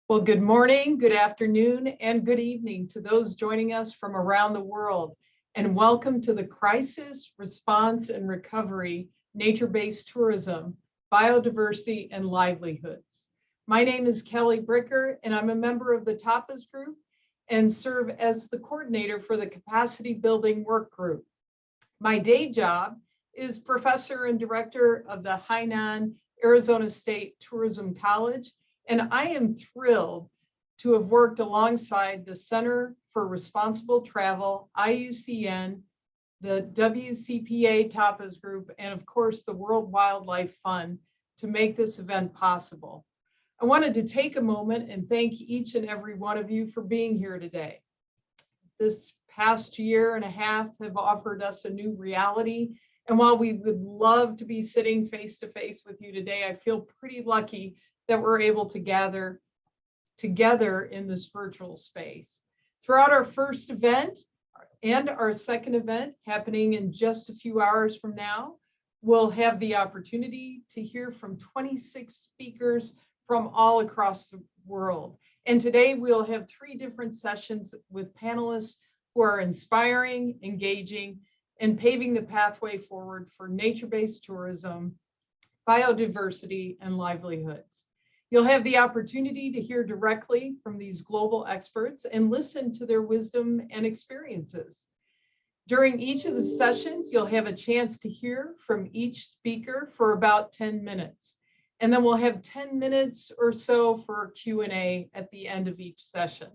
Well, good morning, good afternoon, and good evening to those joining us from around the world. And welcome to the Crisis, Response, and Recovery Nature-Based Tourism, Biodiversity, and Livelihoods. My name is Kelly Bricker, and I'm a member of the Tapas Group and serve as the coordinator for the Capacity Building Work Group. My day job is professor and director of the Hainan Arizona State Tourism College, and I am thrilled to have worked alongside the Center for Responsible Travel, IUCN, the WCPA Tapas Group, and of course the World Wildlife Fund to make this event possible. I wanted to take a moment and thank each and every one of you for being here today. This past year and a half have offered us a new reality, and while we would love to be sitting face to face with you today, I feel pretty lucky that we're able to gather together in this virtual space. Throughout our first event and our second event happening in just a few hours from now, we'll have the opportunity to hear from 26 speakers from all across the world. And today we'll have 3 different sessions with panelists who are inspiring, engaging, and paving the pathway forward for nature-based tourism, biodiversity, and livelihoods. You'll have the opportunity to hear directly from these global experts and listen to their wisdom and experiences. During each of the sessions, you'll have a chance to hear from each speaker for about 10 minutes. And then we'll have 10 minutes or so for Q&A at the end of each session.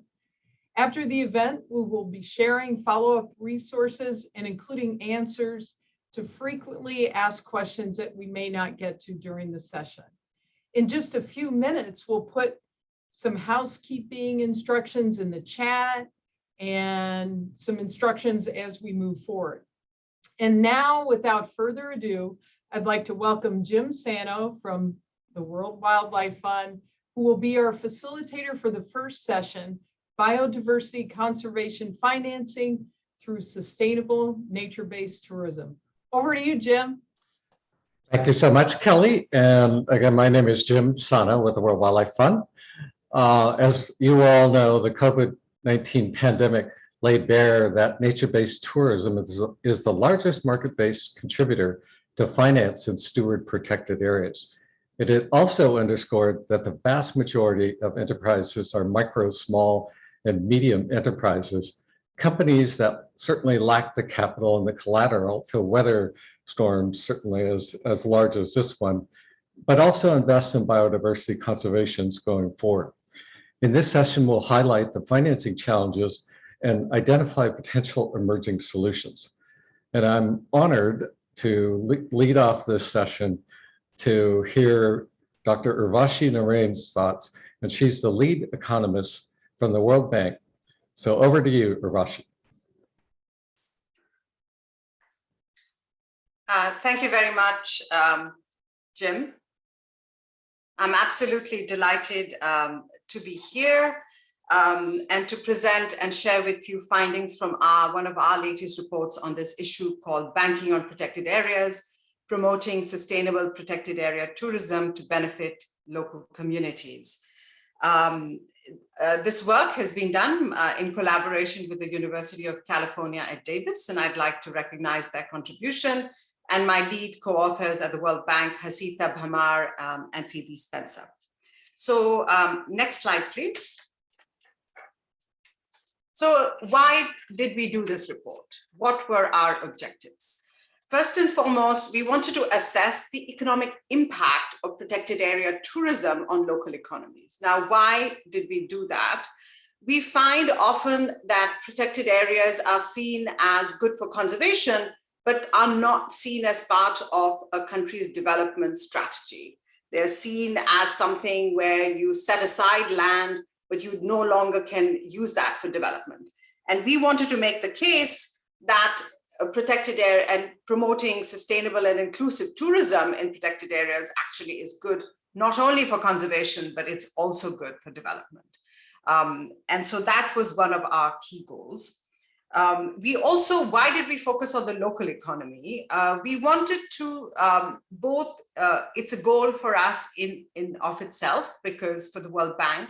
After the event, we will be sharing follow-up resources and including answers to frequently asked questions that we may not get to during the session. In just a few minutes, we'll put some housekeeping instructions in the chat and some instructions as we move forward. And now, without further ado, I'd like to welcome Jim Sano from the World Wildlife Fund, who will be our facilitator for the first session, Biodiversity Conservation Financing through Sustainable Nature-Based Tourism. Over to you, Jim. Thank you so much, Kelly. And again, my name is Jim Sano with the World Wildlife Fund. As you all know, the COVID-19 pandemic laid bare that nature-based tourism is the largest market-based contributor to finance and steward protected areas. It also underscored that the vast majority of enterprises are micro, small, and medium enterprises, companies that certainly lack the capital and the collateral to weather storms, certainly as large as this one, but also invest in biodiversity conservations going forward. In this session, we'll highlight the financing challenges and identify potential emerging solutions. And I'm honored to lead off this session to hear Dr. Urvashi Narain's thoughts, and she's the lead economist from the World Bank. So over to you, Urvashi. Thank you very much, Jim. I'm absolutely delighted to be here and to present and share with you findings from one of our latest reports on this issue called Banking on Protected Areas, Promoting Sustainable Protected Area Tourism to Benefit Local Communities. This work has been done in collaboration with the University of California at Davis, and I'd like to recognize their contribution, and my lead co-authors at the World Bank, Hasita Bhamar and Phoebe Spencer. So next slide, please. So why did we do this report? What were our objectives? First and foremost, we wanted to assess the economic impact of protected area tourism on local economies. Now, why did we do that? We find often that protected areas are seen as good for conservation, but are not seen as part of a country's development strategy. They're seen as something where you set aside land, but you no longer can use that for development. And we wanted to make the case that protected area and promoting sustainable and inclusive tourism in protected areas actually is good, not only for conservation, but it's also good for development. And so that was one of our key goals. We also, why did we focus on the local economy? We wanted to it's a goal for us in of itself, because for the World Bank,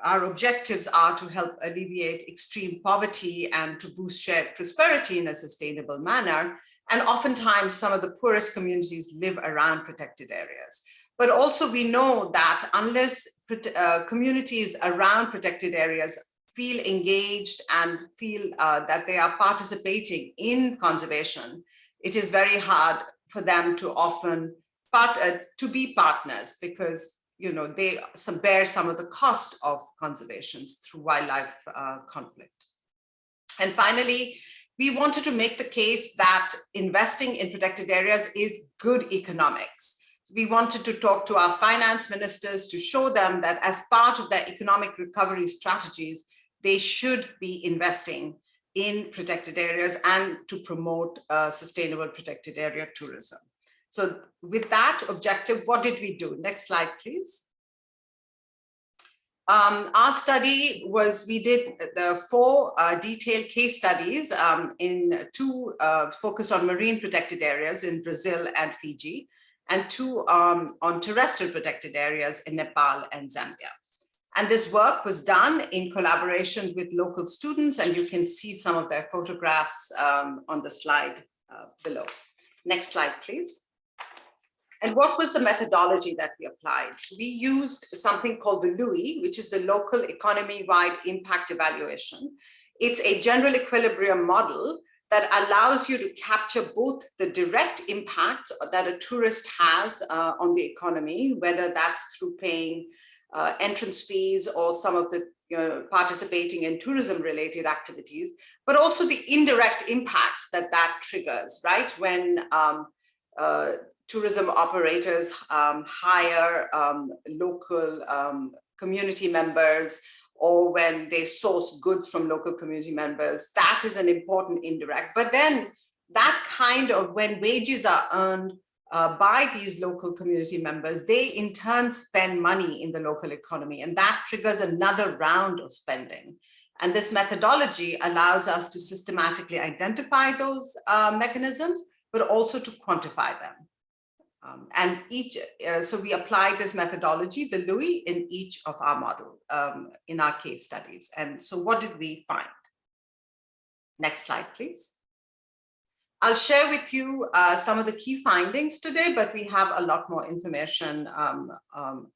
our objectives are to help alleviate extreme poverty and to boost shared prosperity in a sustainable manner. And oftentimes, some of the poorest communities live around protected areas. But also, we know that unless communities around protected areas feel engaged and feel that they are participating in conservation, it is very hard for them to often to be partners, because they bear some of the cost of conservation through wildlife conflict. And finally, we wanted to make the case that investing in protected areas is good economics. We wanted to talk to our finance ministers to show them that as part of their economic recovery strategies, they should be investing in protected areas and to promote sustainable protected area tourism. So with that objective, what did we do? Next slide, please. Our study was, we did the 4 detailed case studies in 2 focused on marine protected areas in Brazil and Fiji, and 2 on terrestrial protected areas in Nepal and Zambia. And this work was done in collaboration with local students, and you can see some of their photographs on the slide below. Next slide, please. And what was the methodology that we applied? We used something called the LUI, which is the Local Economy-Wide Impact Evaluation. It's a general equilibrium model that allows you to capture both the direct impact that a tourist has on the economy, whether that's through paying entrance fees or some of the participating in tourism-related activities, but also the indirect impacts that triggers, right? When tourism operators hire local community members, or when they source goods from local community members, that is an important indirect. But then that kind of, when wages are earned by these local community members, they in turn spend money in the local economy, and that triggers another round of spending. And this methodology allows us to systematically identify those mechanisms, but also to quantify them. So we applied this methodology, the LUI, in each of our model, in our case studies. And so what did we find? Next slide, please. I'll share with you some of the key findings today, but we have a lot more information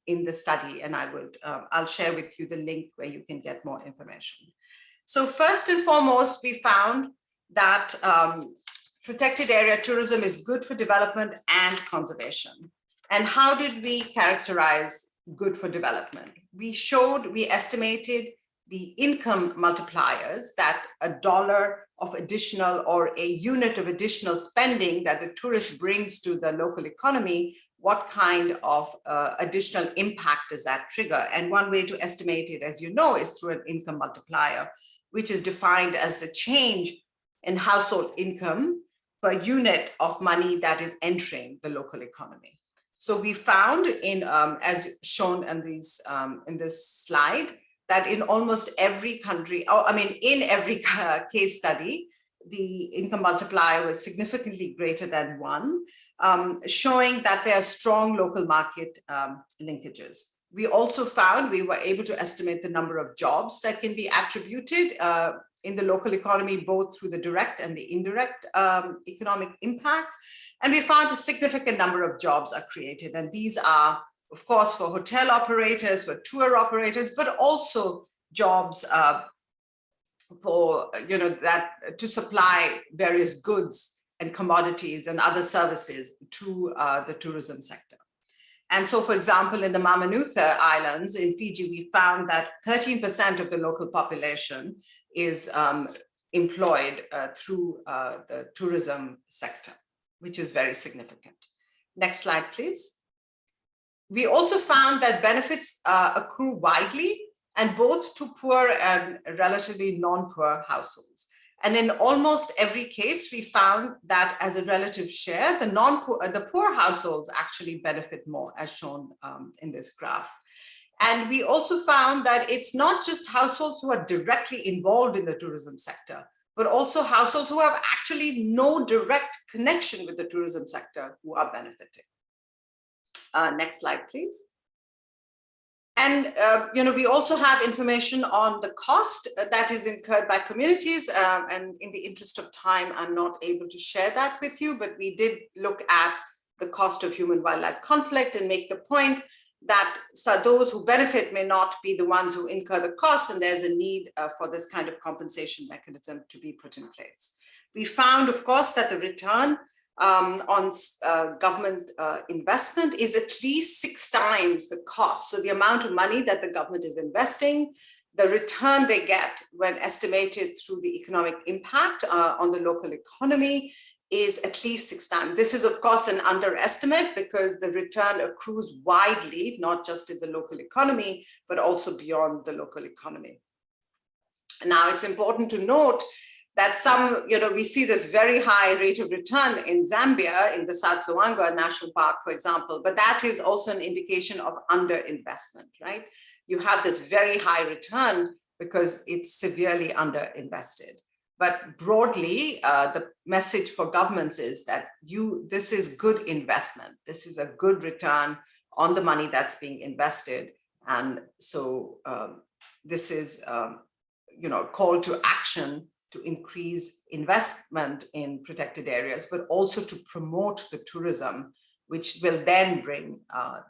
in the study, and I'll share with you the link where you can get more information. So first and foremost, we found that protected area tourism is good for development and conservation. And how did we characterize good for development? We estimated the income multipliers, that $1 of additional or a unit of additional spending that the tourist brings to the local economy, what kind of additional impact does that trigger? And one way to estimate it, as you know, is through an income multiplier, which is defined as the change in household income per unit of money that is entering the local economy. So we found as shown in this slide, that in almost every country, in every case study, the income multiplier was significantly greater than 1, showing that there are strong local market linkages. We also found we were able to estimate the number of jobs that can be attributed in the local economy, both through the direct and the indirect economic impact. And we found a significant number of jobs are created. And these are, of course, for hotel operators, for tour operators, but also jobs for, to supply various goods and commodities and other services to the tourism sector. And so, for example, in the Mamanuca Islands in Fiji, we found that 13% of the local population is employed through the tourism sector, which is very significant. Next slide, please. We also found that benefits accrue widely, and both to poor and relatively non-poor households. And in almost every case, we found that as a relative share, the poor households actually benefit more, as shown in this graph. And we also found that it's not just households who are directly involved in the tourism sector, but also households who have actually no direct connection with the tourism sector who are benefiting. Next slide, please. And we also have information on the cost that is incurred by communities. And in the interest of time, I'm not able to share that with you, but we did look at the cost of human-wildlife conflict and make the point that those who benefit may not be the ones who incur the costs, and there's a need for this kind of compensation mechanism to be put in place. We found, of course, that the return on government investment is at least 6 times the cost. So the amount of money that the government is investing, the return they get when estimated through the economic impact on the local economy is at least 6 times. This is, of course, an underestimate because the return accrues widely, not just in the local economy, but also beyond the local economy. Now, it's important to note that we see this very high rate of return in Zambia, in the South Luangwa National Park, for example, but that is also an indication of underinvestment, right? You have this very high return because it's severely underinvested. But broadly, the message for governments is that this is good investment. This is a good return on the money that's being invested. And so this is, call to action to increase investment in protected areas, but also to promote the tourism, which will then bring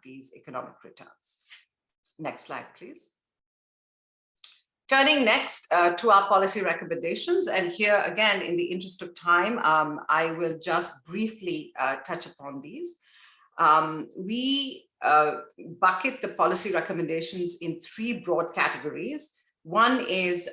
these economic returns. Next slide, please. Turning next to our policy recommendations, and here again, in the interest of time, I will just briefly touch upon these. We bucket the policy recommendations in 3 broad categories. One is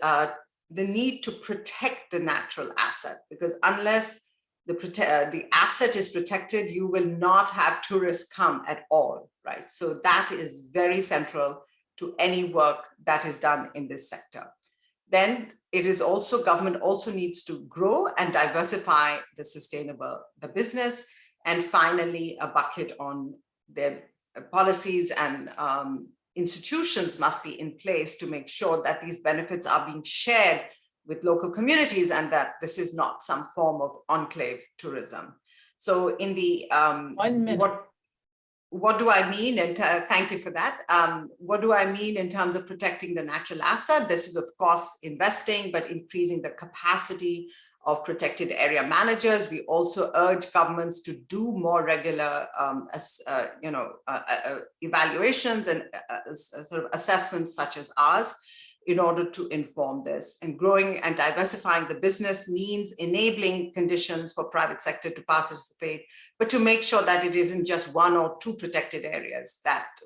the need to protect the natural asset, because unless the asset is protected, you will not have tourists come at all, right? So that is very central to any work that is done in this sector. Then it is also, government also needs to grow and diversify the business. And finally, a bucket on the policies and institutions must be in place to make sure that these benefits are being shared with local communities and that this is not some form of enclave tourism. So in the 1 minute. What do I mean? And thank you for that. What do I mean in terms of protecting the natural asset? This is, of course, investing, but increasing the capacity of protected area managers. We also urge governments to do more regular, evaluations and sort of assessments such as ours in order to inform this. And growing and diversifying the business means enabling conditions for private sector to participate, but to make sure that it isn't just 1 or 2 protected areas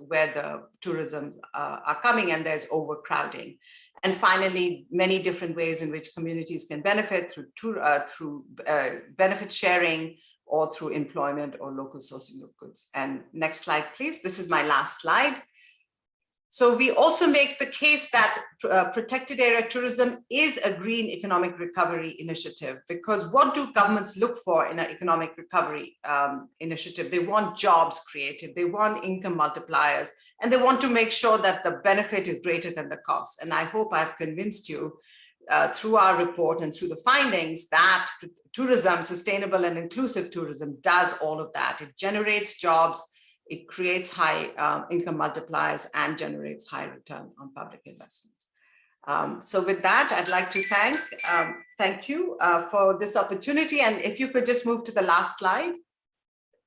where the tourism are coming and there's overcrowding. And finally, many different ways in which communities can benefit through benefit sharing or through employment or local sourcing of goods. And next slide, please. This is my last slide. So we also make the case that protected area tourism is a green economic recovery initiative, because what do governments look for in an economic recovery initiative? They want jobs created, they want income multipliers, and they want to make sure that the benefit is greater than the cost. And I hope I've convinced you through our report and through the findings that tourism, sustainable and inclusive tourism, does all of that. It generates jobs, it creates high income multipliers and generates high return on public investments. So with that, I'd like to thank you for this opportunity. And if you could just move to the last slide,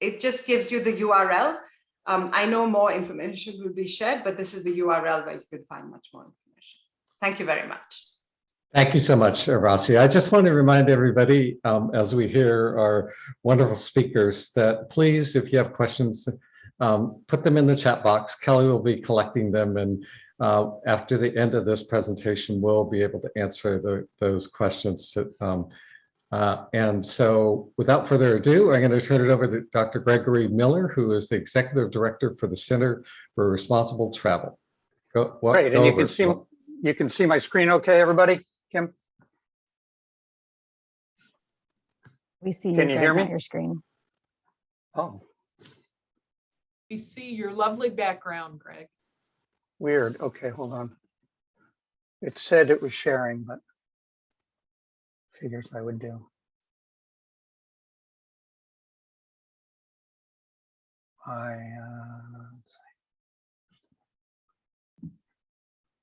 it just gives you the URL. I know more information will be shared, but this is the URL where you can find much more information. Thank you very much. Thank you so much, Rasi. I just want to remind everybody, as we hear our wonderful speakers, that please, if you have questions, put them in the chat box. Kelly will be collecting them, and after the end of this presentation, we'll be able to answer those questions. And so without further ado, I'm going to turn it over to Dr. Gregory Miller, who is the Executive Director for the Center for Responsible Travel. Great, and you can see my screen okay, everybody? Kim? We see you, Can you hear me? on your screen. Oh, We see your lovely background, Greg. weird. Okay, hold on. It said it was sharing, but figures I would do.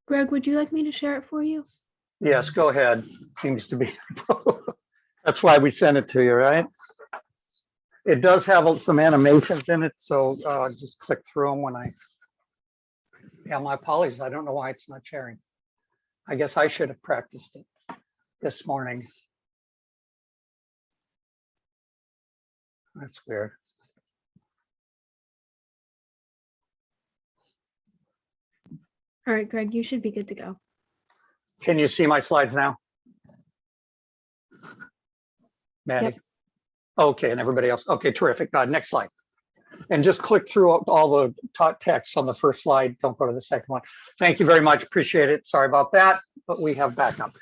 Greg, would you like me to share it for you? Yes, go ahead. Seems to be. That's why we sent it to you, right? It does have some animations in it, so just click through them when I. Yeah, my apologies. I don't know why it's not sharing. I guess I should have practiced it this morning. That's weird. All right, Greg, you should be good to go. Can you see my slides now? Maddie? Yep. Okay, and everybody else. Okay, terrific. Next slide. And just click through all the top text on the first slide. Don't go to the second one. Thank you very much. Appreciate it. Sorry about that, but we have backup.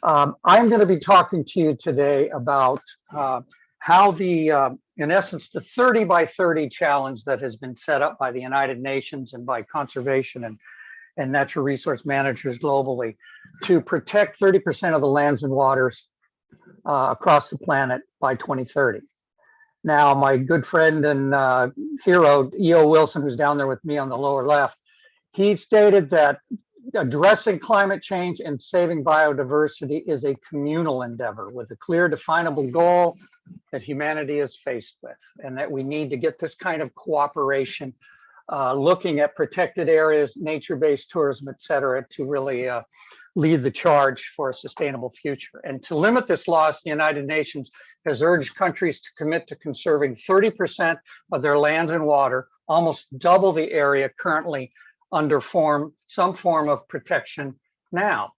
I'm going to be talking to you today about how in essence, the 30 by 30 challenge that has been set up by the United Nations and by conservation and natural resource managers globally to protect 30% of the lands and waters across the planet by 2030. Now, my good friend and hero, E.O. Wilson, who's down there with me on the lower left, he stated that addressing climate change and saving biodiversity is a communal endeavor with a clear, definable goal that humanity is faced with, and that we need to get this kind of cooperation, looking at protected areas, nature-based tourism, et cetera, to really lead the charge for a sustainable future. And to limit this loss, the United Nations has urged countries to commit to conserving 30% of their lands and water, almost double the area currently under some form of protection now.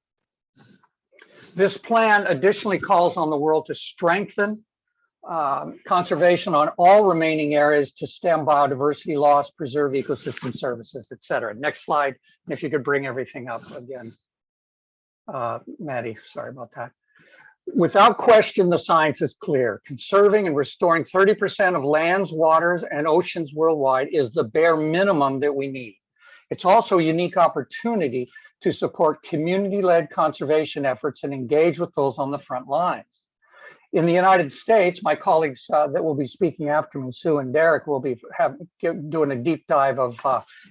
This plan additionally calls on the world to strengthen conservation on all remaining areas to stem biodiversity loss, preserve ecosystem services, et cetera. Next slide, if you could bring everything up again. Maddie, sorry about that. Without question, the science is clear. Conserving and restoring 30% of lands, waters, and oceans worldwide is the bare minimum that we need. It's also a unique opportunity to support community-led conservation efforts and engage with those on the front lines. In the United States, my colleagues that will be speaking after me, Sue and Derek, will be doing a deep dive of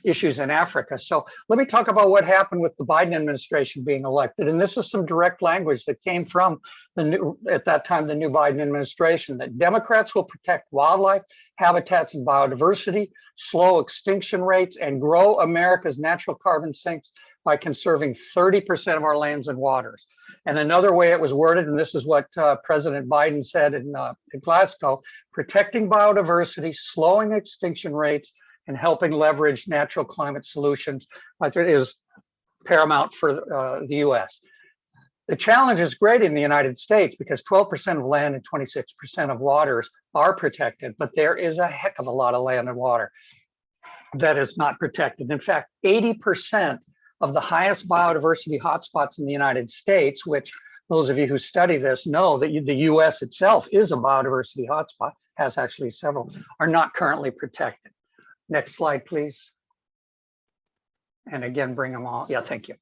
issues in Africa. So let me talk about what happened with the Biden administration being elected. And this is some direct language that came from at that time, the new Biden administration, that Democrats will protect wildlife, habitats, and biodiversity, slow extinction rates, and grow America's natural carbon sinks by conserving 30% of our lands and waters. And another way it was worded, and this is what President Biden said in Glasgow, protecting biodiversity, slowing extinction rates, and helping leverage natural climate solutions is paramount for the US. The challenge is great in the United States because 12% of land and 26% of waters are protected, but there is a heck of a lot of land and water that is not protected. In fact, 80% of the highest biodiversity hotspots in the United States, which those of you who study this know that the US itself is a biodiversity hotspot, has actually several, are not currently protected. Next slide, please. And again, bring them all. Yeah, thank you.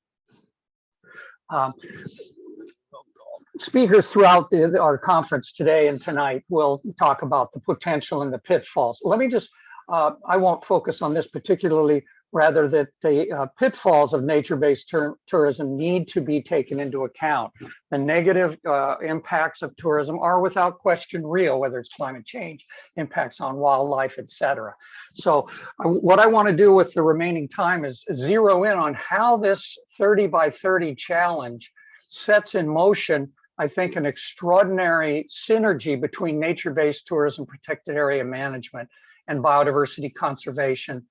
Speakers throughout our conference today and tonight will talk about the potential and the pitfalls. Let me just, I won't focus on this particularly, rather that the pitfalls of nature-based tourism need to be taken into account. The negative impacts of tourism are without question real, whether it's climate change, impacts on wildlife, et cetera. So what I want to do with the remaining time is zero in on how this 30 by 30 challenge sets in motion, I think, an extraordinary synergy between nature-based tourism, protected area management, and biodiversity conservation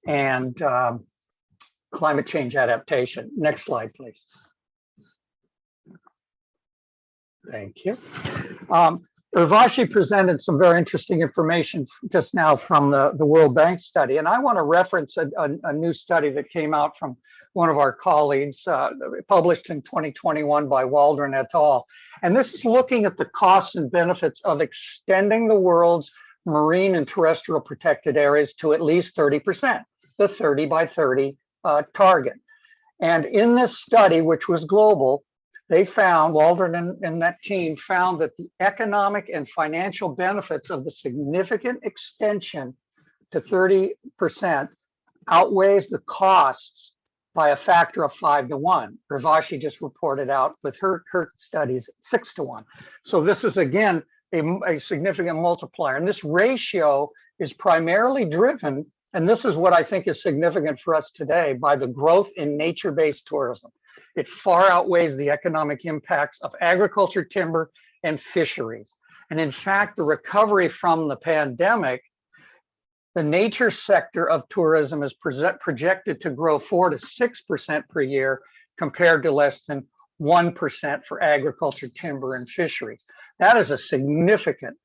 and climate change adaptation. Next slide, please. Thank you. Urvashi presented some very interesting information just now from the World Bank study, and I want to reference a new study that came out from one of our colleagues, published in 2021 by Waldron et al. And this is looking at the costs and benefits of extending the world's marine and terrestrial protected areas to at least 30%, the 30 by 30 target. And in this study, which was global, they found, Waldron and that team found that the economic and financial benefits of the significant extension to 30% outweighs the costs by a factor of 5 to 1. Ravashi just reported out with her studies 6 to 1. So this is again a significant multiplier. And this ratio is primarily driven, and this is what I think is significant for us today, by the growth in nature-based tourism. It far outweighs the economic impacts of agriculture, timber, and fisheries. And in fact, the recovery from the pandemic, the nature sector of tourism is projected to grow 4 to 6% per year compared to less than 1% for agriculture, timber, and fisheries. That is a significant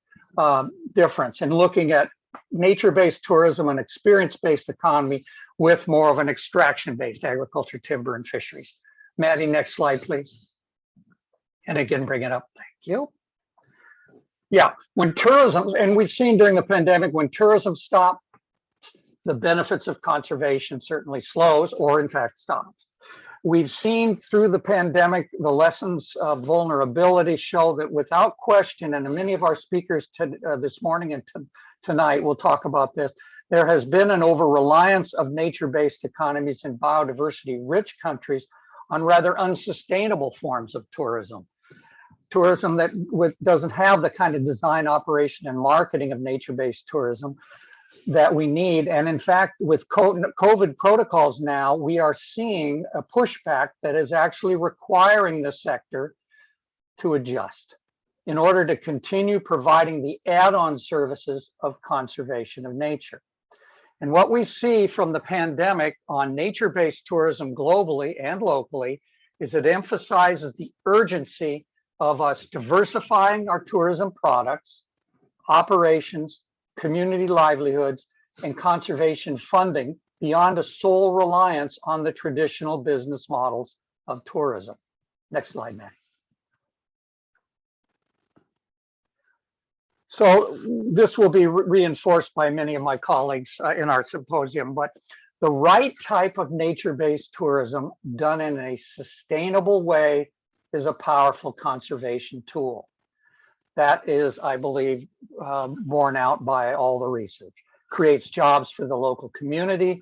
difference in looking at nature-based tourism and experience-based economy with more of an extraction-based agriculture, timber, and fisheries. Maddie, next slide, please. And again, bring it up. Thank you. Yeah, when tourism, and we've seen during the pandemic, when tourism stops, the benefits of conservation certainly slows or in fact stops. We've seen through the pandemic, the lessons of vulnerability show that without question, and many of our speakers this morning and tonight will talk about this, there has been an over-reliance of nature-based economies in biodiversity-rich countries on rather unsustainable forms of tourism. Tourism that doesn't have the kind of design, operation, and marketing of nature-based tourism that we need. And in fact, with COVID protocols now, we are seeing a pushback that is actually requiring the sector to adjust in order to continue providing the add-on services of conservation of nature. And what we see from the pandemic on nature-based tourism globally and locally is it emphasizes the urgency of us diversifying our tourism products, operations, community livelihoods, and conservation funding beyond a sole reliance on the traditional business models of tourism. Next slide, Matt. So this will be reinforced by many of my colleagues in our symposium, but the right type of nature-based tourism done in a sustainable way is a powerful conservation tool. That is, I believe, borne out by all the research. Creates jobs for the local community,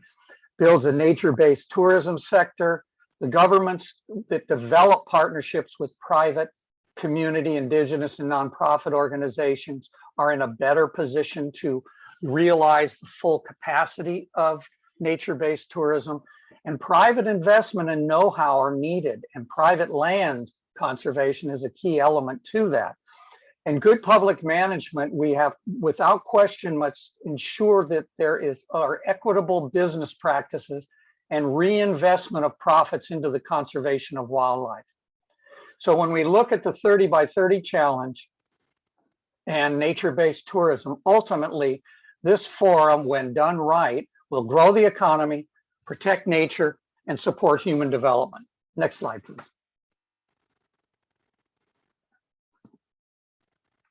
builds a nature-based tourism sector. The governments that develop partnerships with private, community, indigenous, and nonprofit organizations are in a better position to realize the full capacity of nature-based tourism. And private investment and know-how are needed, and private land conservation is a key element to that. And good public management, we have, without question, must ensure that there are equitable business practices and reinvestment of profits into the conservation of wildlife. So when we look at the 30 by 30 challenge and nature-based tourism, ultimately, this forum, when done right, will grow the economy, protect nature, and support human development. Next slide, please.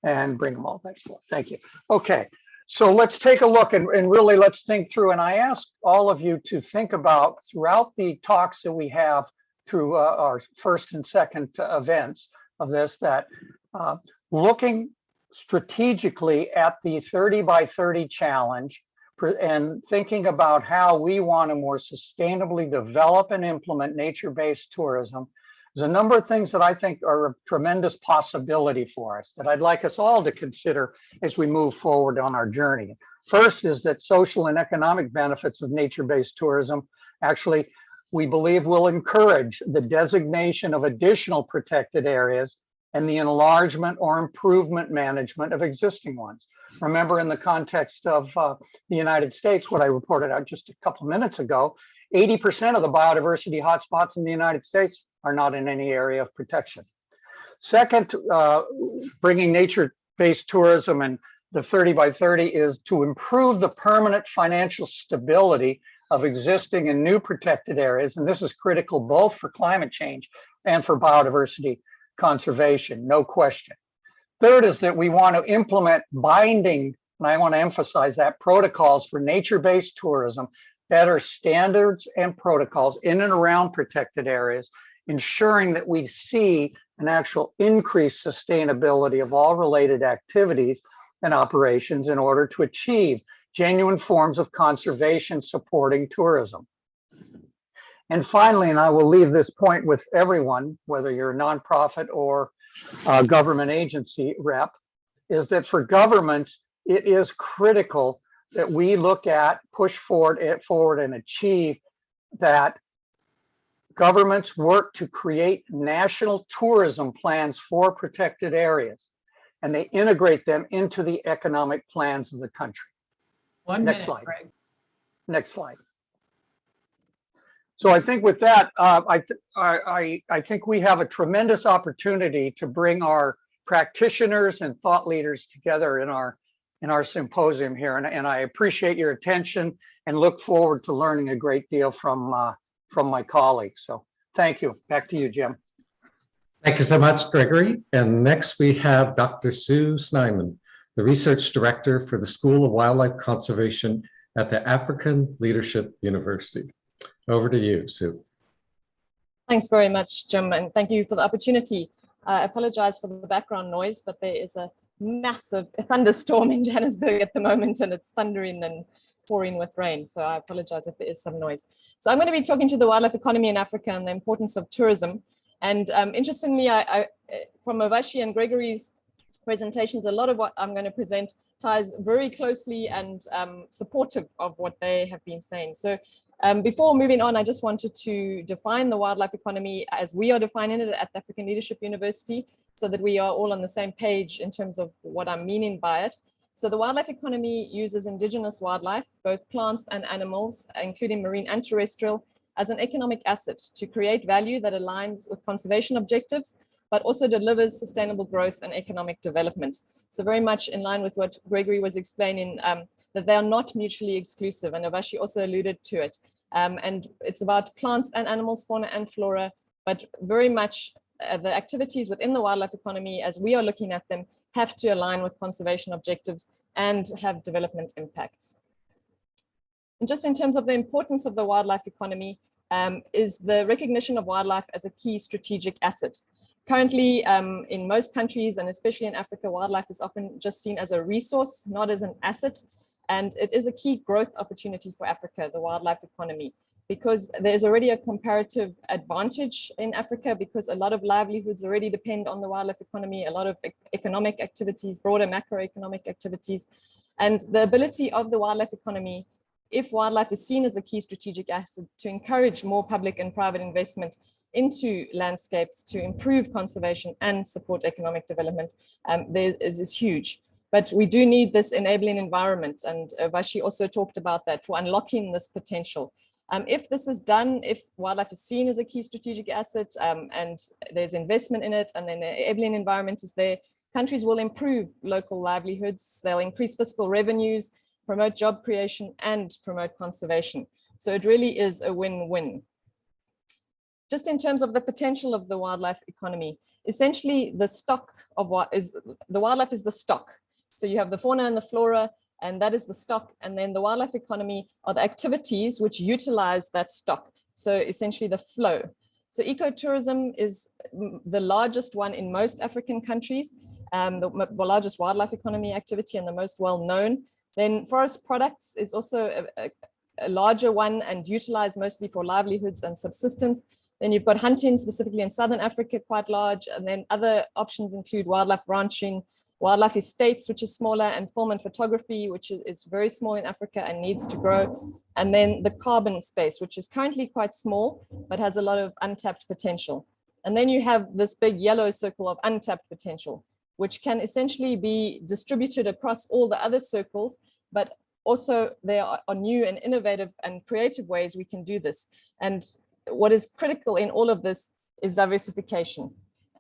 And bring them all back. Thank you. Okay, so let's take a look and really let's think through. And I ask all of you to think about throughout the talks that we have through our first and second events of this, that looking strategically at the 30 by 30 challenge and thinking about how we want to more sustainably develop and implement nature-based tourism. There's a number of things that I think are a tremendous possibility for us that I'd like us all to consider as we move forward on our journey. First is that social and economic benefits of nature-based tourism actually, we believe, will encourage the designation of additional protected areas and the enlargement or improvement management of existing ones. Remember, in the context of the United States, what I reported out just a couple minutes ago, 80% of the biodiversity hotspots in the United States are not in any area of protection. Second, bringing nature-based tourism and the 30 by 30 is to improve the permanent financial stability of existing and new protected areas. And this is critical both for climate change and for biodiversity conservation, no question. Third is that we want to implement binding, and I want to emphasize that, protocols for nature-based tourism, better standards and protocols in and around protected areas, ensuring that we see an actual increased sustainability of all related activities and operations in order to achieve genuine forms of conservation supporting tourism. And finally, and I will leave this point with everyone, whether you're a nonprofit or a government agency rep, is that for governments, it is critical that we look at, push forward and achieve that governments work to create national tourism plans for protected areas, and they integrate them into the economic plans of the country. Next slide. Greg. Next slide. So I think with that, I think we have a tremendous opportunity to bring our practitioners and thought leaders together in our symposium here, and I appreciate your attention and look forward to learning a great deal from my colleagues. So thank you. Back to you, Jim. Thank you so much, Gregory. And next we have Dr. Sue Snyman, the Research Director for the School of Wildlife Conservation at the African Leadership University. Over to you, Sue. Thanks very much, Jim, and thank you for the opportunity. I apologize for the background noise, but there is a massive thunderstorm in Johannesburg at the moment, and it's thundering and pouring with rain. So I apologize if there is some noise. So I'm going to be talking to the wildlife economy in Africa and the importance of tourism. And interestingly, from Ovashi and Gregory's presentations, a lot of what I'm going to present ties very closely and supportive of what they have been saying. So before moving on, I just wanted to define the wildlife economy as we are defining it at the African Leadership University, so that we are all on the same page in terms of what I'm meaning by it. So the wildlife economy uses indigenous wildlife, both plants and animals, including marine and terrestrial, as an economic asset to create value that aligns with conservation objectives, but also delivers sustainable growth and economic development. So very much in line with what Gregory was explaining, that they are not mutually exclusive, and Ovashi also alluded to it. And it's about plants and animals, fauna and flora, but very much the activities within the wildlife economy, as we are looking at them, have to align with conservation objectives and have development impacts. And just in terms of the importance of the wildlife economy, is the recognition of wildlife as a key strategic asset. Currently, in most countries, and especially in Africa, wildlife is often just seen as a resource, not as an asset. And it is a key growth opportunity for Africa, the wildlife economy, because there's already a comparative advantage in Africa, because a lot of livelihoods already depend on the wildlife economy, a lot of economic activities, broader macroeconomic activities, and the ability of the wildlife economy, if wildlife is seen as a key strategic asset, to encourage more public and private investment into landscapes to improve conservation and support economic development, is huge. But we do need this enabling environment, and Vashi also talked about that, for unlocking this potential. If this is done, if wildlife is seen as a key strategic asset, and there's investment in it, and then the enabling environment is there, countries will improve local livelihoods, they'll increase fiscal revenues, promote job creation, and promote conservation. So it really is a win-win. Just in terms of the potential of the wildlife economy, essentially the stock of the wildlife is the stock. So you have the fauna and the flora, and that is the stock. And then the wildlife economy are the activities which utilize that stock. So essentially the flow. So ecotourism is the largest one in most African countries, the largest wildlife economy activity and the most well-known. Then forest products is also a larger one and utilized mostly for livelihoods and subsistence. Then you've got hunting, specifically in Southern Africa, quite large. And then other options include wildlife ranching, wildlife estates, which is smaller, and film and photography, which is very small in Africa and needs to grow. And then the carbon space, which is currently quite small, but has a lot of untapped potential. And then you have this big yellow circle of untapped potential, which can essentially be distributed across all the other circles, but also there are new and innovative and creative ways we can do this. And what is critical in all of this is diversification.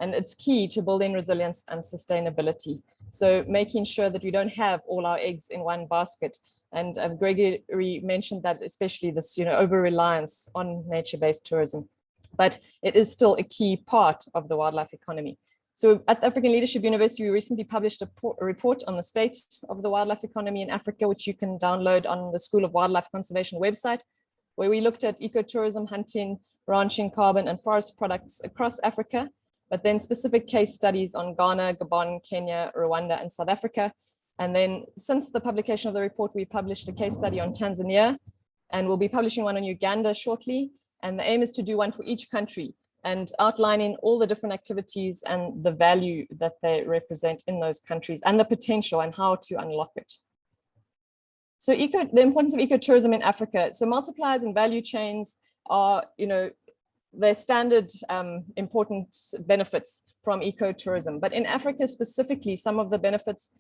And it's key to building resilience and sustainability. So making sure that we don't have all our eggs in one basket. And Gregory mentioned that, especially this, over-reliance on nature-based tourism. But it is still a key part of the wildlife economy. So at the African Leadership University, we recently published a report on the state of the wildlife economy in Africa, which you can download on the School of Wildlife Conservation website, where we looked at ecotourism, hunting, ranching, carbon, and forest products across Africa, but then specific case studies on Ghana, Gabon, Kenya, Rwanda, and South Africa. And then since the publication of the report, we published a case study on Tanzania, and we'll be publishing one on Uganda shortly. And the aim is to do one for each country and outlining all the different activities and the value that they represent in those countries and the potential and how to unlock it. So the importance of ecotourism in Africa. So multipliers and value chains are, they're standard important benefits from ecotourism. But in Africa specifically, some of the benefits,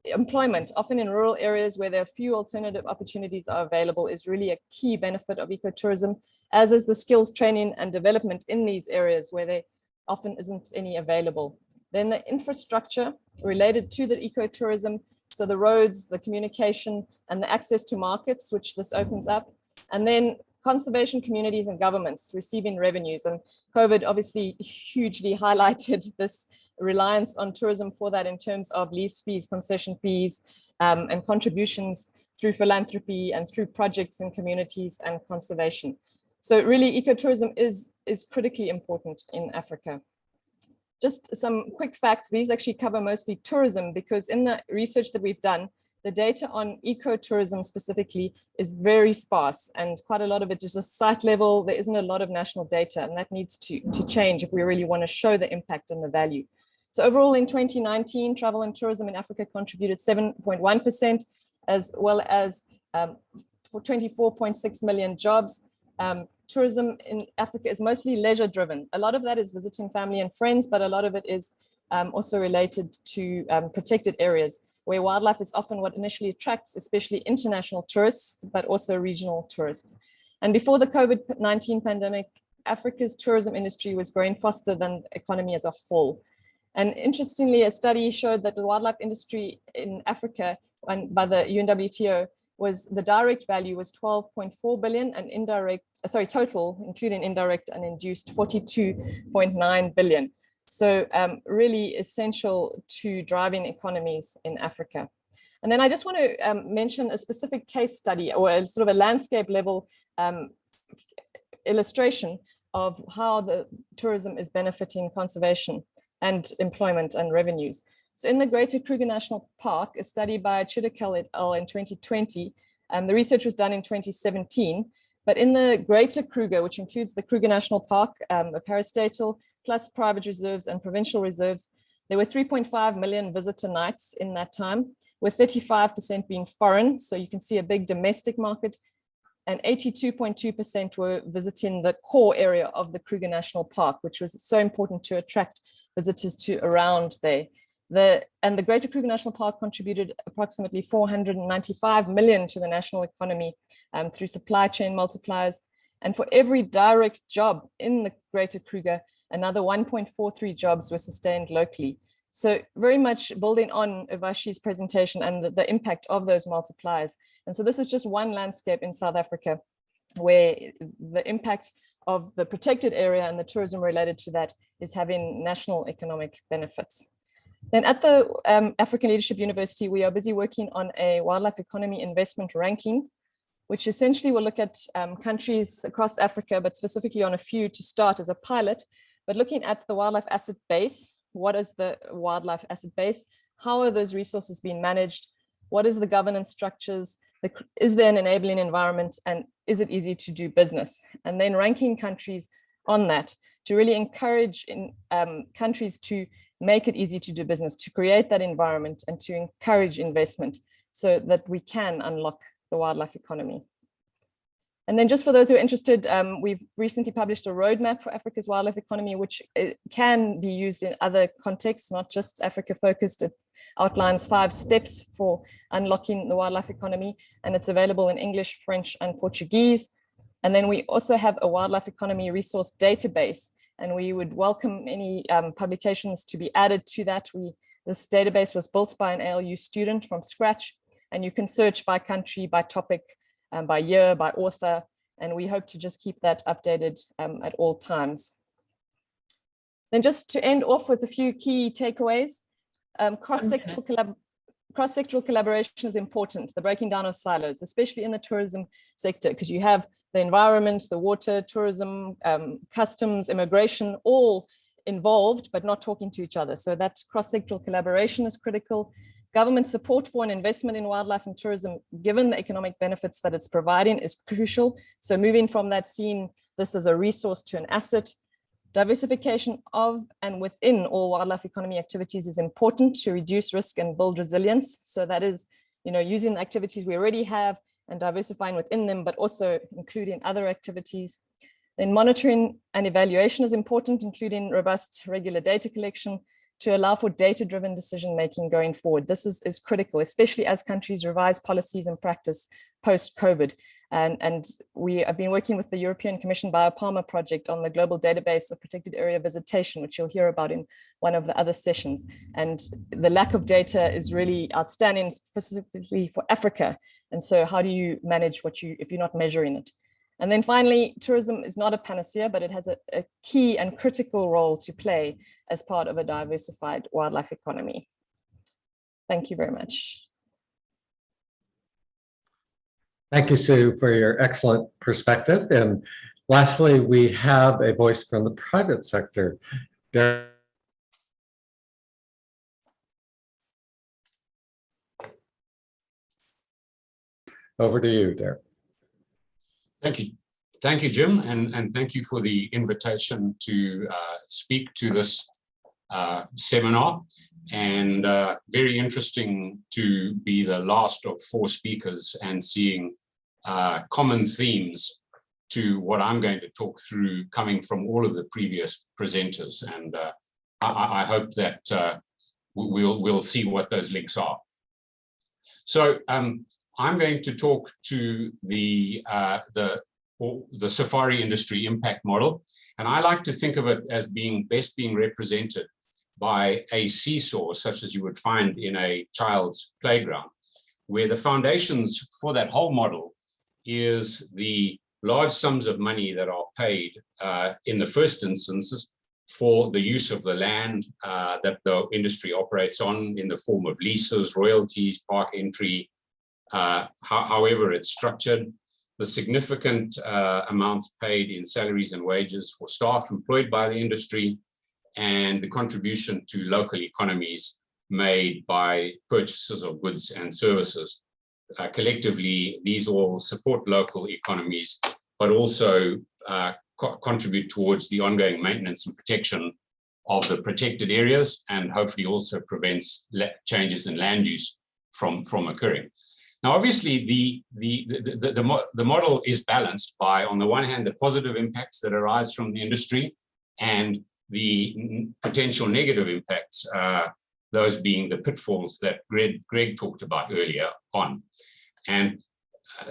employment, often in rural areas where there are few alternative opportunities are available, is really a key benefit of ecotourism, as is the skills training and development in these areas where there often isn't any available. Then the infrastructure related to the ecotourism, so the roads, the communication, and the access to markets, which this opens up. And then conservation communities and governments receiving revenues. And COVID obviously hugely highlighted this reliance on tourism for that in terms of lease fees, concession fees, and contributions through philanthropy and through projects in communities and conservation. So really ecotourism is critically important in Africa. Just some quick facts. These actually cover mostly tourism, because in the research that we've done, the data on ecotourism specifically is very sparse, and quite a lot of it is just site level. There isn't a lot of national data, and that needs to change if we really want to show the impact and the value. So overall in 2019, travel and tourism in Africa contributed 7.1%, as well as for 24.6 million jobs. Tourism in Africa is mostly leisure driven. A lot of that is visiting family and friends, but a lot of it is also related to protected areas where wildlife is often what initially attracts, especially international tourists, but also regional tourists. And before the COVID-19 pandemic, Africa's tourism industry was growing faster than the economy as a whole. And interestingly, a study showed that the wildlife industry in Africa, and by the UNWTO, was the direct value was 12.4 billion and total, including indirect and induced, 42.9 billion. So really essential to driving economies in Africa. And then I just want to mention a specific case study, or a sort of a landscape level illustration of how the tourism is benefiting conservation and employment and revenues. So in the Greater Kruger National Park, a study by Chidikel et al. In 2020, the research was done in 2017, but in the Greater Kruger, which includes the Kruger National Park, a parastatal, plus private reserves and provincial reserves, there were 3.5 million visitor nights in that time, with 35% being foreign. So you can see a big domestic market, and 82.2% were visiting the core area of the Kruger National Park, which was so important to attract visitors to around there. And the Greater Kruger National Park contributed approximately 495 million to the national economy through supply chain multipliers. And for every direct job in the Greater Kruger, another 1.43 jobs were sustained locally. So very much building on Uvashi's presentation and the impact of those multipliers. And so this is just one landscape in South Africa where the impact of the protected area and the tourism related to that is having national economic benefits. Then at the African Leadership University, we are busy working on a wildlife economy investment ranking, which essentially will look at countries across Africa, but specifically on a few to start as a pilot, but looking at the wildlife asset base. What is the wildlife asset base? How are those resources being managed? What is the governance structures? Is there an enabling environment? And is it easy to do business? And then ranking countries on that to really encourage countries to make it easy to do business, to create that environment and to encourage investment so that we can unlock the wildlife economy. And then just for those who are interested, we've recently published a roadmap for Africa's wildlife economy, which can be used in other contexts, not just Africa focused. It outlines 5 steps for unlocking the wildlife economy, and it's available in English, French, and Portuguese. And then we also have a wildlife economy resource database, and we would welcome any publications to be added to that. This database was built by an ALU student from scratch, and you can search by country, by topic, by year, by author, and we hope to just keep that updated at all times. Then just to end off with a few key takeaways, cross-sectoral collaboration is important, the breaking down of silos, especially in the tourism sector, because you have the environment, the water, tourism, customs, immigration, all involved, but not talking to each other. So that cross-sectoral collaboration is critical. Government support for and investment in wildlife and tourism, given the economic benefits that it's providing, is crucial. So moving from that seeing this as a resource to an asset. Diversification of and within all wildlife economy activities is important to reduce risk and build resilience. So that is, using the activities we already have and diversifying within them, but also including other activities. Then monitoring and evaluation is important, including robust regular data collection to allow for data-driven decision-making going forward. This is critical, especially as countries revise policies and practice post-COVID. And we have been working with the European Commission Biopalma project on the global database of protected area visitation, which you'll hear about in one of the other sessions. And the lack of data is really outstanding, specifically for Africa. And so how do you manage if you're not measuring it? And then finally, tourism is not a panacea, but it has a key and critical role to play as part of a diversified wildlife economy. Thank you very much. Thank you, Sue, for your excellent perspective. And lastly, we have a voice from the private sector. Derek. Over to you, Derek. Thank you. Thank you, Jim, and thank you for the invitation to speak to this seminar. And very interesting to be the last of 4 speakers and seeing common themes to what I'm going to talk through coming from all of the previous presenters. And I hope that we'll see what those links are. So I'm going to talk to the safari industry impact model. And I like to think of it as being best being represented by a seesaw, such as you would find in a child's playground, where the foundations for that whole model is the large sums of money that are paid in the first instances for the use of the land that the industry operates on in the form of leases, royalties, park entry, however it's structured, the significant amounts paid in salaries and wages for staff employed by the industry, and the contribution to local economies made by purchases of goods and services. Collectively, these all support local economies, but also contribute towards the ongoing maintenance and protection of the protected areas, and hopefully also prevents changes in land use from occurring. Now, obviously, the model is balanced by, on the one hand, the positive impacts that arise from the industry, and the potential negative impacts, those being the pitfalls that Greg talked about earlier on. And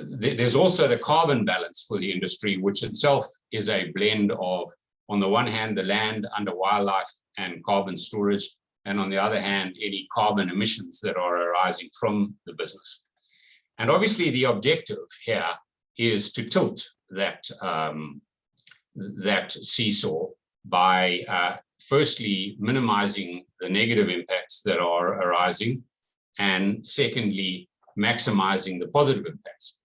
there's also the carbon balance for the industry, which itself is a blend of, on the one hand, the land under wildlife and carbon storage, and on the other hand, any carbon emissions that are arising from the business. And obviously, the objective here is to tilt that, that seesaw by firstly minimizing the negative impacts that are arising, and secondly, maximizing the positive impacts.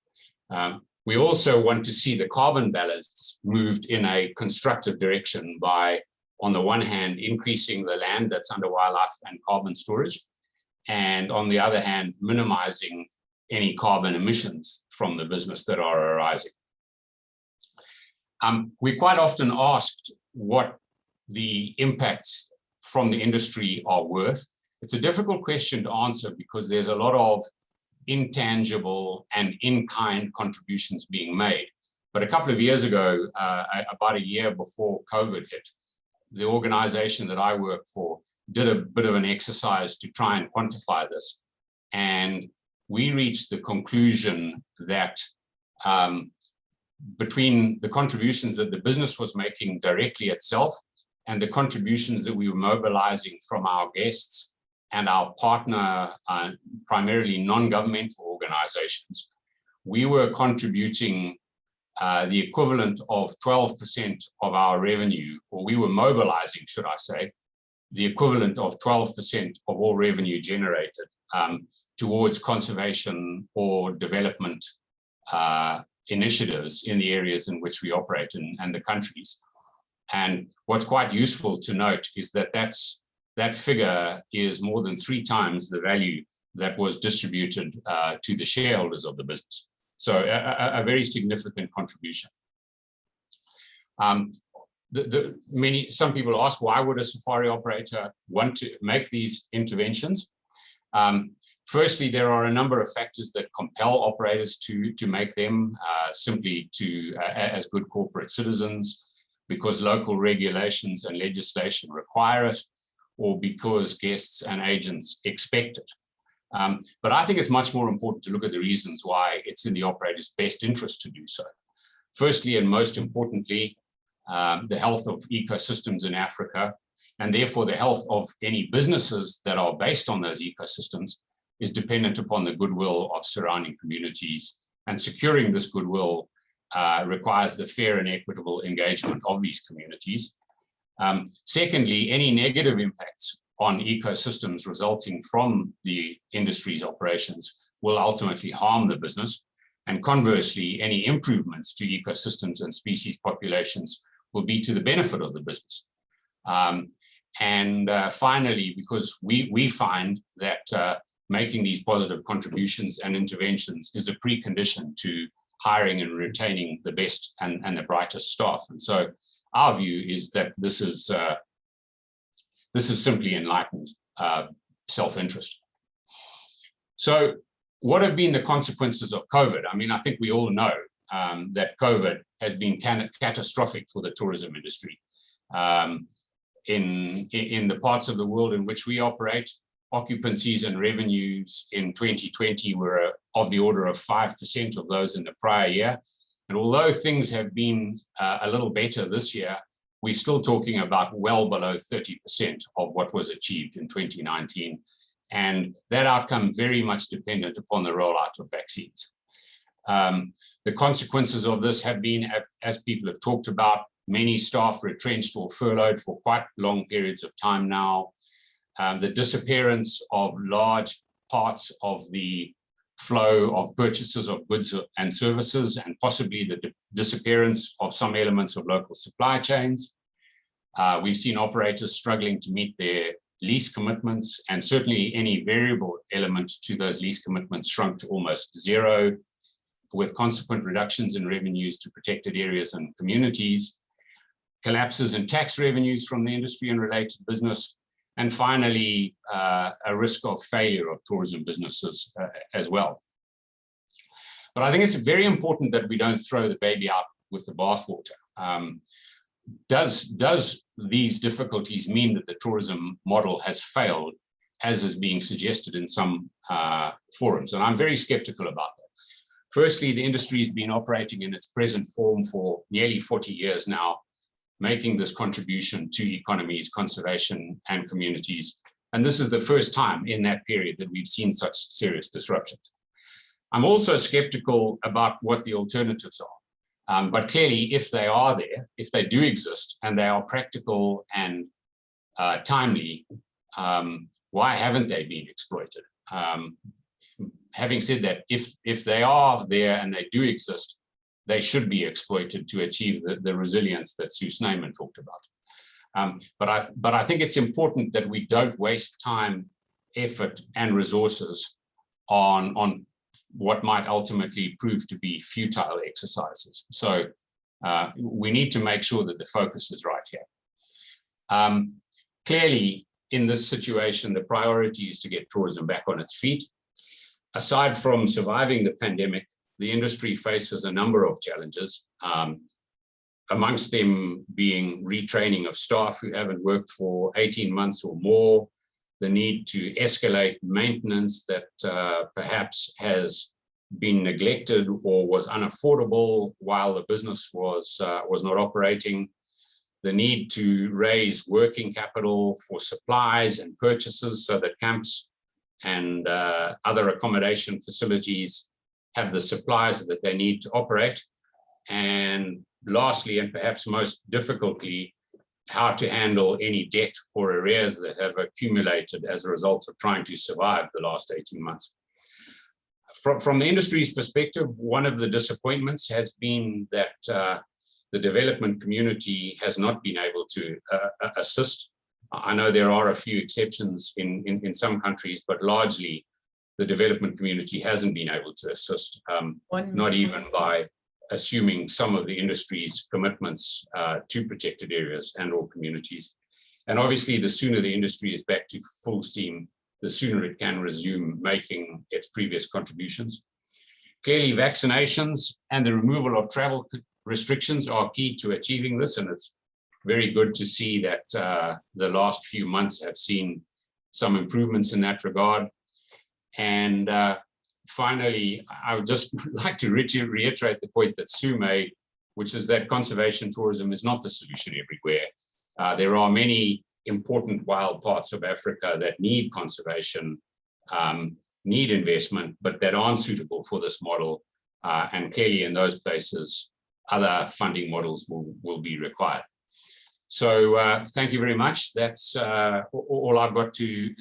We also want to see the carbon balance moved in a constructive direction by, on the one hand, increasing the land that's under wildlife and carbon storage, and on the other hand, minimizing any carbon emissions from the business that are arising. We quite often asked what the impacts from the industry are worth. It's a difficult question to answer because there's a lot of intangible and in-kind contributions being made. But a couple of years ago, about a year before COVID hit, the organization that I work for did a bit of an exercise to try and quantify this. And we reached the conclusion that between the contributions that the business was making directly itself and the contributions that we were mobilizing from our guests and our partner, primarily non-governmental organizations, we were contributing the equivalent of 12% of our revenue, or we were mobilizing, should I say, the equivalent of 12% of all revenue generated towards conservation or development initiatives in the areas in which we operate and the countries. And what's quite useful to note is that that figure is more than 3 times the value that was distributed to the shareholders of the business. So a very significant contribution. Some people ask, why would a safari operator want to make these interventions? Firstly, there are a number of factors that compel operators to make them simply as good corporate citizens, because local regulations and legislation require it, or because guests and agents expect it. But I think it's much more important to look at the reasons why it's in the operator's best interest to do so. Firstly, and most importantly, the health of ecosystems in Africa, and therefore the health of any businesses that are based on those ecosystems, is dependent upon the goodwill of surrounding communities, and securing this goodwill requires the fair and equitable engagement of these communities. Secondly, any negative impacts on ecosystems resulting from the industry's operations will ultimately harm the business, and conversely, any improvements to ecosystems and species populations will be to the benefit of the business. Finally, because we find that making these positive contributions and interventions is a precondition to hiring and retaining the best and the brightest staff. And so our view is that this is simply enlightened self-interest. So what have been the consequences of COVID? I mean, I think we all know that COVID has been catastrophic for the tourism industry. In the parts of the world in which we operate, occupancies and revenues in 2020 were of the order of 5% of those in the prior year. And although things have been a little better this year, we're still talking about well below 30% of what was achieved in 2019. And that outcome very much dependent upon the rollout of vaccines. The consequences of this have been, as people have talked about, many staff retrenched or furloughed for quite long periods of time now. The disappearance of large parts of the flow of purchases of goods and services, and possibly the disappearance of some elements of local supply chains. We've seen operators struggling to meet their lease commitments, and certainly any variable element to those lease commitments shrunk to almost zero, with consequent reductions in revenues to protected areas and communities, collapses in tax revenues from the industry and related business, and finally, a risk of failure of tourism businesses as well. But I think it's very important that we don't throw the baby out with the bathwater. Does these difficulties mean that the tourism model has failed, as is being suggested in some forums? And I'm very skeptical about that. Firstly, the industry has been operating in its present form for nearly 40 years now, making this contribution to economies, conservation, and communities. And this is the first time in that period that we've seen such serious disruptions. I'm also skeptical about what the alternatives are. But clearly, if they are there, if they do exist, and they are practical and timely, why haven't they been exploited? Having said that, if they are there and they do exist, they should be exploited to achieve the resilience that Sue Sneyman talked about. But I think it's important that we don't waste time, effort, and resources on what might ultimately prove to be futile exercises. So we need to make sure that the focus is right here. Clearly, in this situation, the priority is to get tourism back on its feet. Aside from surviving the pandemic, the industry faces a number of challenges, amongst them being retraining of staff who haven't worked for 18 months or more, the need to escalate maintenance that perhaps has been neglected or was unaffordable while the business was not operating, the need to raise working capital for supplies and purchases so that camps and other accommodation facilities have the supplies that they need to operate. And lastly, and perhaps most difficultly, how to handle any debt or arrears that have accumulated as a result of trying to survive the last 18 months. From the industry's perspective, one of the disappointments has been that the development community has not been able to assist. I know there are a few exceptions in some countries, but largely the development community hasn't been able to assist, not even by assuming some of the industry's commitments to protected areas and or communities. And obviously, the sooner the industry is back to full steam, the sooner it can resume making its previous contributions. Clearly, vaccinations and the removal of travel restrictions are key to achieving this, and it's very good to see that the last few months have seen some improvements in that regard. And finally, I would just like to reiterate the point that Sue made, which is that conservation tourism is not the solution everywhere. There are many important wild parts of Africa that need conservation, need investment, but that aren't suitable for this model. And clearly in those places, other funding models will be required. So thank you very much. That's all I've got to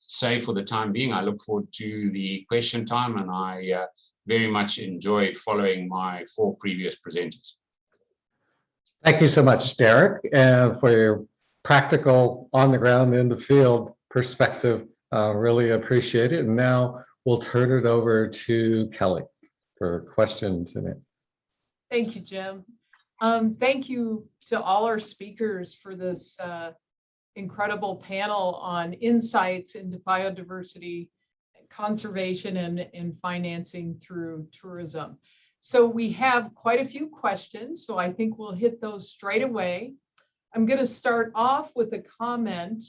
say for the time being. I look forward to the question time, and I very much enjoyed following my 4 previous presenters. Thank you so much, Derek, for your practical, on the ground, in the field perspective. Really appreciate it. And now we'll turn it over to Kelly for questions in it. Thank you, Jim. Thank you to all our speakers for this incredible panel on insights into biodiversity, conservation, and financing through tourism. So we have quite a few questions, so I think we'll hit those straight away. I'm going to start off with a comment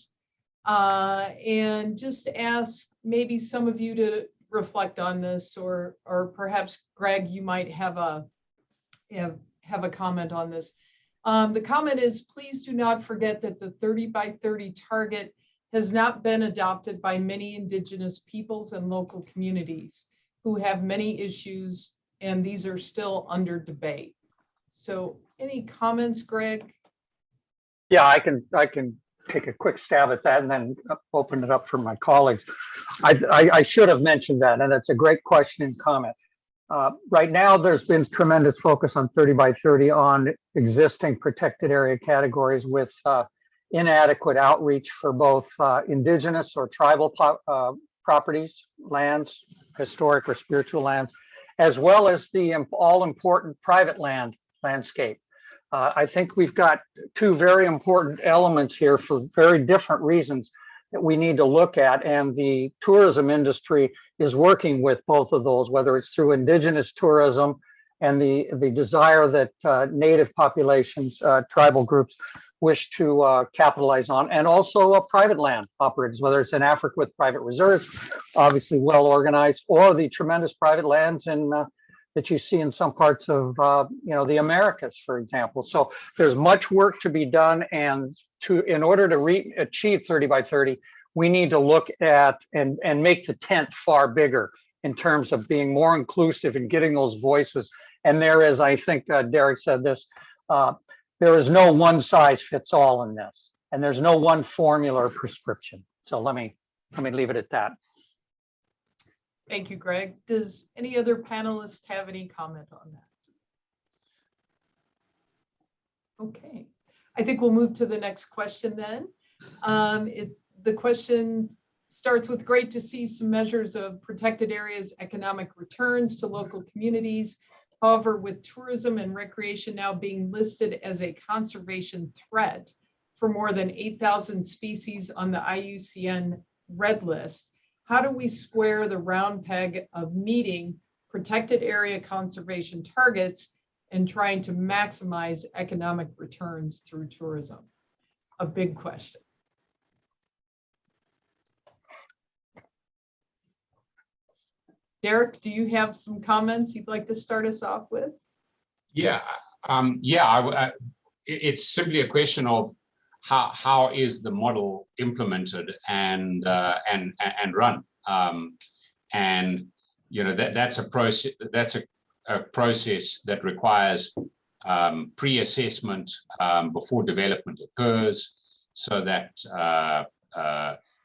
and just ask maybe some of you to reflect on this, or perhaps Greg, you might have a comment on this. The comment is, please do not forget that the 30 by 30 target has not been adopted by many indigenous peoples and local communities who have many issues, and these are still under debate. So any comments, Greg? Yeah, I can take a quick stab at that and then open it up for my colleagues. I should have mentioned that, and that's a great question and comment. Right now, there's been tremendous focus on 30 by 30 on existing protected area categories with inadequate outreach for both indigenous or tribal properties, lands, historic or spiritual lands, as well as the all-important private landscape. I think we've got 2 very important elements here for very different reasons that we need to look at, and the tourism industry is working with both of those, whether it's through indigenous tourism and the desire that native populations, tribal groups wish to capitalize on, and also private land operators, whether it's in Africa with private reserves, obviously well organized, or the tremendous private lands in that you see in some parts of the Americas, for example. So there's much work to be done, and in order to achieve 30 by 30, we need to look at and make the tent far bigger in terms of being more inclusive and getting those voices. And there is, I think Derek said this, there is no one size fits all in this, and there's no one formula or prescription. So let me leave it at that. Thank you, Greg. Does any other panelist have any comment on that? Okay, I think we'll move to the next question then. The question starts with, great to see some measures of protected areas economic returns to local communities. However, with tourism and recreation now being listed as a conservation threat for more than 8,000 species on the IUCN Red List, how do we square the round peg of meeting protected area conservation targets and trying to maximize economic returns through tourism? A big question. Derek, do you have some comments you'd like to start us off with? Yeah, it's simply a question of how is the model implemented and run, and that's a process. That's a process that requires pre-assessment before development occurs, so that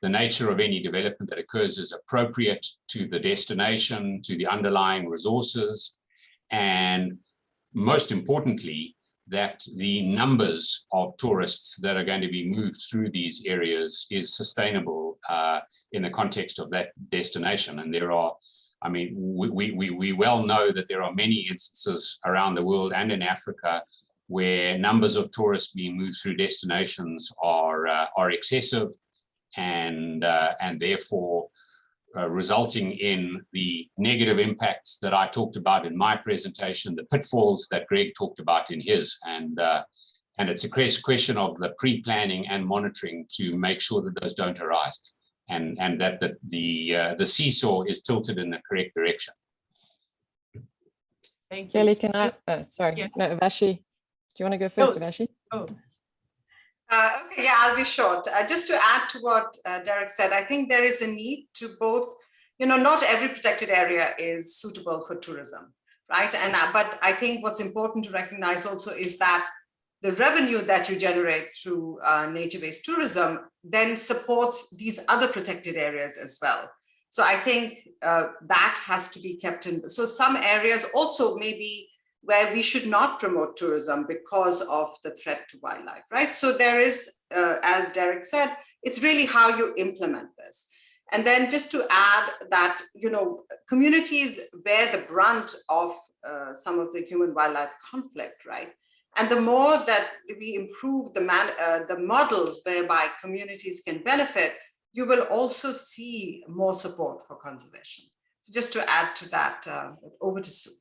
the nature of any development that occurs is appropriate to the destination, to the underlying resources, and most importantly, that the numbers of tourists that are going to be moved through these areas is sustainable in the context of that destination. And there are, I mean, we well know that there are many instances around the world and in Africa where numbers of tourists being moved through destinations are excessive and therefore resulting in the negative impacts that I talked about in my presentation, the pitfalls that Greg talked about in his, and it's a question of the pre-planning and monitoring to make sure that those don't arise, and that the seesaw is tilted in the correct direction. Thank you. Kelly, can I, sorry, Yeah. no, Vashi, do you want to go first, No. Vashi? Oh, Okay, yeah, I'll be short. Just to add to what Derek said, I think there is a need to both, not every protected area is suitable for tourism, right? And but I think what's important to recognize also is that the revenue that you generate through nature-based tourism then supports these other protected areas as well. So I think that has to be kept in. So some areas also maybe where we should not promote tourism because of the threat to wildlife, right? So there is, as Derek said, it's really how you implement this. And then just to add that, communities bear the brunt of some of the human-wildlife conflict, right? And the more that we improve the models whereby communities can benefit, you will also see more support for conservation. So just to add to that, over to Sue.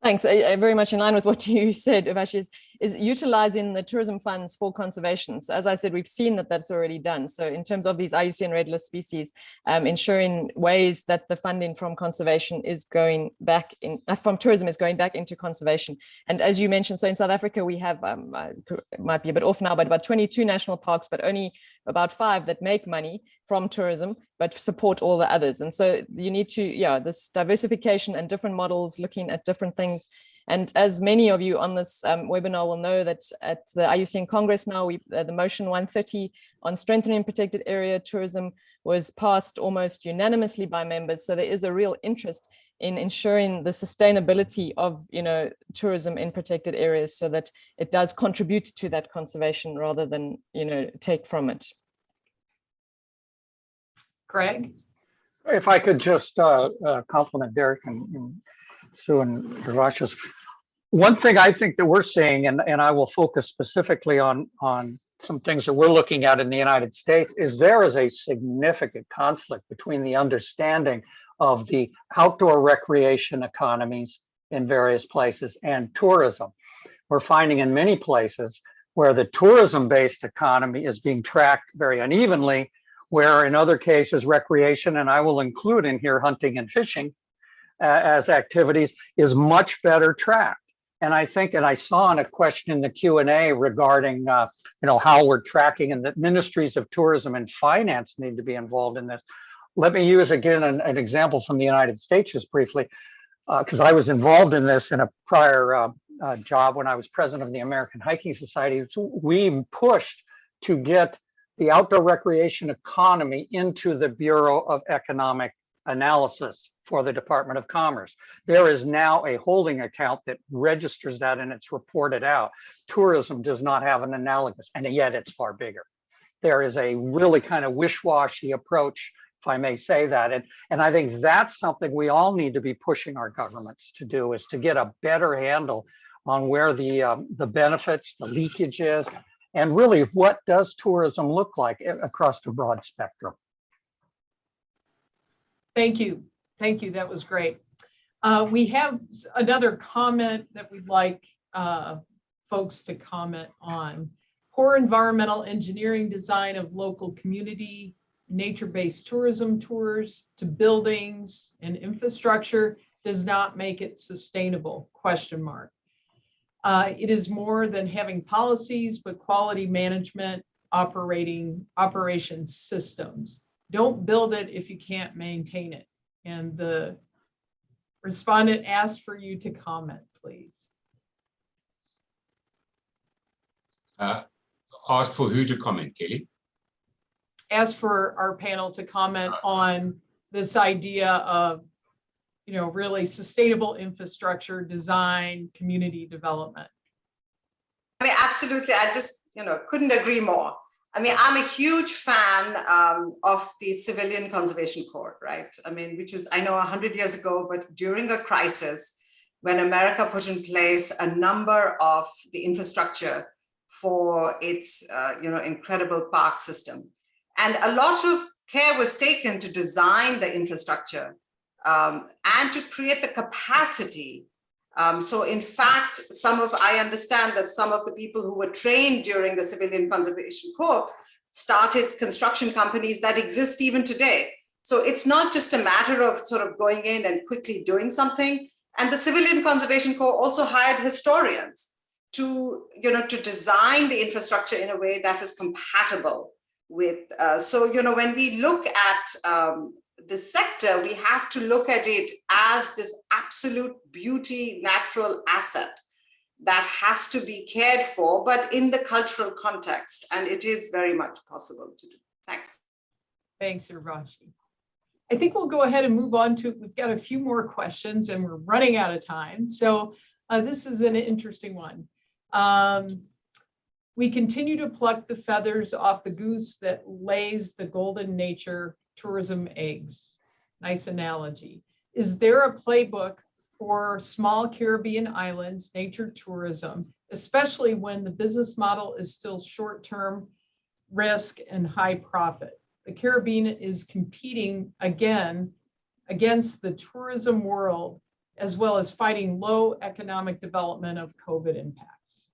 Thanks. I very much in line with what you said, Vashi, is utilizing the tourism funds for conservation. So as I said, we've seen that that's already done. So in terms of these IUCN Red List species, ensuring ways that the funding from conservation is going back in, from tourism is going back into conservation. And as you mentioned, so in South Africa, we have, it might be a bit off now, but about 22 national parks, but only about 5 that make money from tourism, but support all the others. And so you need to, this diversification and different models, looking at different things. And as many of you on this webinar will know, that at the IUCN Congress now, the motion 130 on strengthening protected area tourism was passed almost unanimously by members. So there is a real interest in ensuring the sustainability of tourism in protected areas, so that it does contribute to that conservation rather than take from it. Greg? If I could just compliment Derek and Sue and Devashis. One thing I think that we're seeing, and I will focus specifically on some things that we're looking at in the United States, is there is a significant conflict between the understanding of the outdoor recreation economies in various places and tourism. We're finding in many places where the tourism-based economy is being tracked very unevenly, where in other cases recreation, and I will include in here hunting and fishing as activities, is much better tracked. And I think, and I saw in a question in the Q&A regarding how we're tracking, and that ministries of tourism and finance need to be involved in this. Let me use again an example from the United States just briefly, because I was involved in this in a prior job when I was president of the American Hiking Society. So we pushed to get the outdoor recreation economy into the Bureau of Economic Analysis for the Department of Commerce. There is now a holding account that registers that, and it's reported out. Tourism does not have an analogous, and yet it's far bigger. There is a really kind of wish-washy approach, if I may say that. And I think that's something we all need to be pushing our governments to do, is to get a better handle on where the benefits, the leakage is, and really what does tourism look like across the broad spectrum. Thank you. Thank you. That was great. We have another comment that we'd like folks to comment on. Poor environmental engineering design of local community, nature-based tourism tours to buildings and infrastructure does not make it sustainable, ? It is more than having policies, but quality management, operations systems. Don't build it if you can't maintain it. And the respondent asked for you to comment, please. Asked for who to comment, Kelly? Asked for our panel to comment on this idea of really sustainable infrastructure design, community development. I mean, absolutely. I just, couldn't agree more. I mean, I'm a huge fan of the Civilian Conservation Corps, right? I mean, which was, I know 100 years ago, but during a crisis, when America put in place a number of the infrastructure for its, incredible park system. And a lot of care was taken to design the infrastructure and to create the capacity. So in fact, I understand that some of the people who were trained during the Civilian Conservation Corps started construction companies that exist even today. So it's not just a matter of sort of going in and quickly doing something. And the Civilian Conservation Corps also hired historians to design the infrastructure in a way that was compatible with. When we look at the sector, we have to look at it as this absolute beauty, natural asset that has to be cared for, but in the cultural context. And it is very much possible to do. Thanks. Thanks, Urvashi. I think we'll go ahead and move on to, we've got a few more questions and we're running out of time. So this is an interesting one. We continue to pluck the feathers off the goose that lays the golden nature tourism eggs. Nice analogy. Is there a playbook for small Caribbean islands, nature tourism, especially when the business model is still short-term risk and high profit? The Caribbean is competing again against the tourism world, as well as fighting low economic development of COVID impacts.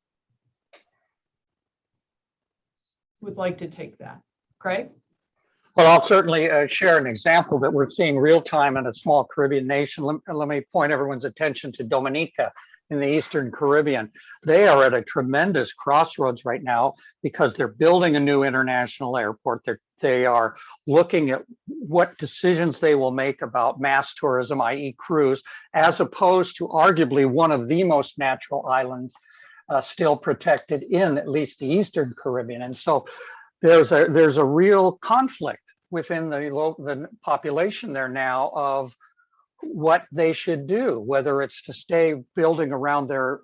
Who would like to take that? Craig? Well, I'll certainly share an example that we're seeing real time in a small Caribbean nation. Let me point everyone's attention to Dominica in the Eastern Caribbean. They are at a tremendous crossroads right now because they're building a new international airport. They are looking at what decisions they will make about mass tourism, i.e. cruise, as opposed to arguably one of the most natural islands still protected in at least the Eastern Caribbean. And so there's a real conflict within the population there now of what they should do, whether it's to stay building around their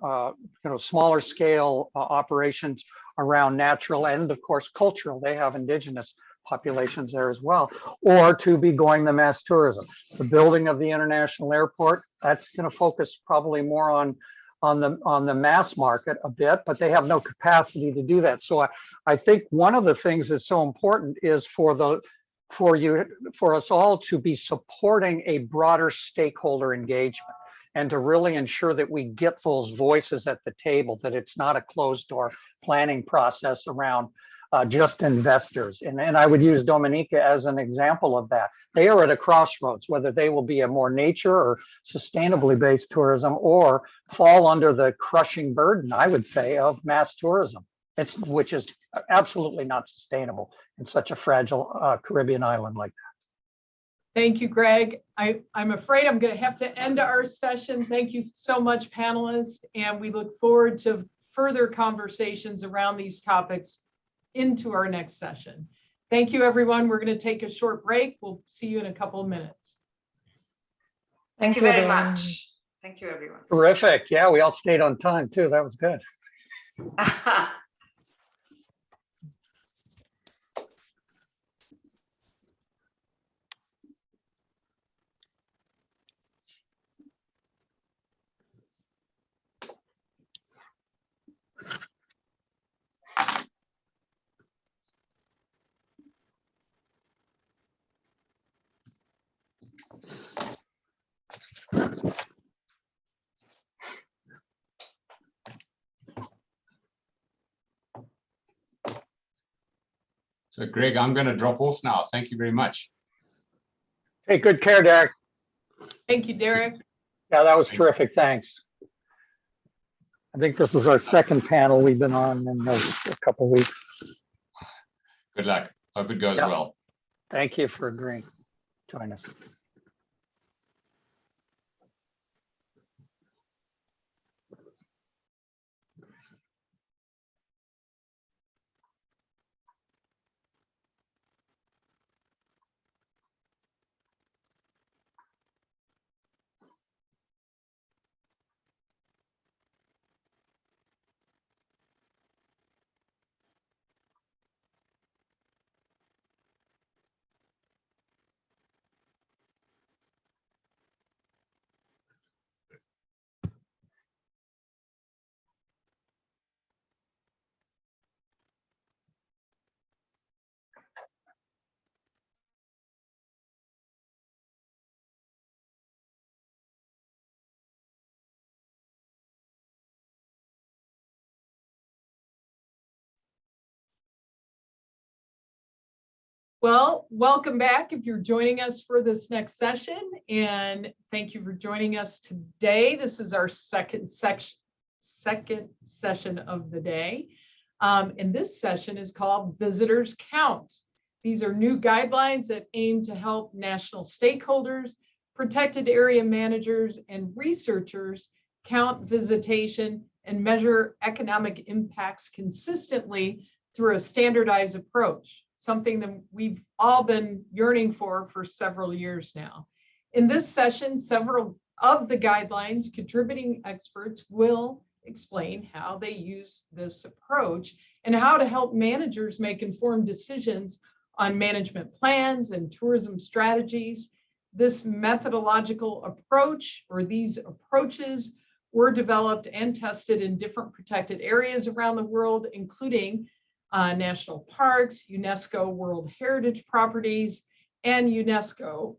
smaller scale operations around natural and of course cultural. They have indigenous populations there as well, or to be going the mass tourism. The building of the international airport, that's going to focus probably more on the mass market a bit, but they have no capacity to do that. So I think one of the things that's so important is for us all to be supporting a broader stakeholder engagement and to really ensure that we get those voices at the table, that it's not a closed door planning process around just investors. And I would use Dominica as an example of that. They are at a crossroads, whether they will be a more nature or sustainably based tourism or fall under the crushing burden, I would say, of mass tourism, which is absolutely not sustainable in such a fragile Caribbean island like that. Thank you, Greg. I'm afraid I'm going to have to end our session. Thank you so much, panelists, and we look forward to further conversations around these topics into our next session. Thank you, everyone. We're going to take a short break. We'll see you in a couple of minutes. Thank you very much. Thank you, everyone. Terrific. Yeah, we all stayed on time too. That was good. So Greg, I'm going to drop off now. Thank you very much. Hey, good care, Derek. Thank you, Derek. Yeah, that was terrific. Thanks. I think this was our second panel we've been on in a couple of weeks. Good luck. Hope it goes Yeah. well. Thank you for agreeing. Join us. Well, welcome back if you're joining us for this next session, and thank you for joining us today. This is our second session of the day. And this session is called Visitors Count. These are new guidelines that aim to help national stakeholders, protected area managers, and researchers count visitation and measure economic impacts consistently through a standardized approach, something that we've all been yearning for several years now. In this session, several of the guidelines contributing experts will explain how they use this approach and how to help managers make informed decisions on management plans and tourism strategies. This methodological approach, or these approaches, were developed and tested in different protected areas around the world, including national parks, UNESCO World Heritage Properties, and UNESCO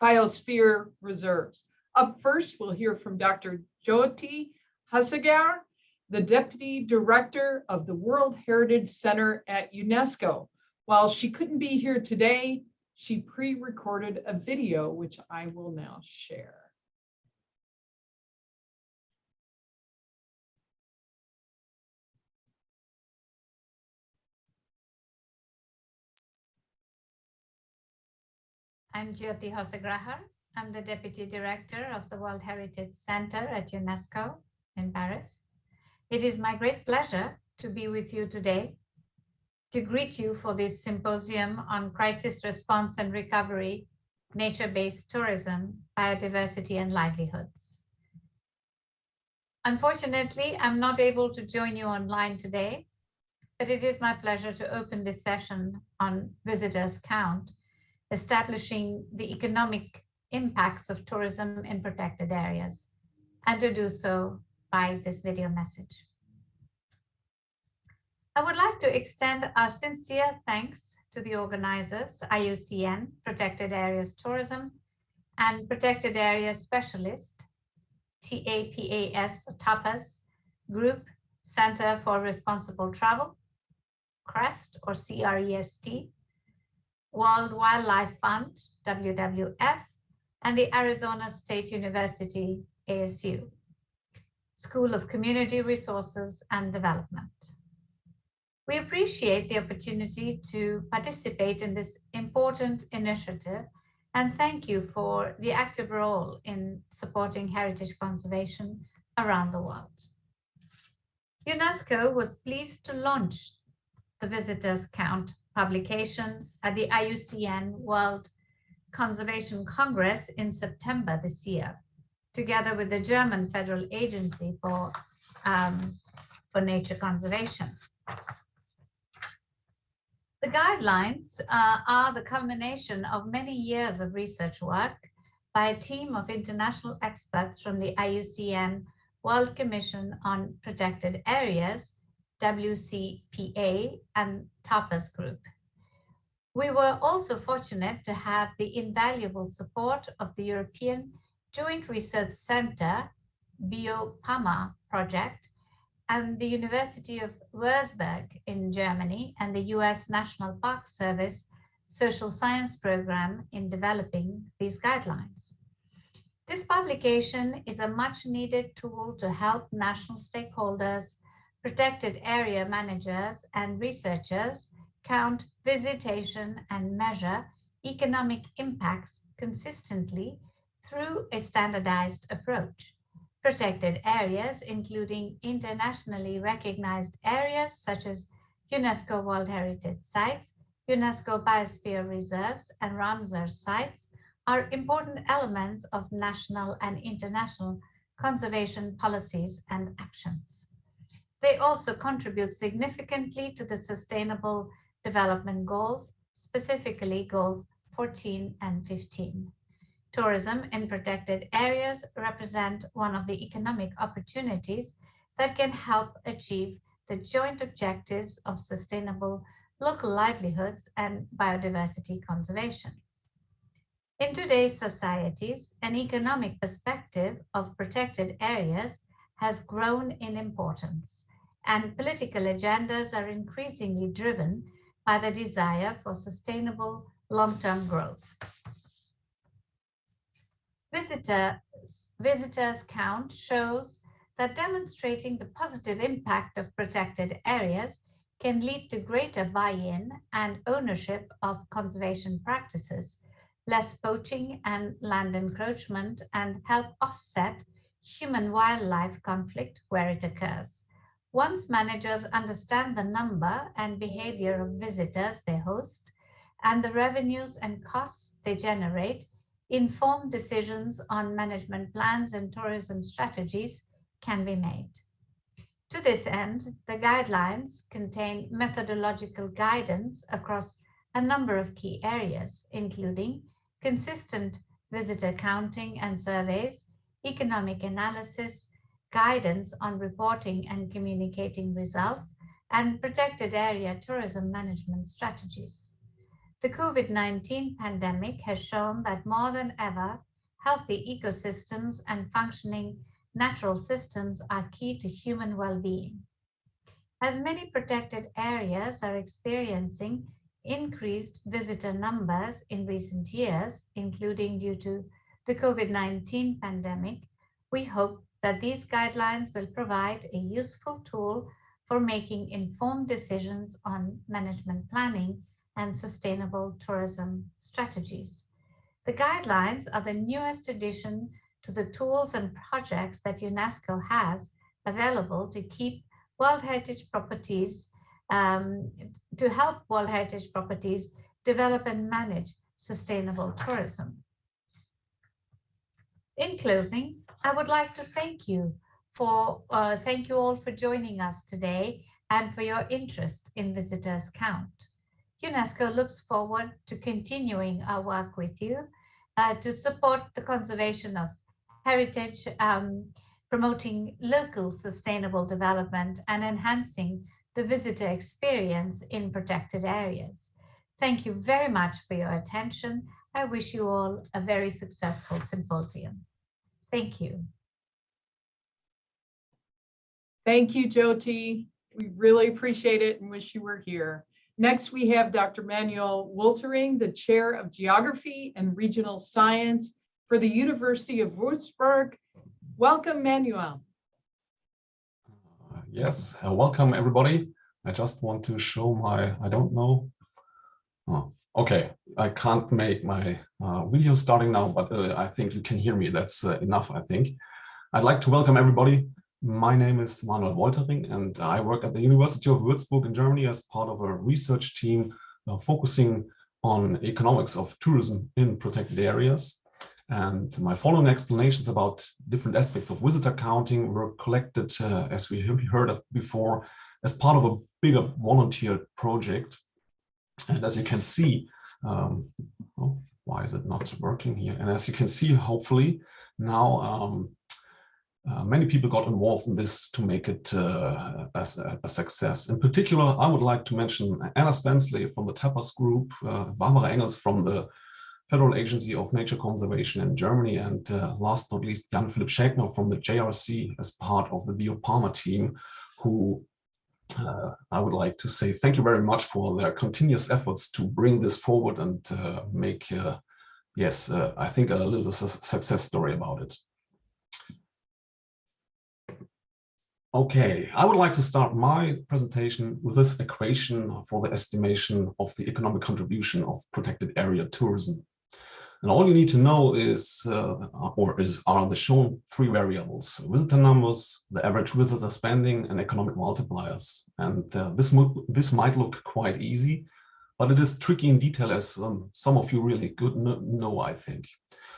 Biosphere Reserves. Up first, we'll hear from Dr. Jyoti Hasegar, the Deputy Director of the World Heritage Center at UNESCO. While she couldn't be here today, she pre-recorded a video, which I will now share. I'm Jyoti Hosegrahar. I'm the Deputy Director of the World Heritage Center at UNESCO in Paris. It is my great pleasure to be with you today to greet you for this symposium on crisis response and recovery, nature-based tourism, biodiversity, and livelihoods. Unfortunately, I'm not able to join you online today, but it is my pleasure to open this session on visitors count, establishing the economic impacts of tourism in protected areas, and to do so by this video message. I would like to extend our sincere thanks to the organizers, IUCN, Protected Areas Tourism, and Protected Areas Specialist, TAPAS Group, Center for Responsible Travel, CREST or CREST, World Wildlife Fund, WWF, and the Arizona State University, ASU, School of Community Resources and Development. We appreciate the opportunity to participate in this important initiative and thank you for the active role in supporting heritage conservation around the world. UNESCO was pleased to launch the Visitors Count publication at the IUCN World Conservation Congress in September this year, together with the German Federal Agency for Nature Conservation. The guidelines are the culmination of many years of research work by a team of international experts from the IUCN World Commission on Protected Areas, WCPA, and TAPAS Group. We were also fortunate to have the invaluable support of the European Joint Research Center BioPAMA project and the University of Würzburg in Germany and the US National Park Service Social Science Program in developing these guidelines. This publication is a much needed tool to help national stakeholders, protected area managers, and researchers count visitation and measure economic impacts consistently through a standardized approach. Protected areas, including internationally recognized areas such as UNESCO World Heritage Sites, UNESCO Biosphere Reserves, and Ramsar sites, are important elements of national and international conservation policies and actions. They also contribute significantly to the Sustainable Development Goals, specifically Goals 14 and 15. Tourism in protected areas represent one of the economic opportunities that can help achieve the joint objectives of sustainable local livelihoods and biodiversity conservation. In today's societies, an economic perspective of protected areas has grown in importance, and political agendas are increasingly driven by the desire for sustainable long-term growth. Visitors count shows that demonstrating the positive impact of protected areas can lead to greater buy-in and ownership of conservation practices, less poaching and land encroachment, and help offset human-wildlife conflict where it occurs. Once managers understand the number and behavior of visitors they host and the revenues and costs they generate, informed decisions on management plans and tourism strategies can be made. To this end, the guidelines contain methodological guidance across a number of key areas, including consistent visitor counting and surveys, economic analysis, guidance on reporting and communicating results, and protected area tourism management strategies. The COVID-19 pandemic has shown that more than ever, healthy ecosystems and functioning natural systems are key to human well-being. As many protected areas are experiencing increased visitor numbers in recent years, including due to the COVID-19 pandemic, we hope that these guidelines will provide a useful tool for making informed decisions on management planning and sustainable tourism strategies. The guidelines are the newest addition to the tools and projects that UNESCO has available to keep World Heritage properties, to help World Heritage properties develop and manage sustainable tourism. In closing, I would like to thank you all for joining us today and for your interest in Visitors Count. UNESCO looks forward to continuing our work with you to support the conservation of heritage, promoting local sustainable development and enhancing the visitor experience in protected areas. Thank you very much for your attention. I wish you all a very successful symposium. Thank you. Thank you, Jyoti. We really appreciate it and wish you were here. Next, we have Dr. Manuel Woltering, the Chair of Geography and Regional Science for the University of Würzburg. Welcome, Manuel. Yes, welcome everybody. I just want to show my, I don't know. Oh, okay, I can't make my video starting now, but I think you can hear me. That's enough, I think. I'd like to welcome everybody. My name is Manuel Woltering, and I work at the University of Würzburg in Germany as part of a research team focusing on economics of tourism in protected areas. And my following explanations about different aspects of visitor counting were collected, as we heard of before, as part of a bigger volunteer project. And as you can see, oh, why is it not working here? And as you can see, hopefully now many people got involved in this to make it as a success. In particular, I would like to mention Anna Spensley from the Tapas Group, Barbara Engels from the Federal Agency of Nature Conservation in Germany, and last but not least, Jan-Philipp Schägner from the JRC as part of the BioPharma team, who I would like to say thank you very much for their continuous efforts to bring this forward and make, yes, I think a little success story about it. Okay, I would like to start my presentation with this equation for the estimation of the economic contribution of protected area tourism. And all you need to know is, are the shown three variables: visitor numbers, the average visitor spending, and economic multipliers. And this might look quite easy, but it is tricky in detail, as some of you really good know, I think.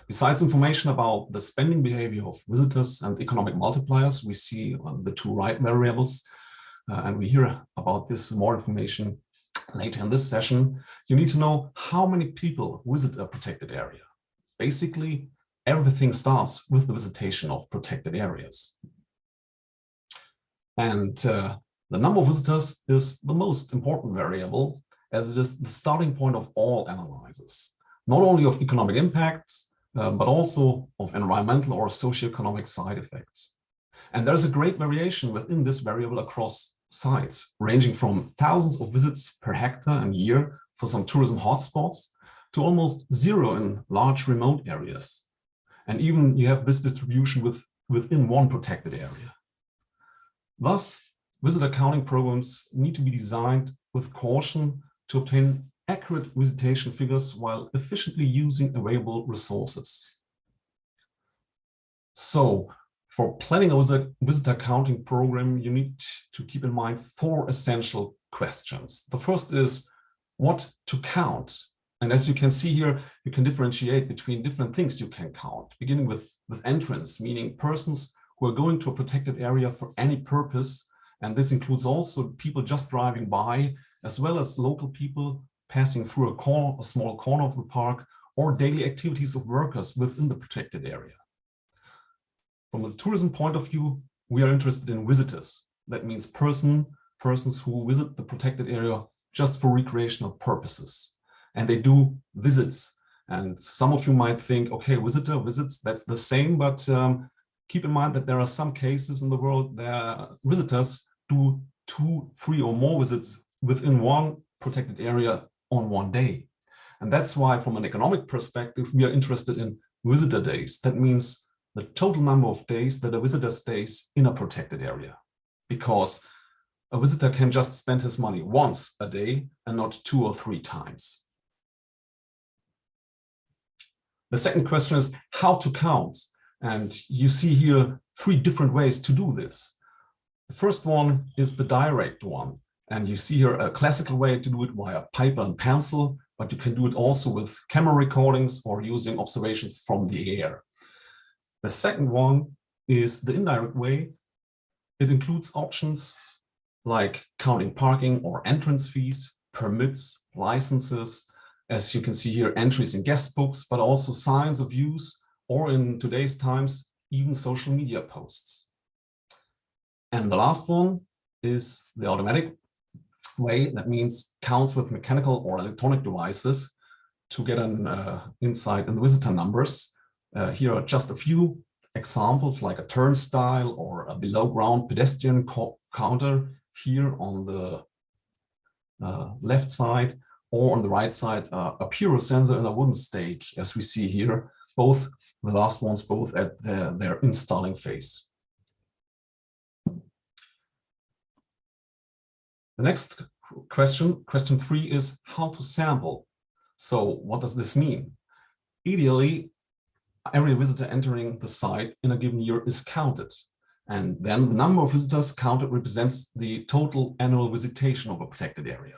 Besides information about the spending behavior of visitors and economic multipliers, we see the two right variables, and we hear about this more information later in this session. You need to know how many people visit a protected area. Basically, everything starts with the visitation of protected areas. And the number of visitors is the most important variable, as it is the starting point of all analyses, not only of economic impacts, but also of environmental or socioeconomic side effects. And there's a great variation within this variable across sites, ranging from thousands of visits per hectare and year for some tourism hotspots to almost zero in large remote areas. And even you have this distribution within one protected area. Thus, visitor counting programs need to be designed with caution to obtain accurate visitation figures while efficiently using available resources. So, for planning a visitor counting program, you need to keep in mind 4 essential questions. The first is what to count. And as you can see here, you can differentiate between different things you can count, beginning with entrance, meaning persons who are going to a protected area for any purpose. And this includes also people just driving by, as well as local people passing through a small corner of the park, or daily activities of workers within the protected area. From a tourism point of view, we are interested in visitors. That means persons who visit the protected area just for recreational purposes. And they do visits. And some of you might think, okay, visitor visits, that's the same, but keep in mind that there are some cases in the world where visitors do 2, 3 or more visits within one protected area on one day. And that's why, from an economic perspective, we are interested in visitor days. That means the total number of days that a visitor stays in a protected area, because a visitor can just spend his money once a day and not 2 or 3 times. The second question is how to count. And you see here 3 different ways to do this. The first one is the direct one. And you see here a classical way to do it via paper and pencil, but you can do it also with camera recordings or using observations from the air. The second one is the indirect way. It includes options like counting parking or entrance fees, permits, licenses, as you can see here, entries in guest books, but also signs of use, or in today's times, even social media posts. And the last one is the automatic way. That means counts with mechanical or electronic devices to get an insight in the visitor numbers. Here are just a few examples, like a turnstile or a below ground pedestrian counter here on the left side, or on the right side, a pyro sensor and a wooden stake, as we see here, both the last ones, both at their installing phase. The next question 3, is how to sample. So what does this mean? Ideally, every visitor entering the site in a given year is counted. And then the number of visitors counted represents the total annual visitation of a protected area.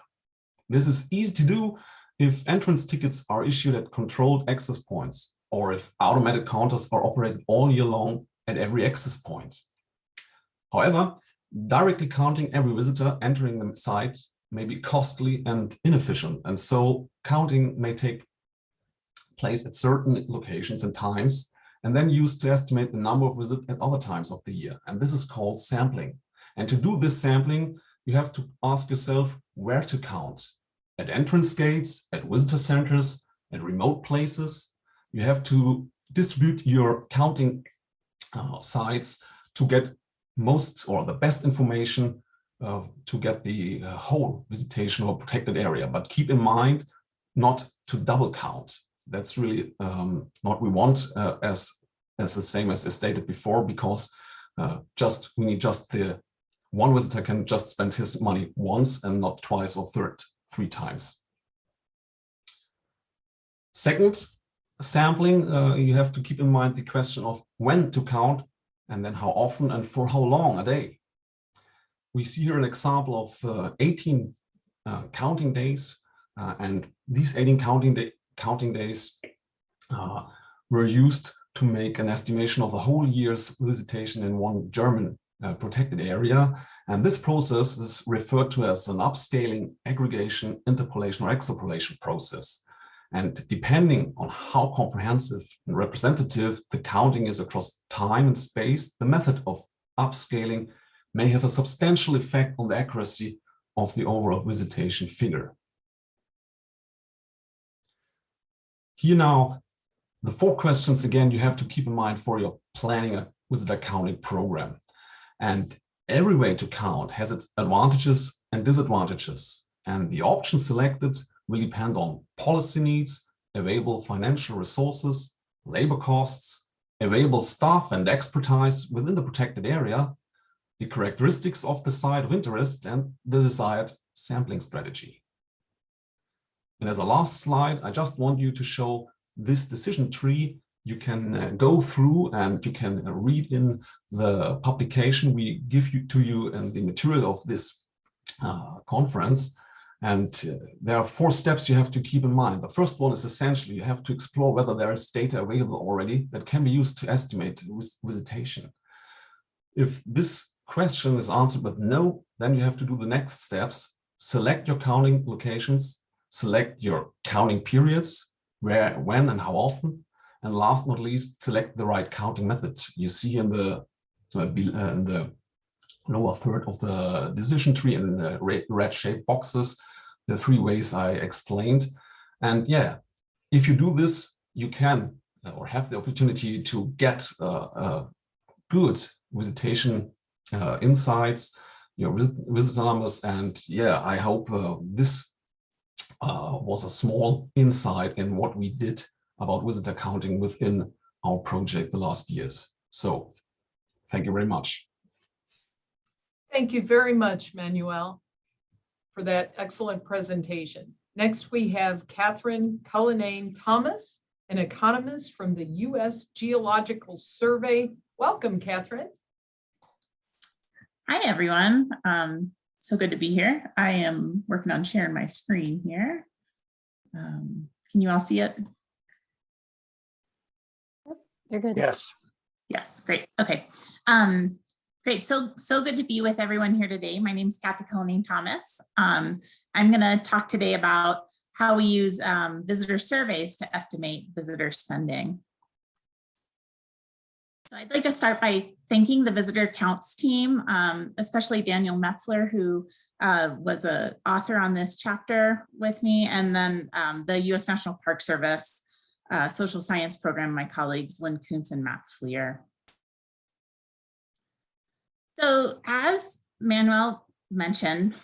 This is easy to do if entrance tickets are issued at controlled access points, or if automatic counters are operated all year long at every access point. However, directly counting every visitor entering the site may be costly and inefficient, and so counting may take place at certain locations and times, and then used to estimate the number of visits at other times of the year. And this is called sampling. And to do this sampling, you have to ask yourself where to count. At entrance gates, at visitor centers, at remote places. You have to distribute your counting sites to get most or the best information to get the whole visitation of a protected area. But keep in mind not to double count. That's really not what we want, as the same as stated before, because we need just the one visitor can just spend his money once and not twice or 3 times. Second, sampling, you have to keep in mind the question of when to count, and then how often and for how long a day. We see here an example of 18 counting days, and these 18 counting days were used to make an estimation of the whole year's visitation in one German protected area. And this process is referred to as an upscaling, aggregation, interpolation, or extrapolation process. And depending on how comprehensive and representative the counting is across time and space, the method of upscaling may have a substantial effect on the accuracy of the overall visitation figure. Here now, the 4 questions again you have to keep in mind for your planning a visitor counting program. And Every way to count has its advantages and disadvantages, and the option selected will depend on policy needs, available financial resources, labor costs, available staff and expertise within the protected area, the characteristics of the site of interest, and the desired sampling strategy. And as a last slide, I just want you to show this decision tree. You can go through and you can read in the publication we give to you and the material of this conference. And there are 4 steps you have to keep in mind. The first one is essentially you have to explore whether there is data available already that can be used to estimate visitation. If this question is answered with no, then you have to do the next steps. Select your counting locations, select your counting periods, where, when, and how often. And last but not least, select the right counting method. You see in the lower third of the decision tree in the red shaped boxes, the 3 ways I explained. And yeah, if you do this, you can or have the opportunity to get good visitation insights, visitor numbers. And yeah, I hope this was a small insight in what we did about visitor counting within our project the last years. So thank you very much. Thank you very much, Manuel, for that excellent presentation. Next, we have Catherine Cullinane-Thomas, an economist from the U.S. Geological Survey. Welcome, Catherine. Hi, everyone. So good to be here. I am working on sharing my screen here. Can you all see it? You're good. Yes. Yes, great. Okay. Great. So good to be with everyone here today. My name is Kathy Cullinane-Thomas. I'm going to talk today about how we use visitor surveys to estimate visitor spending. So I'd like to start by thanking the visitor counts team, especially Daniel Metzler, who was an author on this chapter with me, and then the U.S. National Park Service social science program, my colleagues Lynn Kuntz and Matt Fleer. So as Manuel mentioned,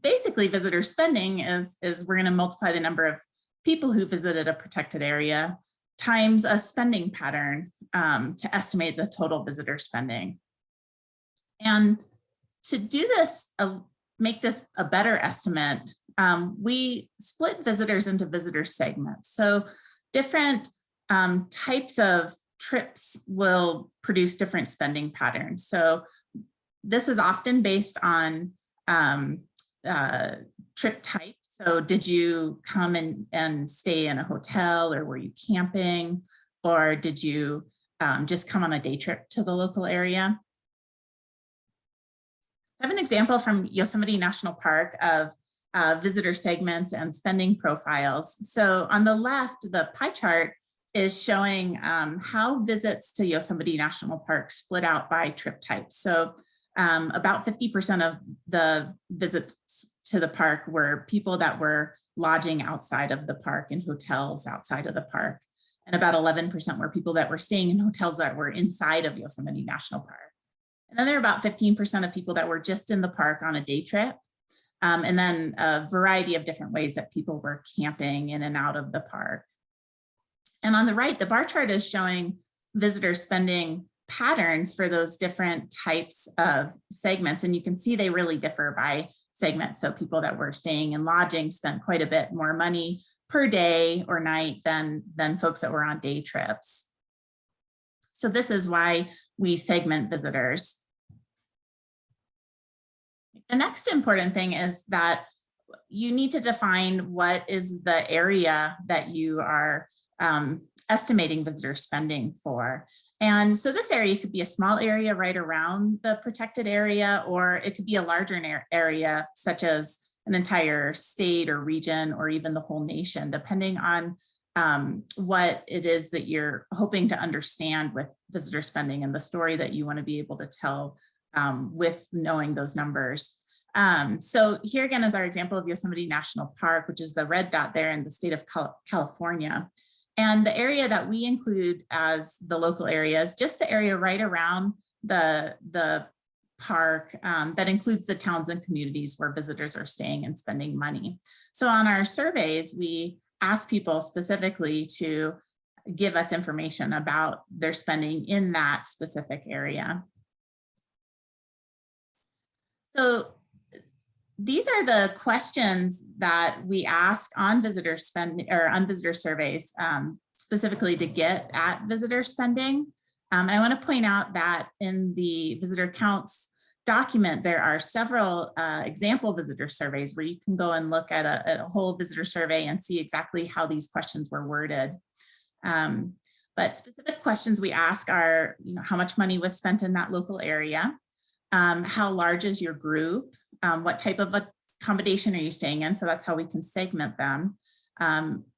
basically visitor spending is we're going to multiply the number of people who visited a protected area times a spending pattern to estimate the total visitor spending. And to do this, make this a better estimate, we split visitors into visitor segments. So different types of trips will produce different spending patterns. So this is often based on trip type. So did you come and stay in a hotel, or were you camping, or did you just come on a day trip to the local area? I have an example from Yosemite National Park of visitor segments and spending profiles. So on the left, the pie chart is showing how visits to Yosemite National Park split out by trip type. So about 50% of the visits to the park were people that were lodging outside of the park in hotels outside of the park. And about 11% were people that were staying in hotels that were inside of Yosemite National Park. And then there are about 15% of people that were just in the park on a day trip. And then a variety of different ways that people were camping in and out of the park. And on the right, the bar chart is showing visitor spending patterns for those different types of segments. And you can see they really differ by segment. So people that were staying in lodging spent quite a bit more money per day or night than folks that were on day trips. So this is why we segment visitors. The next important thing is that you need to define what is the area that you are estimating visitor spending for. And so this area could be a small area right around the protected area, or it could be a larger area, such as an entire state or region, or even the whole nation, depending on what it is that you're hoping to understand with visitor spending and the story that you want to be able to tell with knowing those numbers. So here again is our example of Yosemite National Park, which is the red dot there in the state of California. And the area that we include as the local area is just the area right around the park that includes the towns and communities where visitors are staying and spending money. So on our surveys, we ask people specifically to give us information about their spending in that specific area. So these are the questions that we ask on visitor spending or on visitor surveys, specifically to get at visitor spending. And I want to point out that in the visitor counts document, there are several example visitor surveys where you can go and look at a whole visitor survey and see exactly how these questions were worded. But specific questions we ask are, how much money was spent in that local area? How large is your group? What type of accommodation are you staying in? So that's how we can segment them.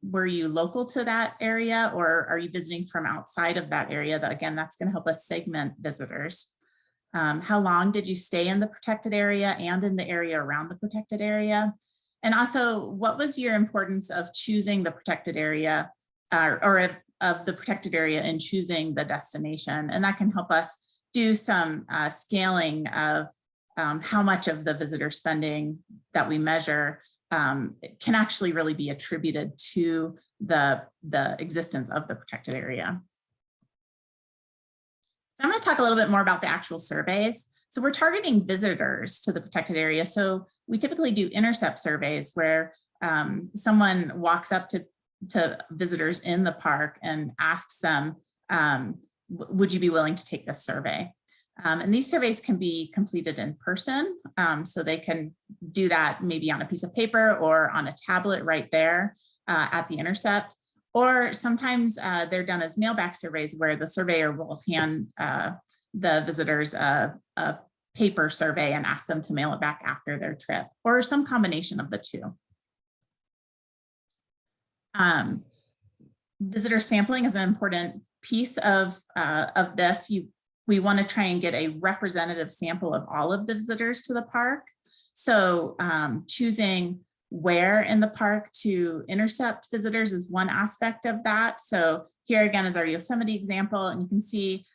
Were you local to that area, or are you visiting from outside of that area? Again, that's going to help us segment visitors. How long did you stay in the protected area and in the area around the protected area? And also, what was your importance of choosing the protected area of the protected area in choosing the destination? And that can help us do some scaling of how much of the visitor spending that we measure can actually really be attributed to the existence of the protected area. So I'm going to talk a little bit more about the actual surveys. So we're targeting visitors to the protected area. So we typically do intercept surveys where someone walks up to visitors in the park and asks them, would you be willing to take this survey? And these surveys can be completed in person. So they can do that maybe on a piece of paper or on a tablet right there at the intercept. Or sometimes they're done as mailback surveys where the surveyor will hand the visitors a paper survey and ask them to mail it back after their trip, or some combination of the two. Visitor sampling is an important piece of this. We want to try and get a representative sample of all of the visitors to the park. So choosing where in the park to intercept visitors is one aspect of that. So here again is our Yosemite example, and you can see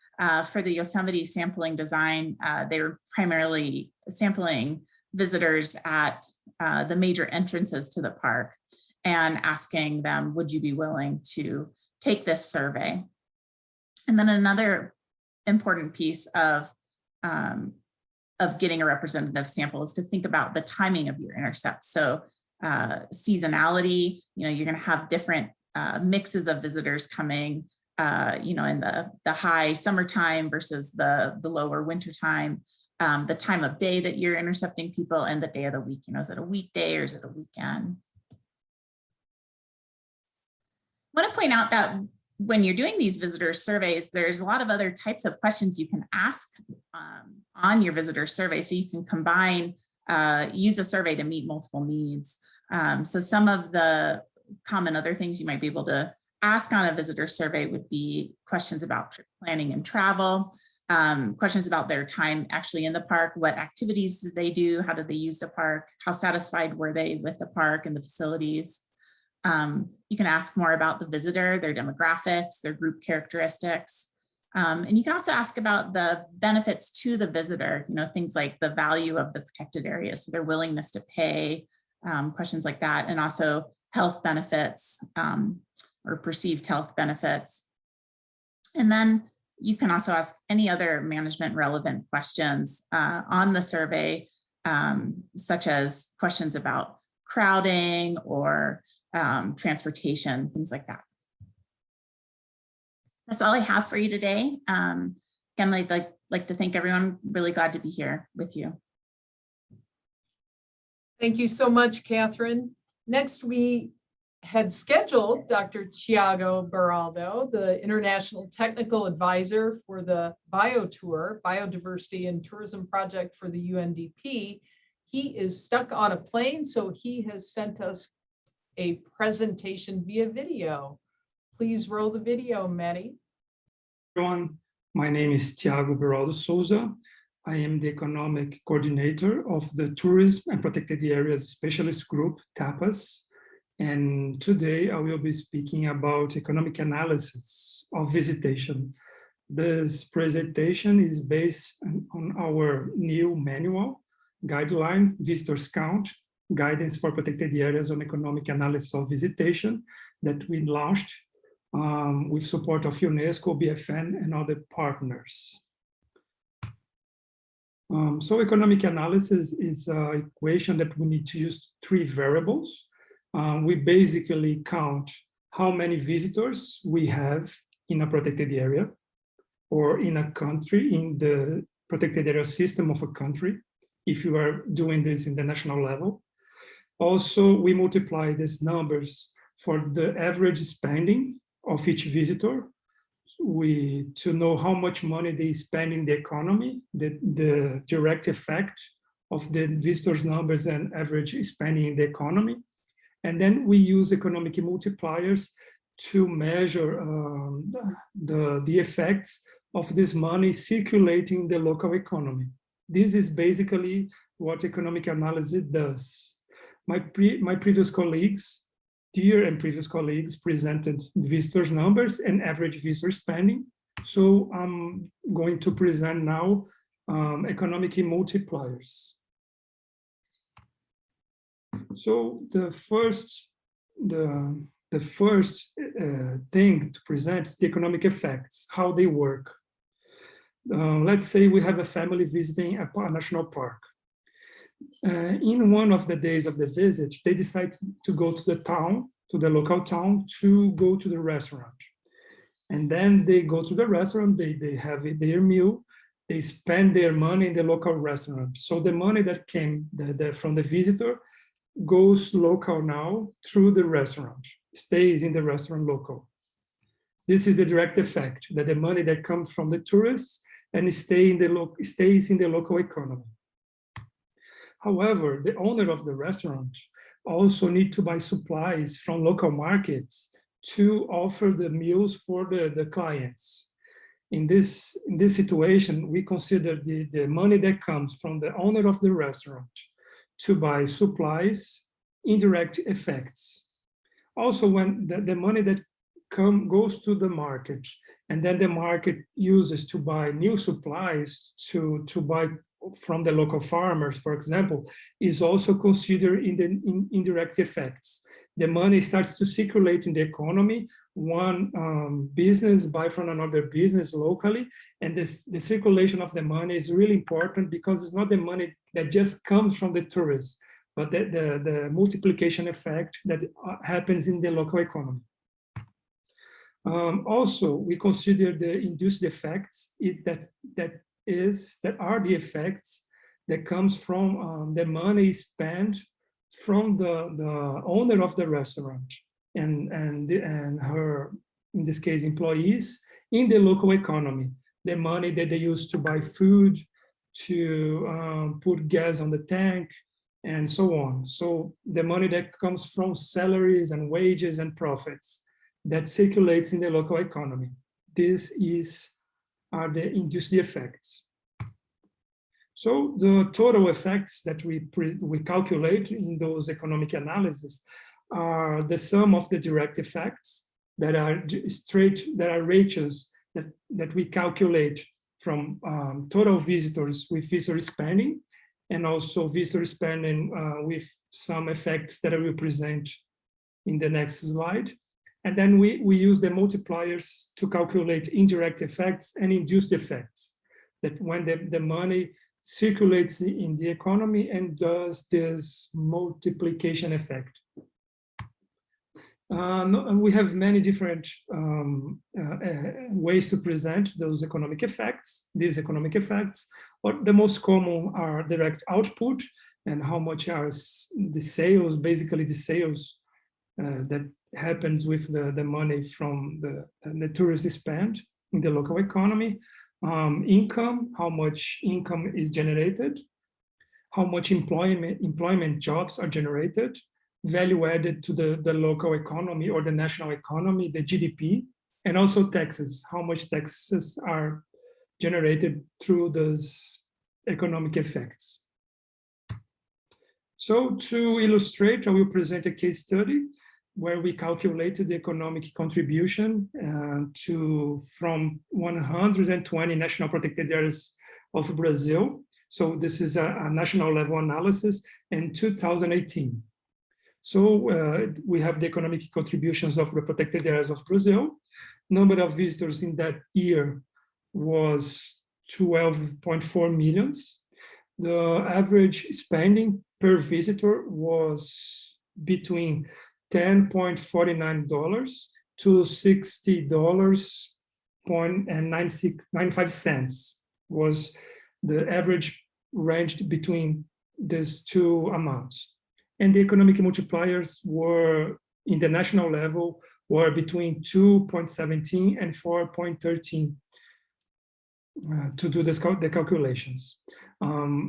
for the Yosemite sampling design, they were primarily sampling visitors at the major entrances to the park and asking them, would you be willing to take this survey? And then another important piece of getting a representative sample is to think about the timing of your intercept. So seasonality, you're going to have different mixes of visitors coming, in the high summertime versus the lower winter time, the time of day that you're intercepting people, and the day of the week. Is it a weekday or is it a weekend? I want to point out that when you're doing these visitor surveys, there's a lot of other types of questions you can ask on your visitor survey. So you can combine, use a survey to meet multiple needs. So some of the common other things you might be able to ask on a visitor survey would be questions about trip planning and travel, questions about their time actually in the park, what activities did they do, how did they use the park, how satisfied were they with the park and the facilities. You can ask more about the visitor, their demographics, their group characteristics. And you can also ask about the benefits to the visitor, things like the value of the protected area, so their willingness to pay, questions like that, and also health benefits or perceived health benefits. And then you can also ask any other management relevant questions on the survey, such as questions about crowding or transportation, things like that. That's all I have for you today. Again, I'd like to thank everyone. Really glad to be here with you. Thank you so much, Catherine. Next, we had scheduled Dr. Thiago Beraldo, the International Technical Advisor for the BioTour, Biodiversity and Tourism Project for the UNDP. He is stuck on a plane, so he has sent us a presentation via video. Please roll the video, Maddie. Everyone, my name is Thiago Beraldo Souza. I am the Economic Coordinator of the Tourism and Protected Areas Specialist Group, TAPAS. And today I will be speaking about economic analysis of visitation. This presentation is based on our new manual guideline, Visitors Count, Guidance for Protected Areas on Economic Analysis of Visitation, that we launched with support of UNESCO, BFN, and other partners. So economic analysis is an equation that we need to use 3 variables. We basically count how many visitors we have in a protected area or in a country, in the protected area system of a country, if you are doing this in the national level. Also, we multiply these numbers for the average spending of each visitor, to know how much money they spend in the economy, the direct effect of the visitors' numbers and average spending in the economy. And then we use economic multipliers to measure the effects of this money circulating in the local economy. This is basically what economic analysis does. My previous colleagues, dear and previous colleagues, presented visitors' numbers and average visitor spending. So I'm going to present now economic multipliers. So the first thing to present is the economic effects, how they work. Let's say we have a family visiting a national park. In one of the days of the visit, they decide to go to the town, to the local town, to go to the restaurant. And then they go to the restaurant, they have their meal, they spend their money in the local restaurant. So the money that came from the visitor goes local now through the restaurant, stays in the restaurant local. This is the direct effect, that the money that comes from the tourists and stays in the local economy. However, the owner of the restaurant also need to buy supplies from local markets to offer the meals for the clients. In this situation, we consider the money that comes from the owner of the restaurant to buy supplies, indirect effects. Also, when the money that goes to the market, and then the market uses to buy new supplies to buy from the local farmers, for example, is also considered in the indirect effects. The money starts to circulate in the economy. One business buy from another business locally, and the circulation of the money is really important because it's not the money that just comes from the tourists, but the multiplication effect that happens in the local economy. Also, we consider the induced effects that are the effects that comes from the money spent from the owner of the restaurant and her, in this case, employees in the local economy. The money that they use to buy food, to put gas on the tank, and so on. So the money that comes from salaries and wages and profits that circulates in the local economy. This are the induced effects. So the total effects that we calculate in those economic analyses are the sum of the direct effects that are ratios that we calculate from total visitors with visitor spending, and also visitor spending with some effects that I will present in the next slide. And then we use the multipliers to calculate indirect effects and induced effects, that when the money circulates in the economy and does this multiplication effect. We have many different ways to present those economic effects, these economic effects, but the most common are direct output and how much are the sales, basically the sales that happens with the money from the tourists spend in the local economy. Income, how much income is generated, how much employment jobs are generated, value added to the local economy or the national economy, the GDP, and also taxes, how much taxes are generated through those economic effects. So to illustrate, I will present a case study where we calculated the economic contribution from 120 national protected areas of Brazil. So this is a national level analysis in 2018. So we have the economic contributions of the protected areas of Brazil. Number of visitors in that year was 12.4 millions. The average spending per visitor was between $10.49 to $60.95 was the average ranged between these two amounts. And the economic multipliers were in the national level were between 2.17 and 4.13 to do the calculations.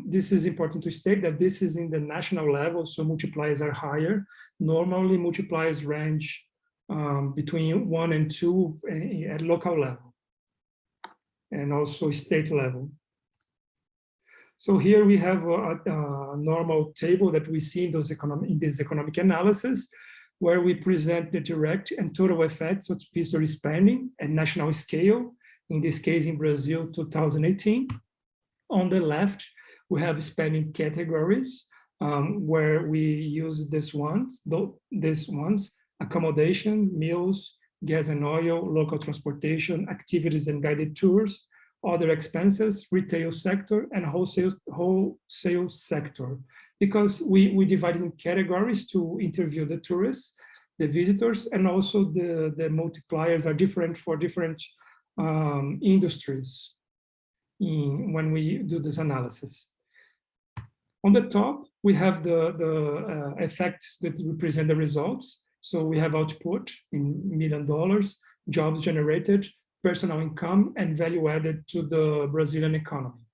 This is important to state that this is in the national level, so multipliers are higher. Normally, multipliers range between 1 and 2 at local level and also state level. So here we have a normal table that we see in this economic analysis, where we present the direct and total effects of visitor spending at national scale, in this case in Brazil 2018. On the left, we have spending categories where we use these ones, accommodation, meals, gas and oil, local transportation, activities and guided tours, other expenses, retail sector, and wholesale sector. Because we divide in categories to interview the tourists, the visitors, and also the multipliers are different for different industries when we do this analysis. On the top, we have the effects that represent the results. So we have output in $1 million, jobs generated, personal income, and value added to the Brazilian economy.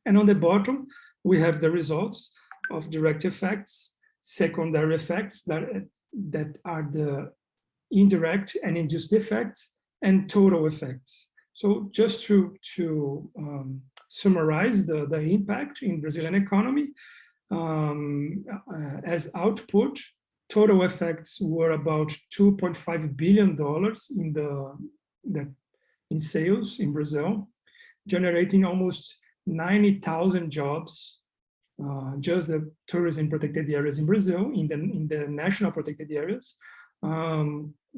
And on the bottom, we have the results of direct effects, secondary effects that are the indirect and induced effects, and total effects. So just to summarize the impact in Brazilian economy, as output, total effects were about $2.5 billion in sales in Brazil, generating almost 90,000 jobs, just the tourism protected areas in Brazil, in the national protected areas,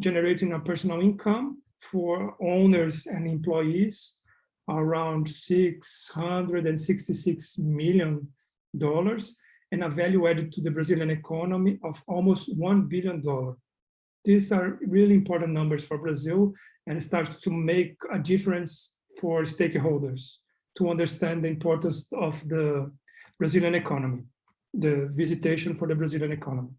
generating a personal income for owners and employees around $666 million, and a value added to the Brazilian economy of almost $1 billion. These are really important numbers for Brazil, and it starts to make a difference for stakeholders to understand the importance of the Brazilian economy, the visitation for the Brazilian economy.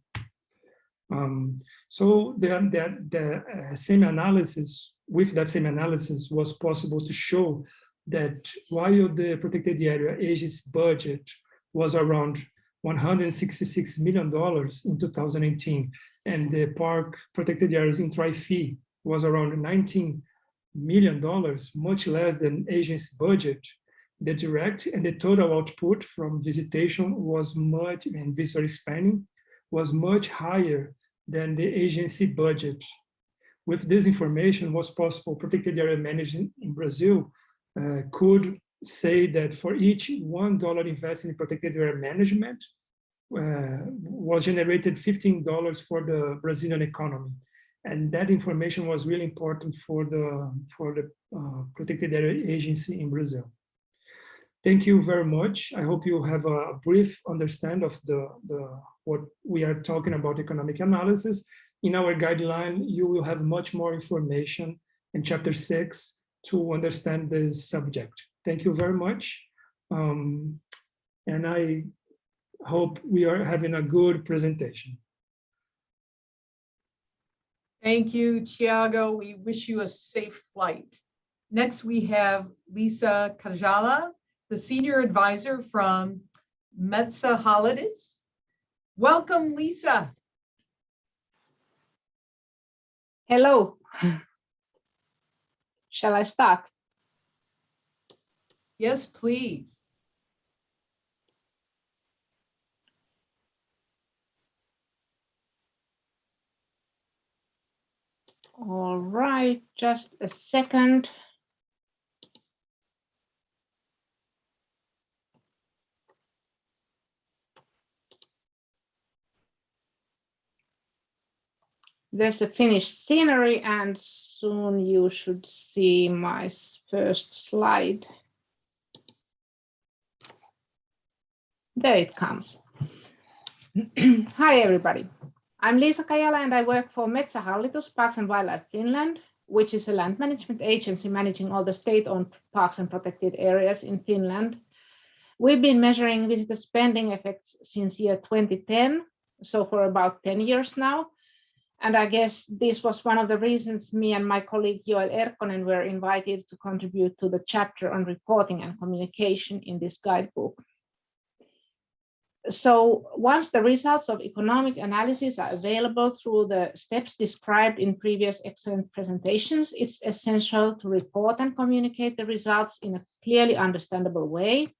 So the same analysis, with that same analysis, was possible to show that while the protected area agency budget was around $166 million in 2018, and the park protected areas in tri-fee was around $19 million, much less than agency budget, the direct and the total output from visitation was much, and visitor spending was much higher than the agency budget. With this information was possible, protected area management in Brazil could say that for each $1 invested in protected area management was generated $15 for the Brazilian economy. And that information was really important for the protected area agency in Brazil. Thank you very much. I hope you have a brief understanding of what we are talking about economic analysis. In our guideline, you will have much more information in chapter 6 to understand this subject. Thank you very much. And I hope we are having a good presentation. Thank you, Thiago. We wish you a safe flight. Next, we have Lisa Kajala, the Senior Advisor from Livelihoods. Welcome, Lisa. Hello. Shall I start? Yes, please. All right, just a second. There's a finished scenery, and soon you should see my first slide. There it comes. Hi, everybody. I'm Liisa Kajala, and I work for Metsähallitus Parks and Wildlife Finland, which is a land management agency managing all the state-owned parks and protected areas in Finland. We've been measuring visitor spending effects since year 2010, so for about 10 years now. And I guess this was one of the reasons me and my colleague Joel Erkkonen were invited to contribute to the chapter on reporting and communication in this guidebook. So once the results of economic analysis are available through the steps described in previous excellent presentations, it's essential to report and communicate the results in a clearly understandable way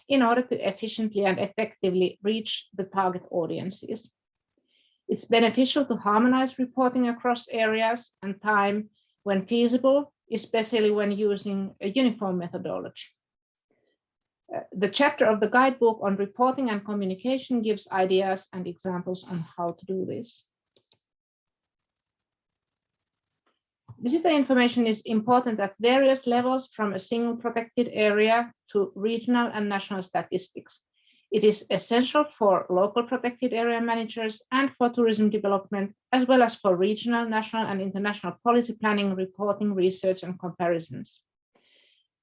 in order to efficiently and effectively reach the target audiences. It's beneficial to harmonize reporting across areas and time when feasible, especially when using a uniform methodology. The chapter of the guidebook on reporting and communication gives ideas and examples on how to do this. Visitor information is important at various levels, from a single protected area to regional and national statistics. It is essential for local protected area managers and for tourism development, as well as for regional, national, and international policy planning, reporting, research, and comparisons.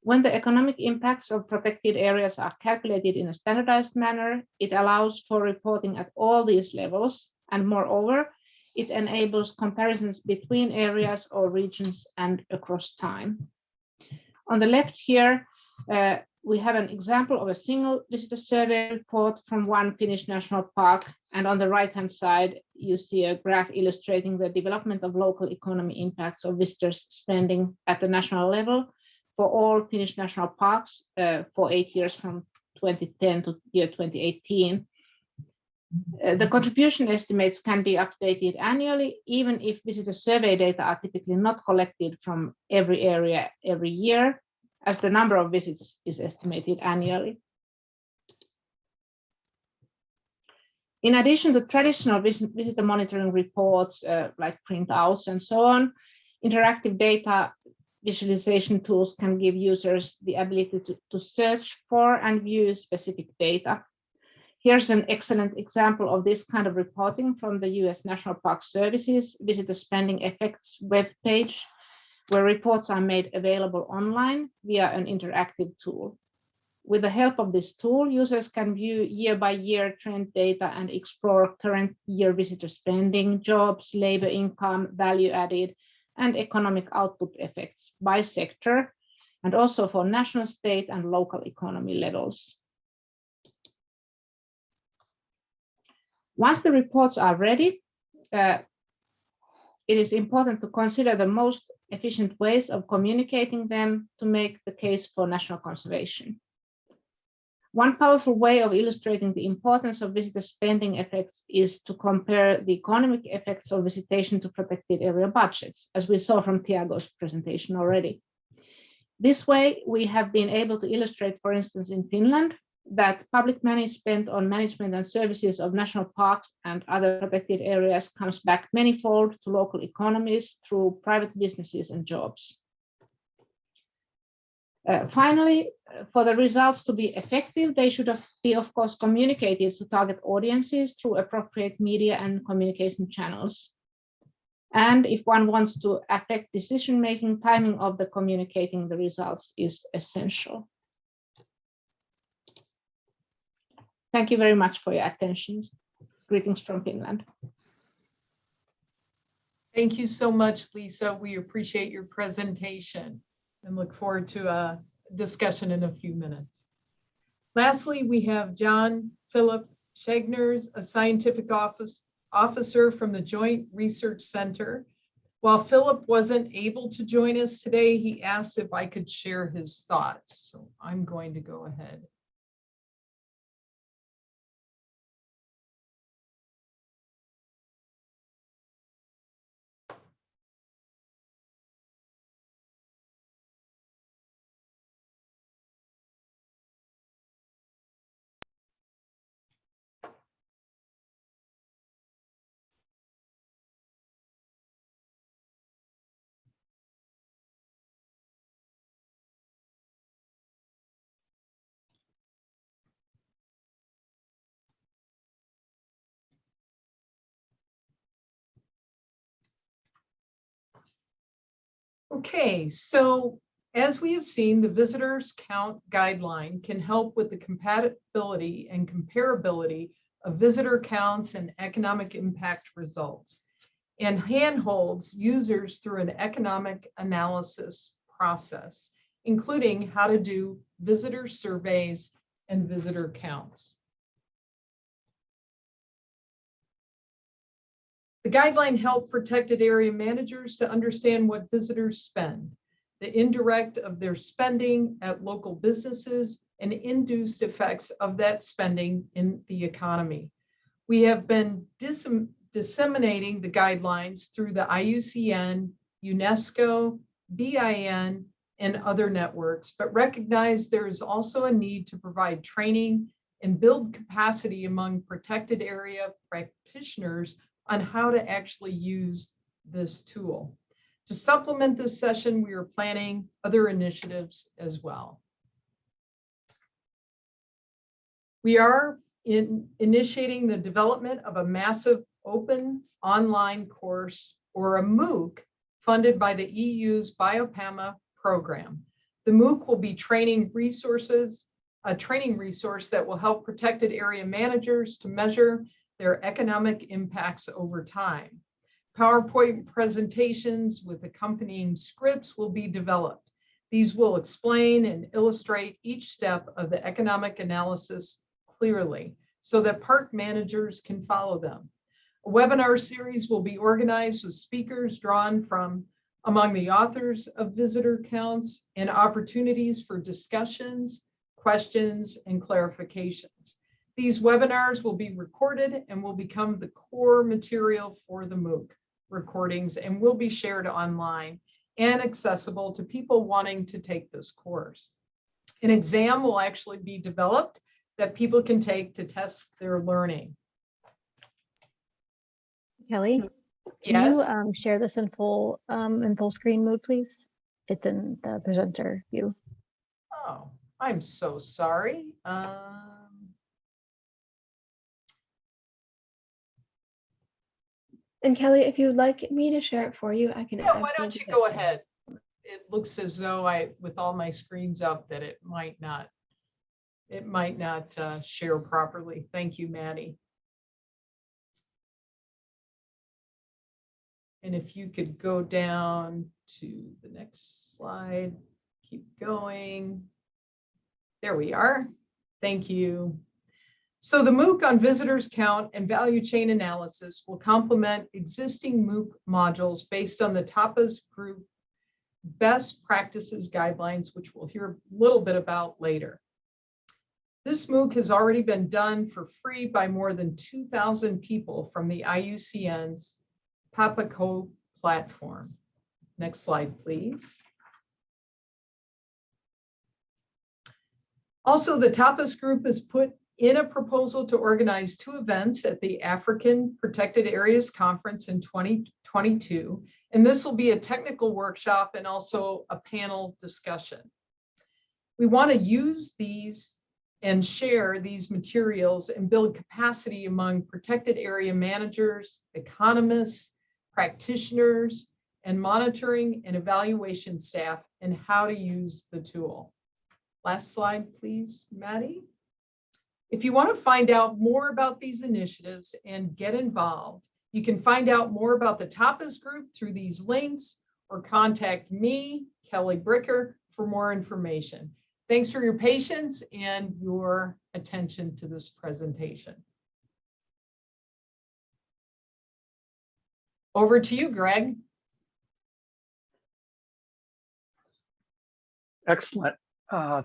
When the economic impacts of protected areas are calculated in a standardized manner, it allows for reporting at all these levels, and moreover, it enables comparisons between areas or regions and across time. On the left here, we have an example of a single visitor survey report from one Finnish national park, and on the right-hand side, you see a graph illustrating the development of local economy impacts of visitors spending at the national level for all Finnish national parks for 8 years from 2010 to year 2018. The contribution estimates can be updated annually, even if visitor survey data are typically not collected from every area every year, as the number of visits is estimated annually. In addition to traditional visitor monitoring reports like printouts and so on, interactive data visualization tools can give users the ability to search for and view specific data. Here's an excellent example of this kind of reporting from the US National Park Service's Visitor Spending Effects webpage, where reports are made available online via an interactive tool. With the help of this tool, users can view year-by-year trend data and explore current year visitor spending, jobs, labor income, value added, and economic output effects by sector, and also for national, state, and local economy levels. Once the reports are ready, it is important to consider the most efficient ways of communicating them to make the case for national conservation. One powerful way of illustrating the importance of visitor spending effects is to compare the economic effects of visitation to protected area budgets, as we saw from Tiago's presentation already. This way, we have been able to illustrate, for instance, in Finland, that public money spent on management and services of national parks and other protected areas comes back manifold to local economies through private businesses and jobs. Finally, for the results to be effective, they should be, of course, communicated to target audiences through appropriate media and communication channels. And if one wants to affect decision-making, timing of the communicating the results is essential. Thank you very much for your attention. Greetings from Finland. Thank you so much, Lisa. We appreciate your presentation and look forward to a discussion in a few minutes. Lastly, we have John Philip Schegners, a scientific officer from the Joint Research Center. While Philip wasn't able to join us today, he asked if I could share his thoughts. So I'm going to go ahead. Okay, so as we have seen, the visitors count guideline can help with the compatibility and comparability of visitor counts and economic impact results, and handholds users through an economic analysis process, including how to do visitor surveys and visitor counts. The guideline helped protected area managers to understand what visitors spend, the indirect of their spending at local businesses, and induced effects of that spending in the economy. We have been disseminating the guidelines through the IUCN, UNESCO, BIN, and other networks, but recognize there is also a need to provide training and build capacity among protected area practitioners on how to actually use this tool. To supplement this session, we are planning other initiatives as well. We are initiating the development of a massive open online course, or a MOOC, funded by the EU's BioPAMA program. The MOOC will be a training resource that will help protected area managers to measure their economic impacts over time. PowerPoint presentations with accompanying scripts will be developed. These will explain and illustrate each step of the economic analysis clearly so that park managers can follow them. A webinar series will be organized with speakers drawn from among the authors of visitor counts and opportunities for discussions, questions, and clarifications. These webinars will be recorded and will become the core material for the MOOC recordings and will be shared online and accessible to people wanting to take this course. An exam will actually be developed that people can take to test their learning. Kelly, can you share this in full screen mode, please? It's in the presenter view. Oh, I'm so sorry. And Kelly, if you'd like me to share it for you, I can. Yeah, why don't absolutely you do go that. ahead? It looks as though with all my screens up, that it might not share properly. Thank you, Maddie. And if you could go down to the next slide, keep going. There we are. Thank you. So the MOOC on visitors count and value chain analysis will complement existing MOOC modules based on the TAPA's group best practices guidelines, which we'll hear a little bit about later. This MOOC has already been done for free by more than 2,000 people from the IUCN's TAPA platform. Next slide, please. Also, the TAPA's group has put in a proposal to organize 2 events at the African Protected Areas Conference in 2022. And this will be a technical workshop and also a panel discussion. We want to use these and share these materials and build capacity among protected area managers, economists, practitioners, and monitoring and evaluation staff and how to use the tool. Last slide, please, Maddie. If you want to find out more about these initiatives and get involved, you can find out more about the TAPA's group through these links or contact me, Kelly Bricker, for more information. Thanks for your patience and your attention to this presentation. Over to you, Greg. Excellent.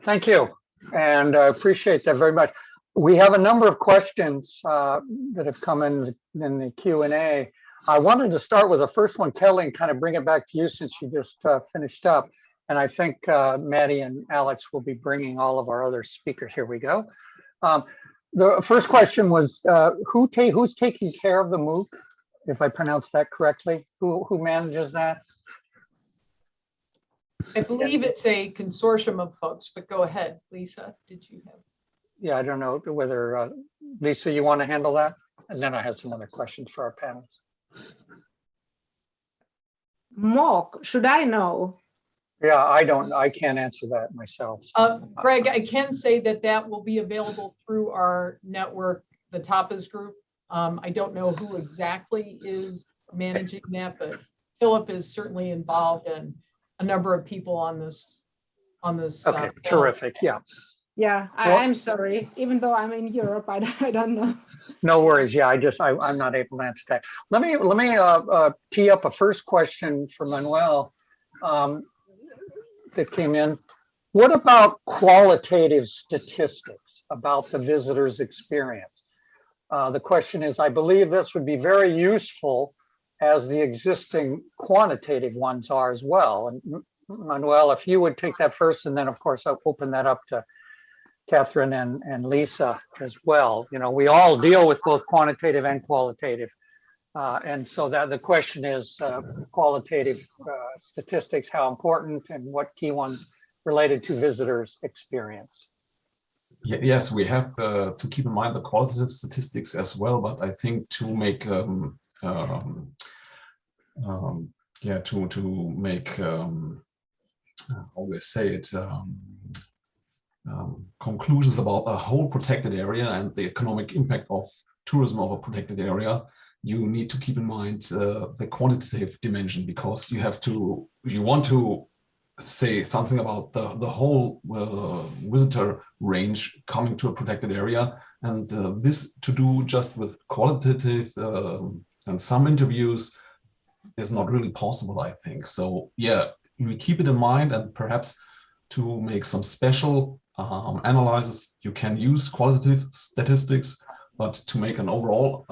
Thank you. And I appreciate that very much. We have a number of questions that have come in the Q&A. I wanted to start with the first one, Kelly, and kind of bring it back to you since you just finished up. And I think Maddie and Alex will be bringing all of our other speakers. Here we go. The first question was, who's taking care of the MOOC, if I pronounced that correctly? Who manages that? I believe it's a consortium of folks, but go ahead, Lisa. Did you have? Yeah, I don't know whether, Lisa, you want to handle that? And then I have some other questions for our panelists. MOC, should I know? Yeah, I can't answer that myself. Greg, I can say that that will be available through our network, the Tapas group. I don't know who exactly is managing that, but Philip is certainly involved and a number of people on this. Okay, terrific. Yeah. Yeah, I'm sorry. Even though I'm in Europe, I don't know. No worries. Yeah, I'm not able to answer that. Let me tee up a first question for Manuel that came in. What about qualitative statistics about the visitor's experience? The question is, I believe this would be very useful as the existing quantitative ones are as well. And Manuel, if you would take that first, and then of course I'll open that up to Catherine and Lisa as well. You know, we all deal with both quantitative and qualitative. And so that the question is qualitative statistics, how important and what key ones related to visitors' experience. Yes, we have to keep in mind the qualitative statistics as well, but I think to make how we say it, conclusions about a whole protected area and the economic impact of tourism of a protected area, you need to keep in mind the quantitative dimension, because you want to say something about the whole visitor range coming to a protected area, and this to do just with qualitative and some interviews is not really possible, I think. So yeah, we keep it in mind, and perhaps to make some special analysis, you can use qualitative statistics, but to make an overall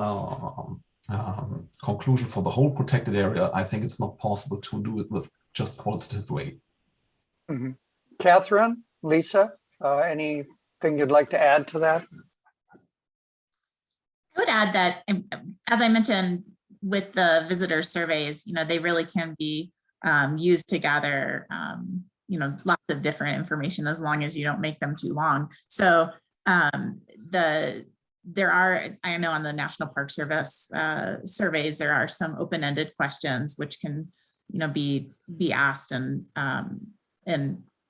conclusion for the whole protected area, I think it's not possible to do it with just qualitative way. Mm-hmm. Catherine, Lisa, anything you'd like to add to that? I would add that, as I mentioned, with the visitor surveys, they really can be used to gather, lots of different information, as long as you don't make them too long. So there are, I know on the National Park Service surveys, there are some open-ended questions which can, be asked and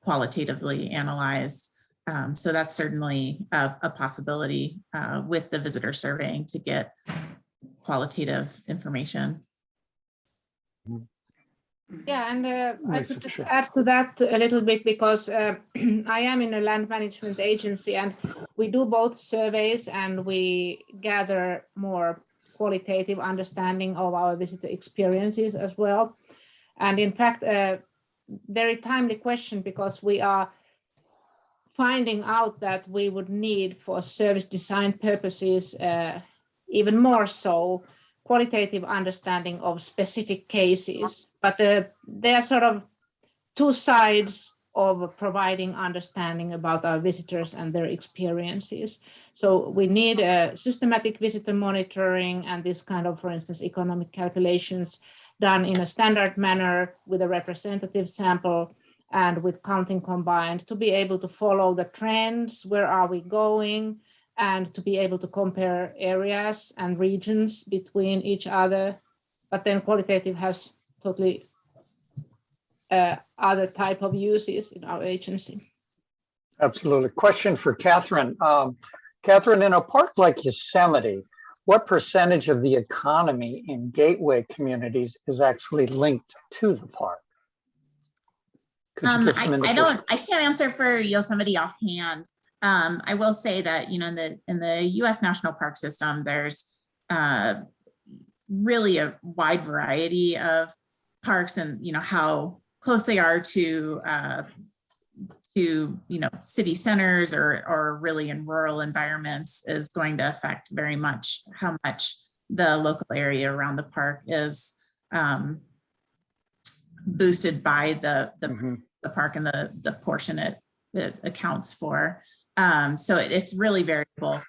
qualitatively analyzed. So that's certainly a possibility with the visitor surveying to get qualitative information. Yeah, and I could just add to that a little bit, because I am in a land management agency, and we do both surveys and we gather more qualitative understanding of our visitor experiences as well. And in fact, a very timely question, because we are finding out that we would need for service design purposes even more so qualitative understanding of specific cases. But there are sort of two sides of providing understanding about our visitors and their experiences. So we need systematic visitor monitoring and this kind of, for instance, economic calculations done in a standard manner with a representative sample and with counting combined, to be able to follow the trends, where are we going, and to be able to compare areas and regions between each other. But then qualitative has totally other type of uses in our agency. Absolutely. Question for Catherine. Catherine, in a park like Yosemite, what percentage of the economy in gateway communities is actually linked to the park? I can't answer for Yosemite offhand. I will say that, in the U.S. National Park System, there's really a wide variety of parks, and how close they are to city centers or really in rural environments is going to affect very much how much the local area around the park is boosted by the park and the portion it accounts for. So it's really variable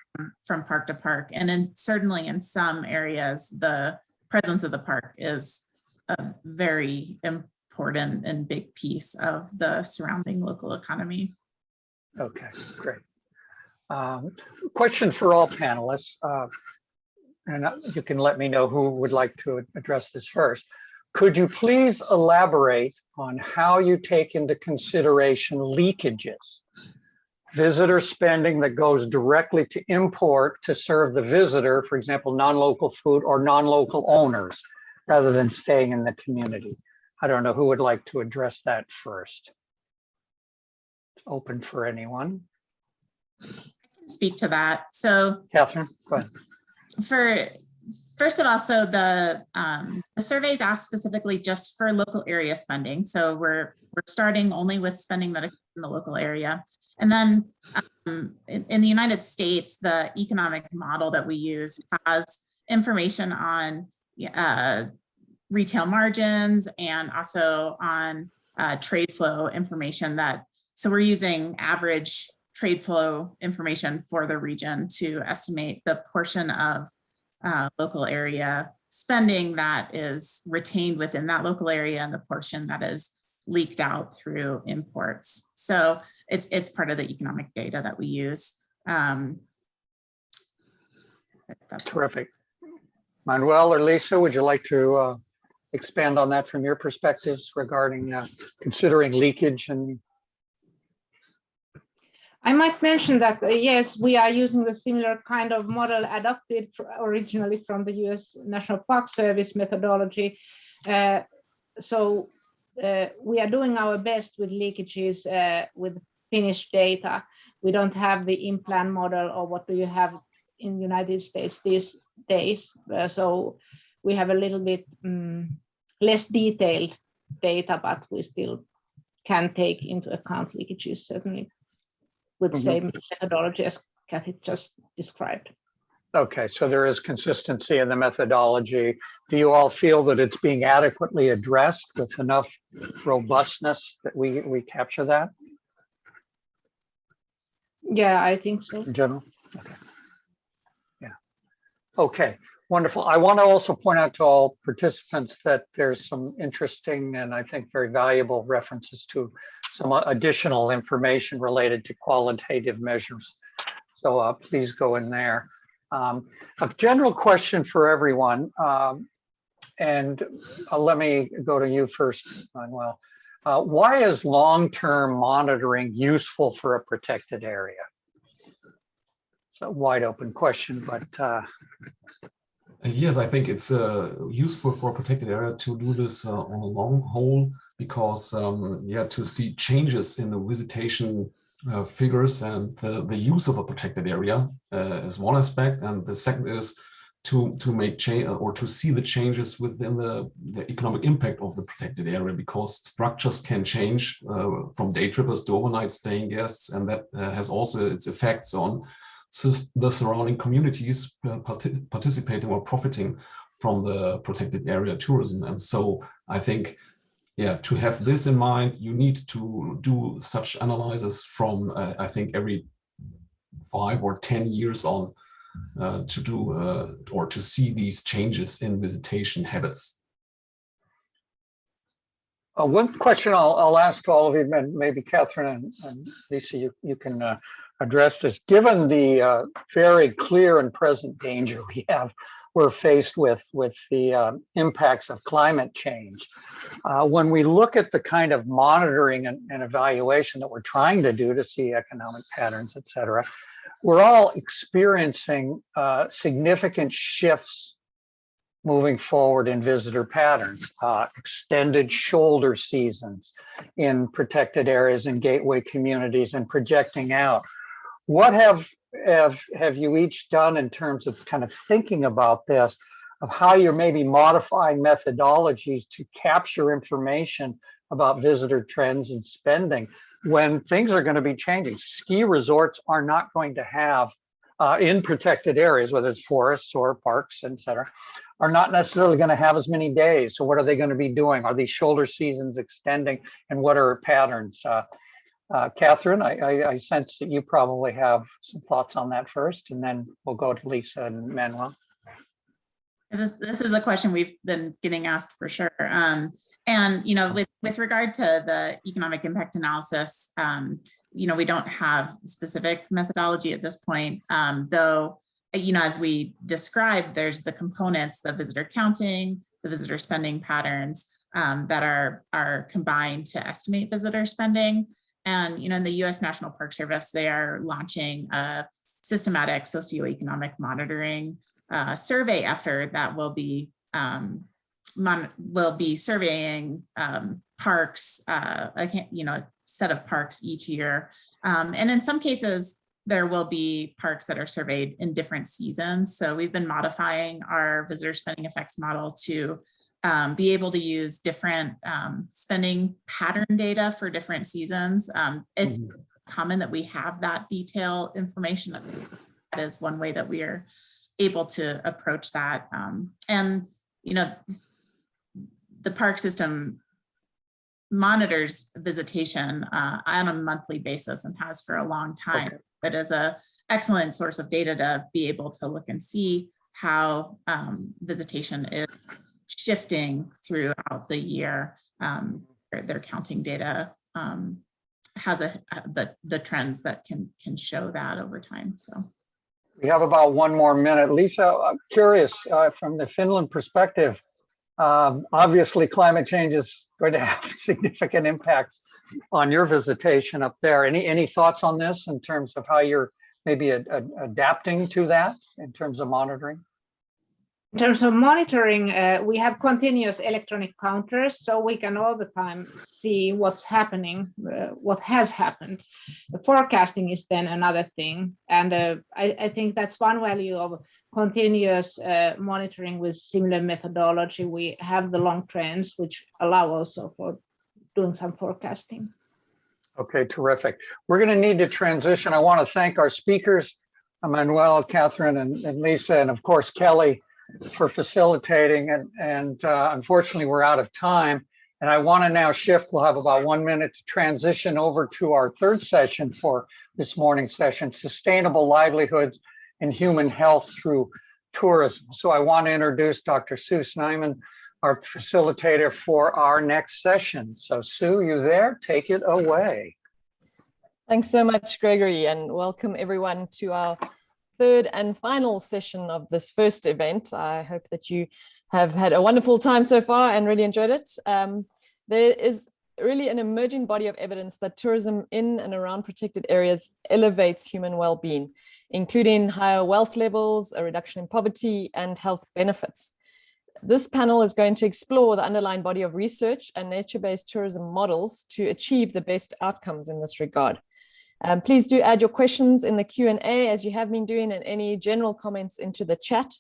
from park to park. And certainly in some areas, the presence of the park is a very important and big piece of the surrounding local economy. Okay, great. Question for all panelists, and you can let me know who would like to address this first. Could you please elaborate on how you take into consideration leakages? Visitor spending that goes directly to import to serve the visitor, for example, non-local food or non-local owners, rather than staying in the community. I don't know who would like to address that first. It's open for anyone. I can speak to that. So Catherine, go ahead. First of all, so the surveys asked specifically just for local area spending. So we're starting only with spending that occurs in the local area. And then in the United States, the economic model that we use has information on retail margins and also on trade flow information so we're using average trade flow information for the region to estimate the portion of local area spending that is retained within that local area and the portion that is leaked out through imports. So it's part of the economic data that we use. That's terrific. Manuel or Lisa, would you like to expand on that from your perspectives regarding considering leakage? And I might mention that, yes, we are using the similar kind of model adopted originally from the US National Park Service methodology. So we are doing our best with leakages with finished data. We don't have the in-plan model or what do you have in the United States these days. So we have a little bit less detailed data, but we still can take into account leakages, certainly, with the same methodology as Kathy just described. Okay, so there is consistency in the methodology. Do you all feel that it's being adequately addressed with enough robustness that we capture that? Yeah, I think so. In general? Okay. Yeah. Okay, wonderful. I want to also point out to all participants that there's some interesting and I think very valuable references to some additional information related to qualitative measures. So please go in there. A general question for everyone, and let me go to you first, Manuel. Why is long-term monitoring useful for a protected area? It's a wide open question, but yes, I think it's useful for a protected area to do this on a long haul because to see changes in the visitation figures and the use of a protected area is one aspect, and the second is to make change or to see the changes within the economic impact of the protected area, because structures can change from day trippers to overnight staying guests, and that has also its effects on the surrounding communities participating or profiting from the protected area tourism. And so I think, to have this in mind, you need to do such analysis from, I think, every 5 or 10 years on to do or to see these changes in visitation habits. One question I'll ask to all of you, and maybe Catherine and Lisa, you can address this. Given the very clear and present danger we're faced with the impacts of climate change, when we look at the kind of monitoring and evaluation that we're trying to do to see economic patterns, et cetera, we're all experiencing significant shifts moving forward in visitor patterns, extended shoulder seasons in protected areas and gateway communities, and projecting out. What have you each done in terms of kind of thinking about this, of how you're maybe modifying methodologies to capture information about visitor trends and spending when things are going to be changing? Ski resorts are not going to have in protected areas, whether it's forests or parks, et cetera, are not necessarily going to have as many days. So what are they going to be doing? Are these shoulder seasons extending, and what are patterns? Catherine, I sense that you probably have some thoughts on that first, and then we'll go to Lisa and Manuel. This is a question we've been getting asked for sure. And, with regard to the economic impact analysis, we don't have specific methodology at this point, though as we described, there's the components, the visitor counting, the visitor spending patterns that are combined to estimate visitor spending. And, in the US National Park Service, they are launching a systematic socioeconomic monitoring survey effort that will be surveying parks, a set of parks each year. And in some cases, there will be parks that are surveyed in different seasons. So we've been modifying our visitor spending effects model to be able to use different spending pattern data for different seasons. It's common that we have that detailed information. That is one way that we are able to approach that. And, the park system monitors visitation on a monthly basis and has for a long time. Okay. It is an excellent source of data to be able to look and see how visitation is shifting throughout the year. Their counting data has the trends that can show that over time. So we have about 1 more minute. Lisa, I'm curious from the Finland perspective. Obviously, climate change is going to have significant impacts on your visitation up there. Any thoughts on this in terms of how you're maybe adapting to that in terms of monitoring? In terms of monitoring, we have continuous electronic counters, so we can all the time see what's happening, what has happened. The forecasting is then another thing. And I think that's one value of continuous monitoring with similar methodology. We have the long trends, which allow also for doing some forecasting. Okay, terrific. We're going to need to transition. I want to thank our speakers, Emmanuel, Catherine, and Lisa, and of course, Kelly, for facilitating. And unfortunately, we're out of time. And I want to now shift. We'll have about 1 minute to transition over to our third session for this morning's session, Sustainable Livelihoods and Human Health Through Tourism. So I want to introduce Dr. Sue Snyman, our facilitator for our next session. So Sue, you there? Take it away. Thanks so much, Gregory, and welcome everyone to our third and final session of this first event. I hope that you have had a wonderful time so far and really enjoyed it. There is really an emerging body of evidence that tourism in and around protected areas elevates human well-being, including higher wealth levels, a reduction in poverty, and health benefits. This panel is going to explore the underlying body of research and nature-based tourism models to achieve the best outcomes in this regard. Please do add your questions in the Q&A as you have been doing, and any general comments into the chat.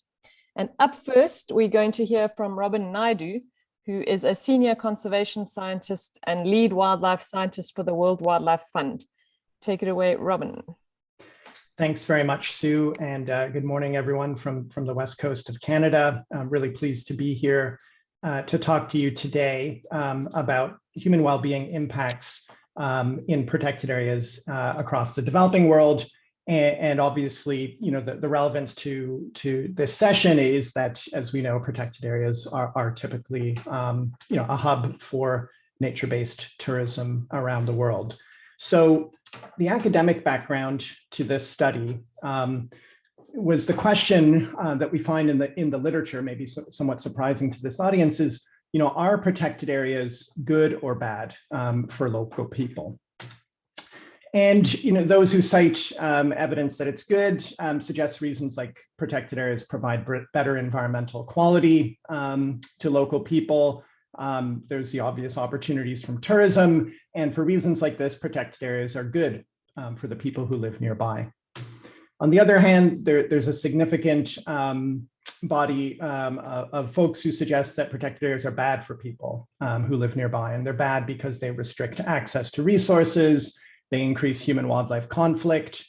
And up first, we're going to hear from Robin Naidu, who is a senior conservation scientist and lead wildlife scientist for the World Wildlife Fund. Take it away, Robin. Thanks very much, Sue, and good morning, everyone from the west coast of Canada. I'm really pleased to be here to talk to you today about human well-being impacts in protected areas across the developing world. And obviously, the relevance to this session is that, as we know, protected areas are typically, a hub for nature-based tourism around the world. So the academic background to this study was the question that we find in the literature, maybe somewhat surprising to this audience, is, are protected areas good or bad for local people? And those who cite evidence that it's good suggest reasons like protected areas provide better environmental quality to local people. There's the obvious opportunities from tourism, and for reasons like this, protected areas are good for the people who live nearby. On the other hand, there's a significant body of folks who suggest that protected areas are bad for people who live nearby, and they're bad because they restrict access to resources, they increase human-wildlife conflict,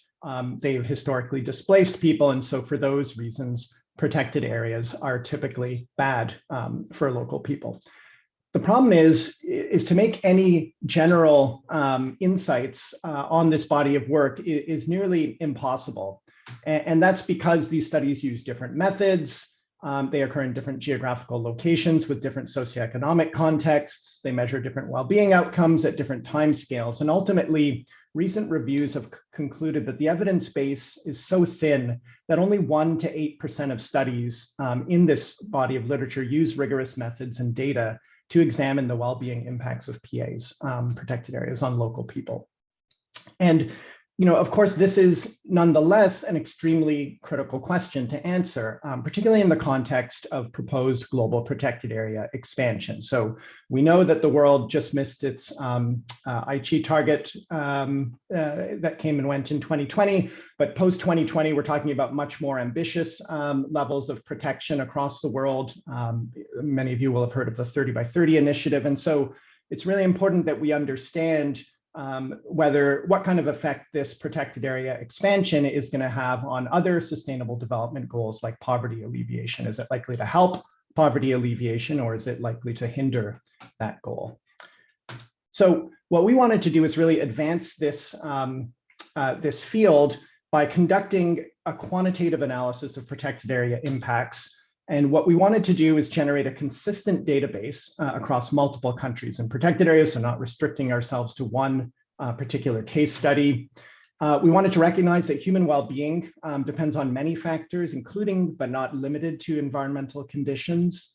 they've historically displaced people, and so for those reasons, protected areas are typically bad for local people. The problem is to make any general insights on this body of work is nearly impossible. And that's because these studies use different methods. They occur in different geographical locations with different socioeconomic contexts. They measure different well-being outcomes at different timescales. And ultimately, recent reviews have concluded that the evidence base is so thin that only 1 to 8% of studies in this body of literature use rigorous methods and data to examine the well-being impacts of PAs, protected areas, on local people. And of course, this is nonetheless an extremely critical question to answer, particularly in the context of proposed global protected area expansion. So we know that the world just missed its Aichi target that came and went in 2020, but post 2020, we're talking about much more ambitious levels of protection across the world. Many of you will have heard of the 30 by 30 initiative. And so it's really important that we understand what kind of effect this protected area expansion is going to have on other sustainable development goals like poverty alleviation. Is it likely to help poverty alleviation, or is it likely to hinder that goal? So what we wanted to do is really advance this, this field by conducting a quantitative analysis of protected area impacts. And what we wanted to do is generate a consistent database across multiple countries and protected areas, so not restricting ourselves to one particular case study. We wanted to recognize that human well-being depends on many factors, including but not limited to environmental conditions.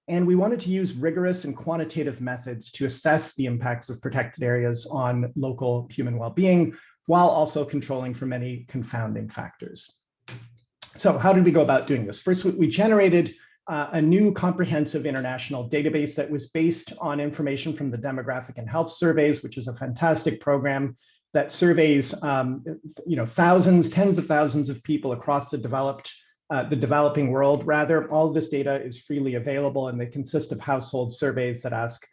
And we wanted to use rigorous and quantitative methods to assess the impacts of protected areas on local human well-being, while also controlling for many confounding factors. So how did we go about doing this? First, we generated a new comprehensive international database that was based on information from the Demographic and Health Surveys, which is a fantastic program that surveys thousands, tens of thousands of people across the developing world. Rather, all of this data is freely available, and they consist of household surveys that ask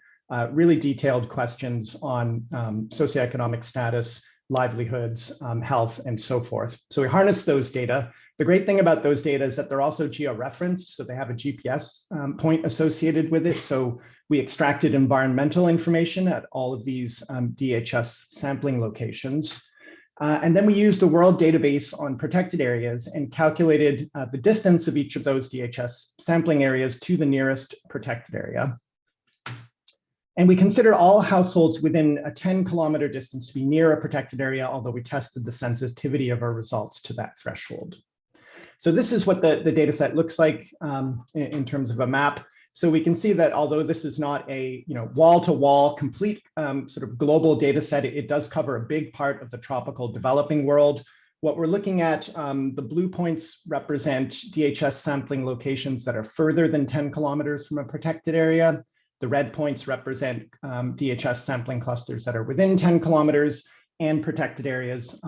really detailed questions on socioeconomic status, livelihoods, health, and so forth. So we harness those data. The great thing about those data is that they're also geo-referenced, so they have a GPS point associated with it. So we extracted environmental information at all of these DHS sampling locations. And then we used a world database on protected areas and calculated the distance of each of those DHS sampling areas to the nearest protected area. And we considered all households within a 10-kilometer distance to be near a protected area, although we tested the sensitivity of our results to that threshold. So this is what the data set looks like in terms of a map. So we can see that although this is not a wall-to-wall complete sort of global data set, it does cover a big part of the tropical developing world. What we're looking at, the blue points represent DHS sampling locations that are further than 10 kilometers from a protected area. The red points represent DHS sampling clusters that are within 10 kilometers, and protected areas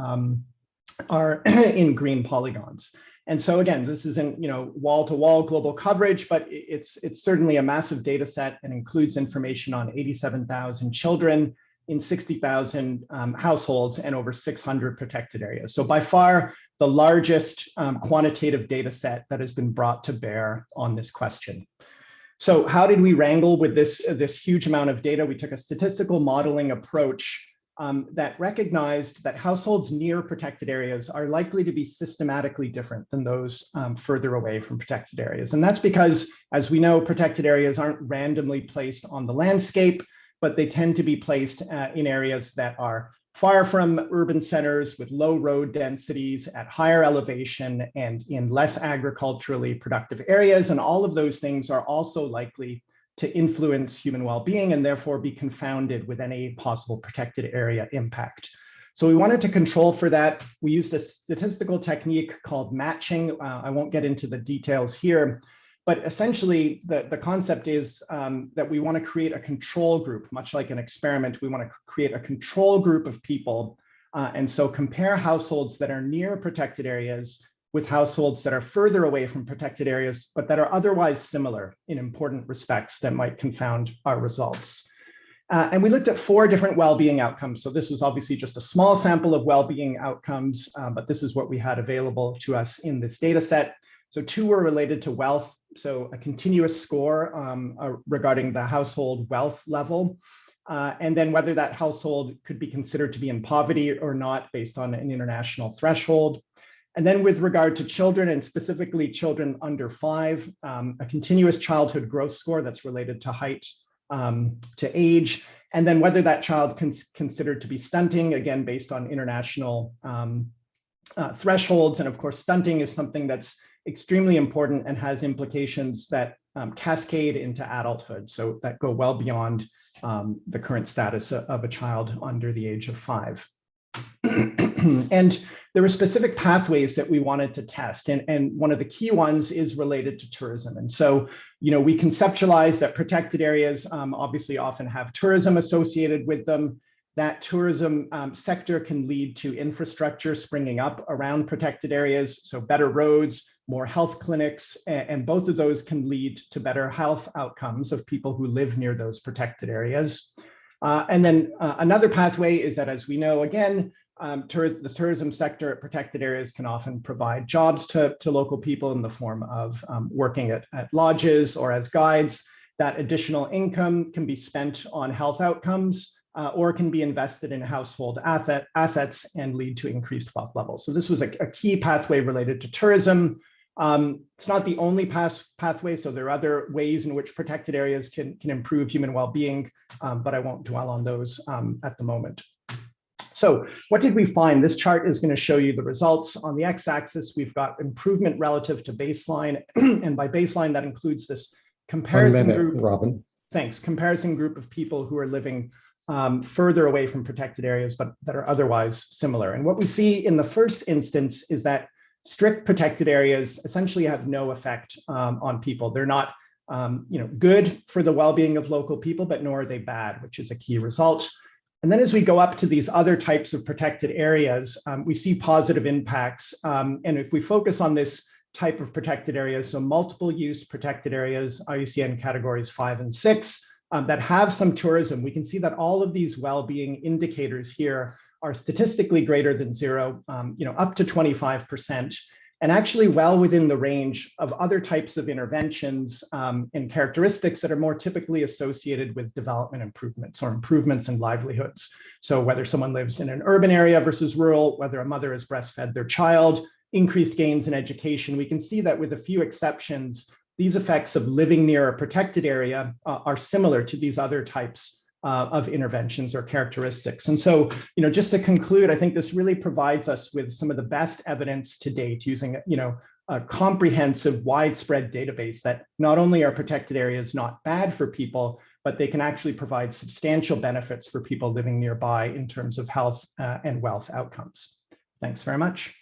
are in green polygons. And so again, this isn't wall-to-wall global coverage, but it's certainly a massive data set and includes information on 87,000 children in 60,000 households and over 600 protected areas. So by far the largest quantitative data set that has been brought to bear on this question. So how did we wrangle with this huge amount of data? We took a statistical modeling approach that recognized that households near protected areas are likely to be systematically different than those further away from protected areas. And that's because, as we know, protected areas aren't randomly placed on the landscape, but they tend to be placed in areas that are far from urban centers with low road densities at higher elevation and in less agriculturally productive areas. And all of those things are also likely to influence human well-being and therefore be confounded with any possible protected area impact. So we wanted to control for that. We used a statistical technique called matching. I won't get into the details here, but essentially the concept is that we want to create a control group, much like an experiment. We want to create a control group of people and so compare households that are near protected areas with households that are further away from protected areas, but that are otherwise similar in important respects that might confound our results. And we looked at 4 different well-being outcomes. So this was obviously just a small sample of well-being outcomes, but this is what we had available to us in this data set. So 2 were related to wealth. So a continuous score regarding the household wealth level, and then whether that household could be considered to be in poverty or not based on an international threshold. And then with regard to children, and specifically children under 5, a continuous childhood growth score that's related to height, to age, And then whether that child considered to be stunting, again, based on international thresholds. And of course, stunting is something that's extremely important and has implications that cascade into adulthood, so that go well beyond the current status of a child under the age of 5. And there were specific pathways that we wanted to test. And one of the key ones is related to tourism. And so, we conceptualize that protected areas obviously often have tourism associated with them. That tourism sector can lead to infrastructure springing up around protected areas. So better roads, more health clinics, and both of those can lead to better health outcomes of people who live near those protected areas. And then another pathway is that, as we know, again, the tourism sector at protected areas can often provide jobs to local people in the form of working at lodges or as guides. That additional income can be spent on health outcomes or can be invested in household assets and lead to increased wealth levels. So this was a key pathway related to tourism. It's not the only pathway, so there are other ways in which protected areas can improve human well-being, but I won't dwell on those at the moment. So what did we find? This chart is going to show you the results. On the x-axis, we've got improvement relative to baseline, and by baseline, that includes this comparison 1 minute, group. Robin. Thanks. Comparison group of people who are living further away from protected areas, but that are otherwise similar. And what we see in the first instance is that strict protected areas essentially have no effect on people. They're not good for the well-being of local people, but nor are they bad, which is a key result. And then as we go up to these other types of protected areas, we see positive impacts. And if we focus on this type of protected areas, so multiple use protected areas, IUCN categories 5 and 6, that have some tourism, we can see that all of these well-being indicators here are statistically greater than 0, up to 25%, and actually well within the range of other types of interventions and characteristics that are more typically associated with development improvements or improvements in livelihoods. So whether someone lives in an urban area versus rural, whether a mother has breastfed their child, increased gains in education, we can see that with a few exceptions, these effects of living near a protected area are similar to these other types of interventions or characteristics. And so, just to conclude, I think this really provides us with some of the best evidence to date using, a comprehensive, widespread database that not only are protected areas not bad for people, but they can actually provide substantial benefits for people living nearby in terms of health and wealth outcomes. Thanks very much.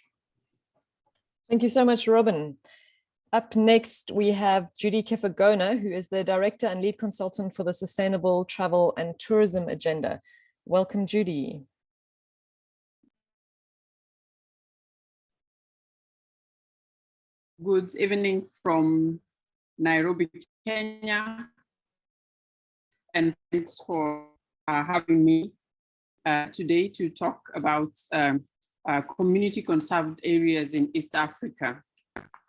Thank you so much, Robin. Up next, we have Judy Kefagona, who is the Director and Lead Consultant for the Sustainable Travel and Tourism Agenda. Welcome, Judy. Good evening from Nairobi, Kenya, and thanks for having me today to talk about community conserved areas in East Africa.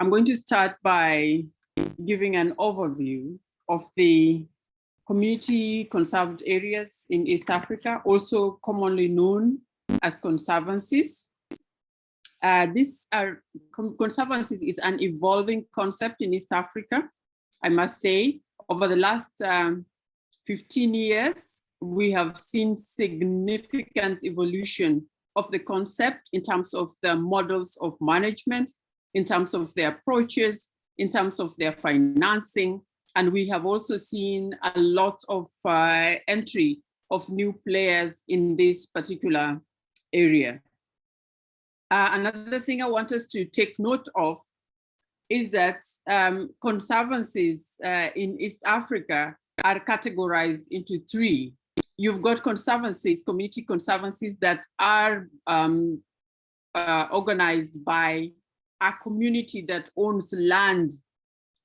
I'm going to start by giving an overview of the community conserved areas in East Africa, also commonly known as conservancies. Conservancies is an evolving concept in East Africa. I must say, over the last 15 years, we have seen significant evolution of the concept in terms of the models of management, in terms of their approaches, in terms of their financing. And we have also seen a lot of entry of new players in this particular area. Another thing I want us to take note of is that conservancies in East Africa are categorized into 3. You've got conservancies, community conservancies that are organized by a community that owns land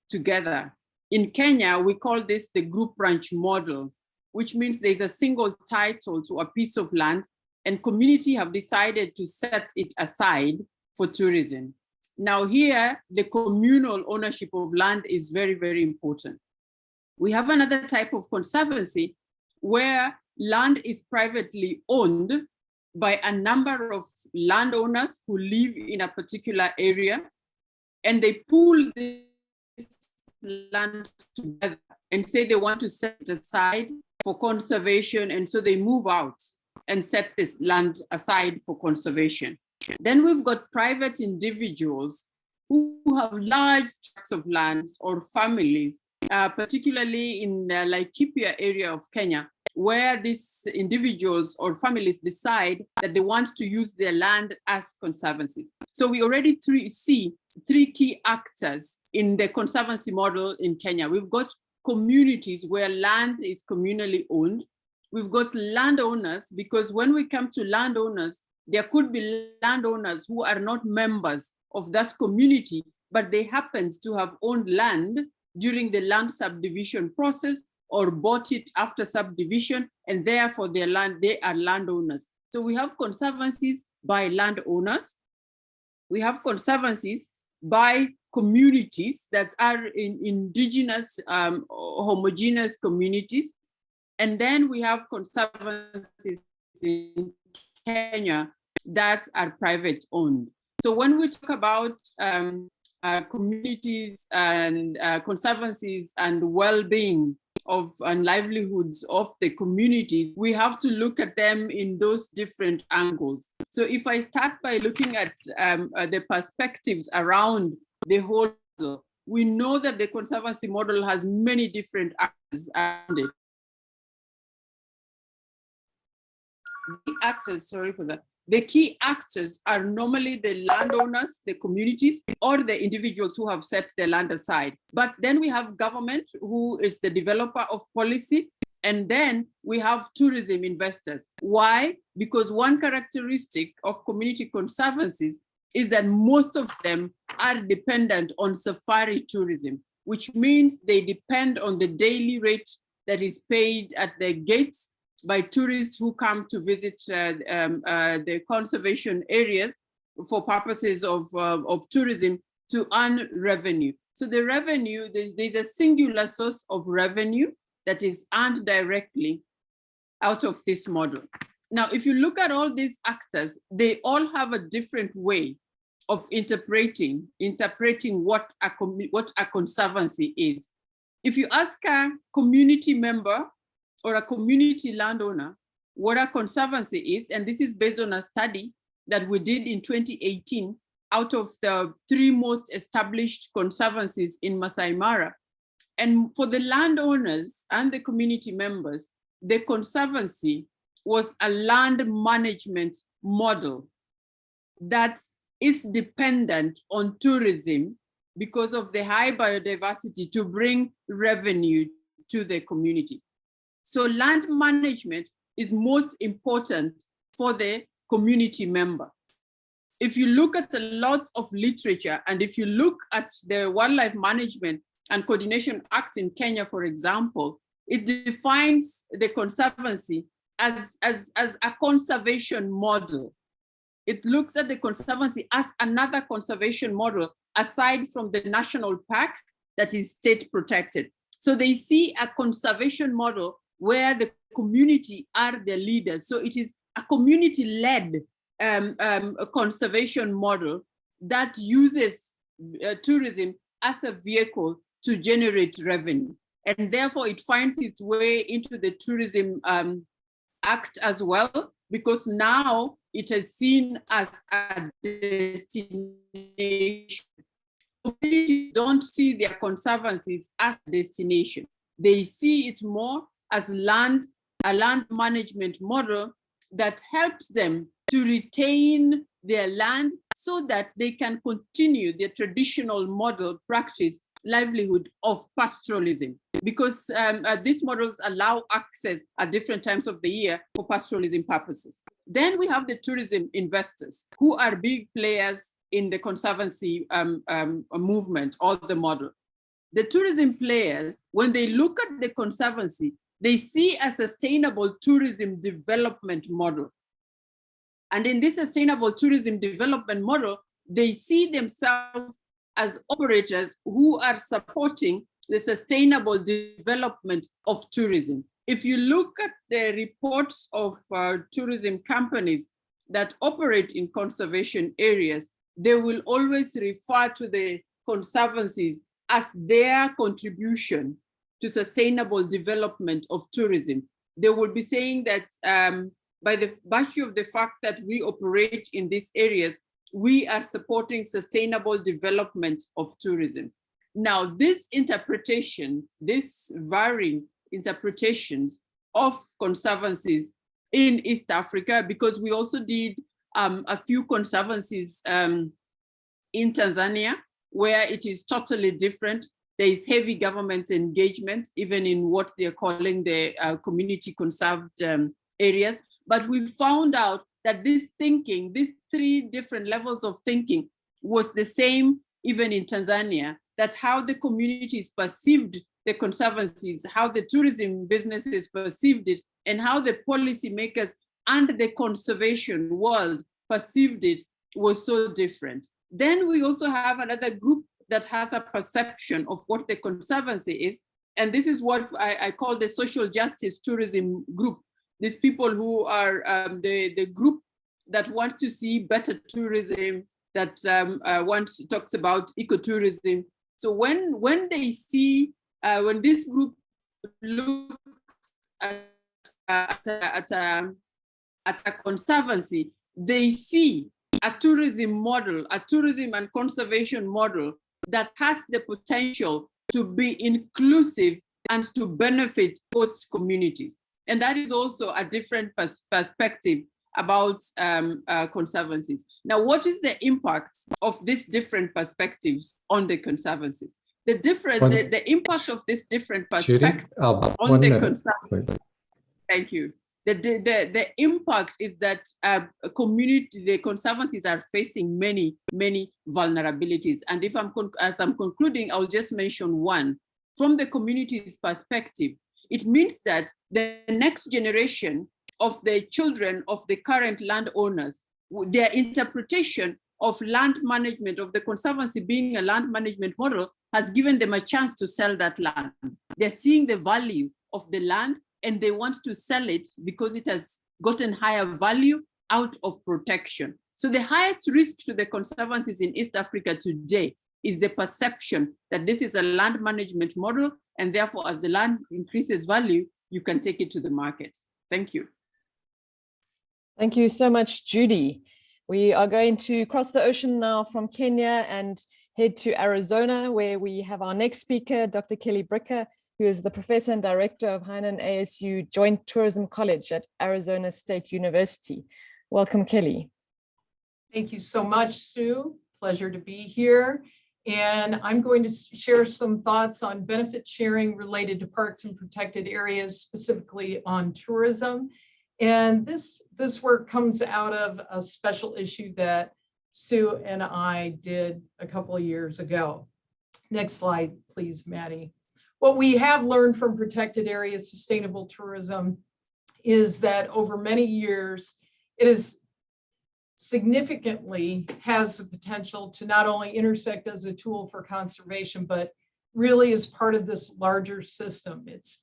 together. In Kenya, we call this the group ranch model, which means there's a single title to a piece of land and community have decided to set it aside for tourism. Now here, the communal ownership of land is very, very important. We have another type of conservancy where land is privately owned by a number of landowners who live in a particular area, and they pool this land together and say they want to set it aside for conservation, and so they move out and set this land aside for conservation. Then we've got private individuals who have large tracts of land or families, particularly in the Laikipia area of Kenya, where these individuals or families decide that they want to use their land as conservancies. So we already see three key actors in the conservancy model in Kenya. We've got communities where land is communally owned. We've got landowners, because when we come to landowners, there could be landowners who are not members of that community, but they happen to have owned land during the land subdivision process or bought it after subdivision, and therefore they are landowners. So we have conservancies by landowners. We have conservancies by communities that are in indigenous, homogeneous communities. And then we have conservancies in Kenya that are private owned. So when we talk about communities and conservancies and well-being of and livelihoods of the communities, we have to look at them in those different angles. So if I start by looking at the perspectives around the whole model, we know that the conservancy model has many different actors around it. The key actors are normally the landowners, the communities, or the individuals who have set their land aside. But then we have government, who is the developer of policy, and then we have tourism investors. Why? Because one characteristic of community conservancies is that most of them are dependent on safari tourism, which means they depend on the daily rate that is paid at the gates by tourists who come to visit the conservation areas for purposes of tourism to earn revenue. So the revenue, there's a singular source of revenue that is earned directly out of this model. Now, if you look at all these actors, they all have a different way of interpreting what a conservancy is. If you ask a community member or a community landowner what a conservancy is, and this is based on a study that we did in 2018 out of the 3 most established conservancies in Masai Mara. And for the landowners and the community members, the conservancy was a land management model that is dependent on tourism because of the high biodiversity to bring revenue to the community. So land management is most important for the community member. If you look at a lot of literature, and if you look at the Wildlife Management and Coordination Act in Kenya, for example, it defines the conservancy as a conservation model. It looks at the conservancy as another conservation model aside from the national park that is state protected. So they see a conservation model where the community are the leaders. So it is a community-led a conservation model that uses tourism as a vehicle to generate revenue. And therefore it finds its way into the Tourism Act as well, because now it is seen as a destination. Communities don't see their conservancies as a destination. They see it more as a land management model that helps them to retain their land so that they can continue their traditional model practice livelihood of pastoralism, because these models allow access at different times of the year for pastoralism purposes. Then we have the tourism investors, who are big players in the conservancy movement or the model. The tourism players, when they look at the conservancy, they see a sustainable tourism development model. And in this sustainable tourism development model, they see themselves as operators who are supporting the sustainable development of tourism. If you look at the reports of tourism companies that operate in conservation areas, they will always refer to the conservancies as their contribution to sustainable development of tourism. they will be saying that by the virtue of the fact that we operate in these areas, we are supporting sustainable development of tourism. Now, this interpretation, this varying interpretations of conservancies in East Africa, because we also did a few conservancies in Tanzania, where it is totally different. There is heavy government engagement, even in what they're calling the community conserved areas. But we found out that this thinking, these three different levels of thinking was the same even in Tanzania. That's how the communities perceived the conservancies, how the tourism businesses perceived it, and how the policymakers and the conservation world perceived it was so different. Then we also have another group that has a perception of what the conservancy is. And this is what I call the social justice tourism group. These people who are the group that wants to see better tourism, that talks about ecotourism. So when they see, when this group looks at a conservancy, they see a tourism model, a tourism and conservation model that has the potential to be inclusive and to benefit host communities. And that is also a different perspective about conservancies. Now, what is the impact of these different perspectives on the conservancies? The impact of this different perspective on the conservancies. Thank you. The impact is that the conservancies are facing many vulnerabilities. And as I'm concluding, I'll just mention one. From the community's perspective, it means that the next generation of the children of the current landowners, their interpretation of land management, of the conservancy being a land management model, has given them a chance to sell that land. They're seeing the value of the land and they want to sell it because it has gotten higher value out of protection. So the highest risk to the conservancies in East Africa today is the perception that this is a land management model, and therefore as the land increases value, you can take it to the market. Thank you. Thank you so much, Judy. We are going to cross the ocean now from Kenya and head to Arizona, where we have our next speaker, Dr. Kelly Bricker, who is the professor and director of Hainan ASU Joint Tourism College at Arizona State University. Welcome, Kelly. Thank you so much, Sue. Pleasure to be here. And I'm going to share some thoughts on benefit sharing related to parks and protected areas, specifically on tourism. And this work comes out of a special issue that Sue and I did a couple of years ago. Next slide, please, Maddie. What we have learned from protected areas sustainable tourism is that over many years, it is significantly has the potential to not only intersect as a tool for conservation, but really is part of this larger system. It's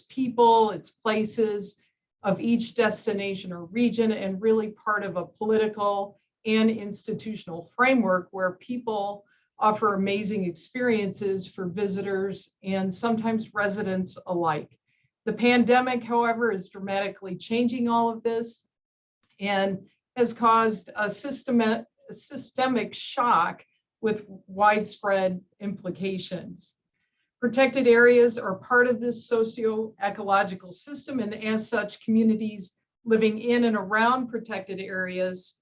people, it's places of each destination or region, and really part of a political and institutional framework where people offer amazing experiences for visitors and sometimes residents alike. The pandemic, however, is dramatically changing all of this and has caused a systemic shock with widespread implications. Protected areas are part of this socio-ecological system, and as such, communities living in and around protected areas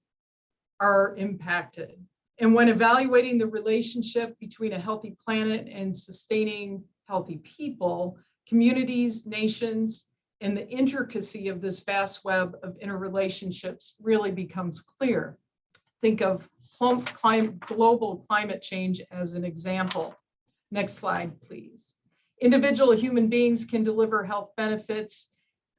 are impacted. And when evaluating the relationship between a healthy planet and sustaining healthy people, communities, nations, and the intricacy of this vast web of interrelationships really becomes clear. Think of global climate change as an example. Next slide, please. Individual human beings can deliver health benefits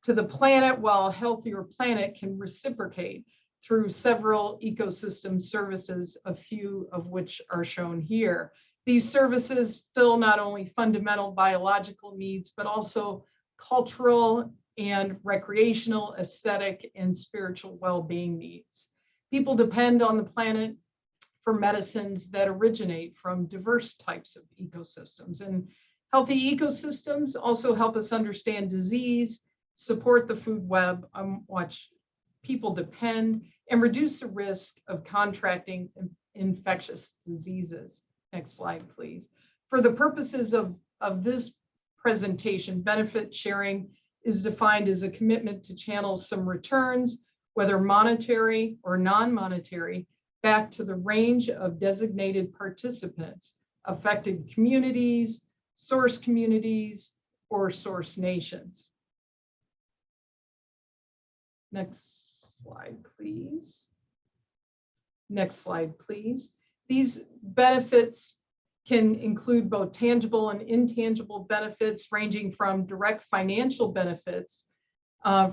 to the planet, while a healthier planet can reciprocate through several ecosystem services, a few of which are shown here. These services fill not only fundamental biological needs, but also cultural and recreational, aesthetic, and spiritual well-being needs. People depend on the planet for medicines that originate from diverse types of ecosystems. And healthy ecosystems also help us understand disease, support the food web on which people depend, and reduce the risk of contracting infectious diseases. Next slide, please. For the purposes of this presentation, benefit sharing is defined as a commitment to channel some returns, whether monetary or non-monetary, back to the range of designated participants, affected communities, source communities, or source nations. Next slide, please. Next slide, please. These benefits can include both tangible and intangible benefits, ranging from direct financial benefits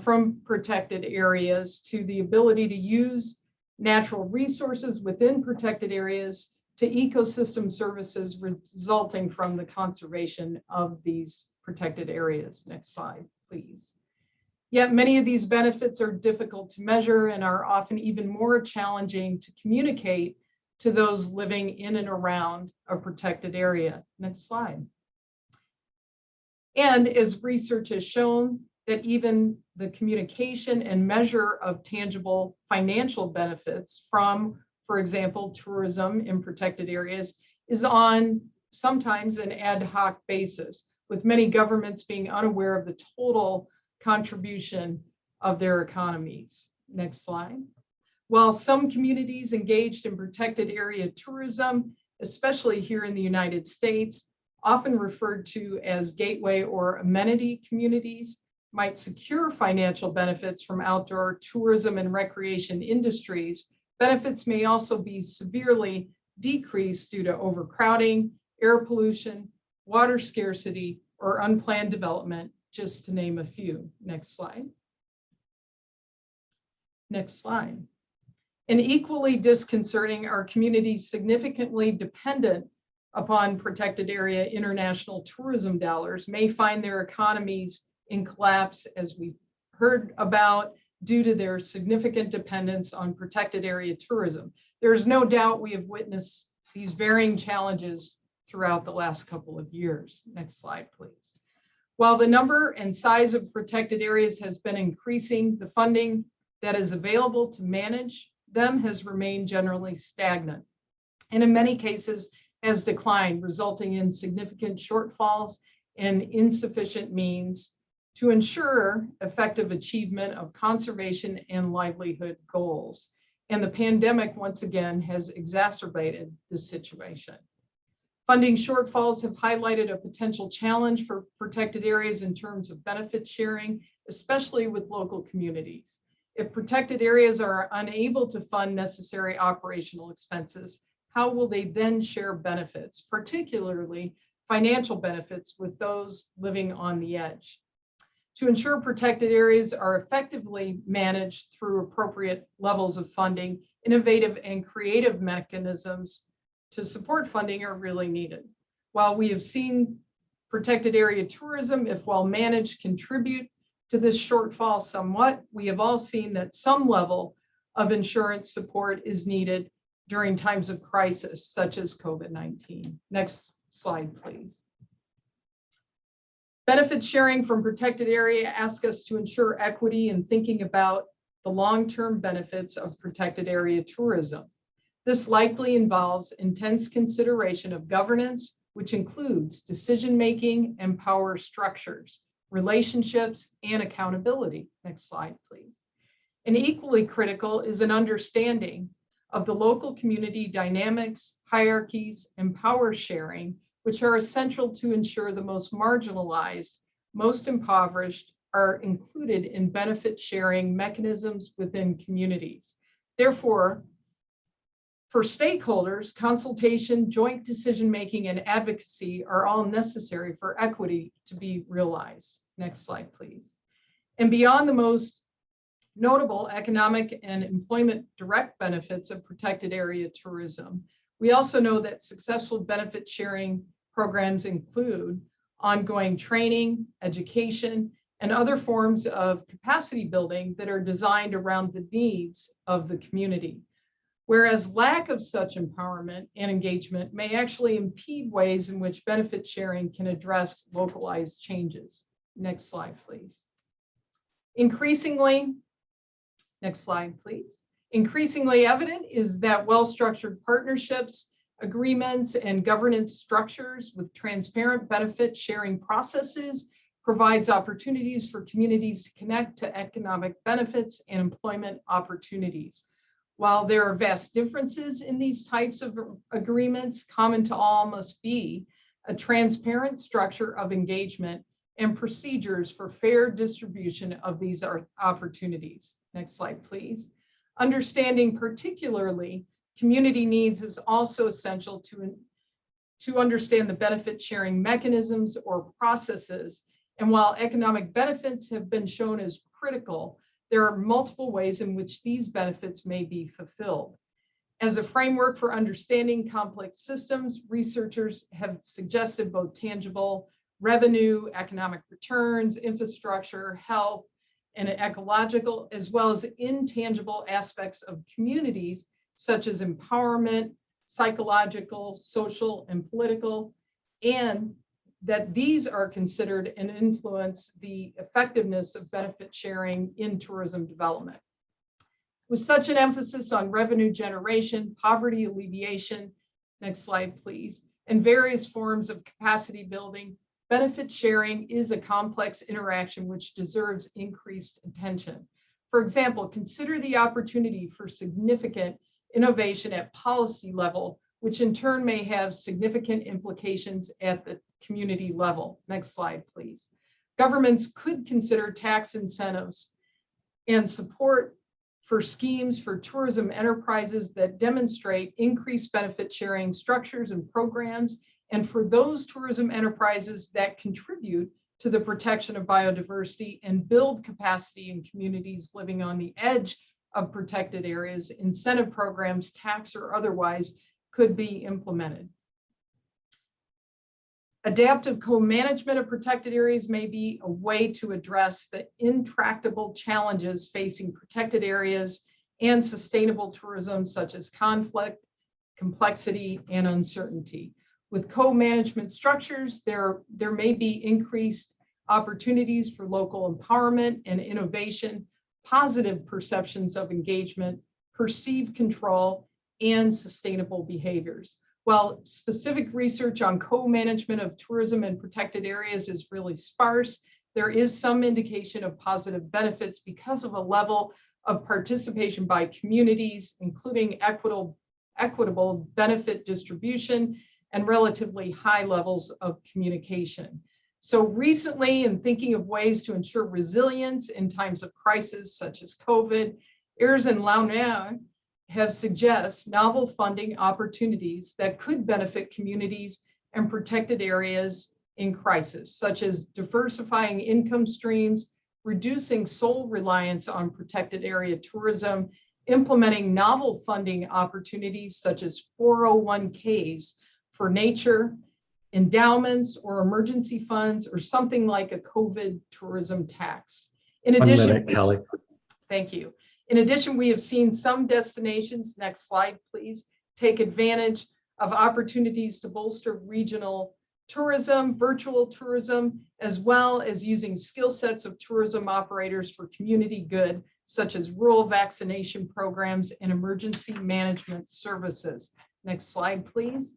from protected areas to the ability to use natural resources within protected areas to ecosystem services resulting from the conservation of these protected areas. Next slide, please. Yet many of these benefits are difficult to measure and are often even more challenging to communicate to those living in and around a protected area. Next slide. And as research has shown, that even the communication and measure of tangible financial benefits from, for example, tourism in protected areas is on sometimes an ad hoc basis, with many governments being unaware of the total contribution of their economies. Next slide. While some communities engaged in protected area tourism, especially here in the United States, often referred to as gateway or amenity communities, might secure financial benefits from outdoor tourism and recreation industries, benefits may also be severely decreased due to overcrowding, air pollution, water scarcity, or unplanned development, just to name a few. Next slide. Next slide. And equally disconcerting are communities significantly dependent upon protected area international tourism dollars may find their economies in collapse, as we heard about, due to their significant dependence on protected area tourism. There is no doubt we have witnessed these varying challenges throughout the last couple of years. Next slide, please. While the number and size of protected areas has been increasing, the funding that is available to manage them has remained generally stagnant, and in many cases has declined, resulting in significant shortfalls and insufficient means to ensure effective achievement of conservation and livelihood goals. And the pandemic, once again, has exacerbated this situation. Funding shortfalls have highlighted a potential challenge for protected areas in terms of benefit sharing, especially with local communities. If protected areas are unable to fund necessary operational expenses, how will they then share benefits, particularly financial benefits, with those living on the edge? To ensure protected areas are effectively managed through appropriate levels of funding, innovative and creative mechanisms to support funding are really needed. While we have seen protected area tourism, if well managed, contribute to this shortfall somewhat, we have all seen that some level of insurance support is needed during times of crisis, such as COVID-19. Next slide, please. Benefit sharing from protected area asks us to ensure equity in thinking about the long-term benefits of protected area tourism. This likely involves intense consideration of governance, which includes decision-making and power structures, relationships, and accountability. Next slide, please. And equally critical is an understanding of the local community dynamics, hierarchies, and power sharing, which are essential to ensure the most marginalized, most impoverished are included in benefit sharing mechanisms within communities. Therefore, for stakeholders, consultation, joint decision-making, and advocacy are all necessary for equity to be realized. Next slide, please. And beyond the most notable economic and employment direct benefits of protected area tourism, we also know that successful benefit sharing programs include ongoing training, education, and other forms of capacity building that are designed around the needs of the community. Whereas lack of such empowerment and engagement may actually impede ways in which benefit sharing can address localized changes. Next slide, please. Increasingly, next slide, please. Increasingly evident is that well-structured partnerships, agreements, and governance structures with transparent benefit sharing processes provides opportunities for communities to connect to economic benefits and employment opportunities. While there are vast differences in these types of agreements, common to all must be a transparent structure of engagement and procedures for fair distribution of these opportunities. Next slide, please. Understanding particularly community needs is also essential to understand the benefit sharing mechanisms or processes. And while economic benefits have been shown as critical, there are multiple ways in which these benefits may be fulfilled. As a framework for understanding complex systems, researchers have suggested both tangible revenue, economic returns, infrastructure, health, and ecological, as well as intangible aspects of communities, such as empowerment, psychological, social, and political, and that these are considered and influence the effectiveness of benefit sharing in tourism development. With such an emphasis on revenue generation, poverty alleviation, next slide, please, and various forms of capacity building, benefit sharing is a complex interaction which deserves increased attention. For example, consider the opportunity for significant innovation at policy level, which in turn may have significant implications at the community level. Next slide, please. Governments could consider tax incentives and support for schemes for tourism enterprises that demonstrate increased benefit sharing structures and programs, and for those tourism enterprises that contribute to the protection of biodiversity and build capacity in communities living on the edge of protected areas, incentive programs, tax or otherwise, could be implemented. Adaptive co-management of protected areas may be a way to address the intractable challenges facing protected areas and sustainable tourism, such as conflict, complexity, and uncertainty. With co-management structures, there may be increased opportunities for local empowerment and innovation, positive perceptions of engagement, perceived control, and sustainable behaviors. While specific research on co-management of tourism in protected areas is really sparse, there is some indication of positive benefits because of a level of participation by communities, including equitable benefit distribution and relatively high levels of communication. So recently, in thinking of ways to ensure resilience in times of crisis, such as COVID, Ayers and Launer have suggested novel funding opportunities that could benefit communities and protected areas in crisis, such as diversifying income streams, reducing sole reliance on protected area tourism, implementing novel funding opportunities such as 401ks for nature, endowments or emergency funds, or something like a COVID tourism tax. In addition, 1 minute, Kelly. Thank you. In addition, we have seen some destinations, next slide, please, take advantage of opportunities to bolster regional tourism, virtual tourism, as well as using skill sets of tourism operators for community good, such as rural vaccination programs and emergency management services. Next slide, please.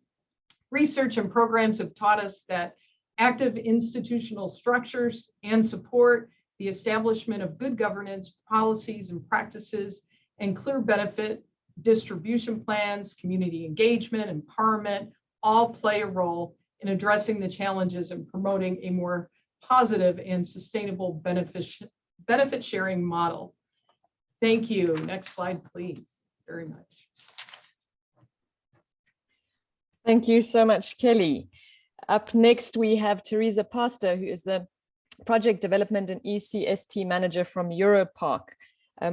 Research and programs have taught us that active institutional structures and support, the establishment of good governance policies and practices, and clear benefit distribution plans, community engagement, empowerment, all play a role in addressing the challenges and promoting a more positive and sustainable benefit sharing model. Thank you. Next slide, please. Very much. Thank you so much, Kelly. Up next, we have Teresa Pastor, who is the Project Development and ECST Manager from Europark.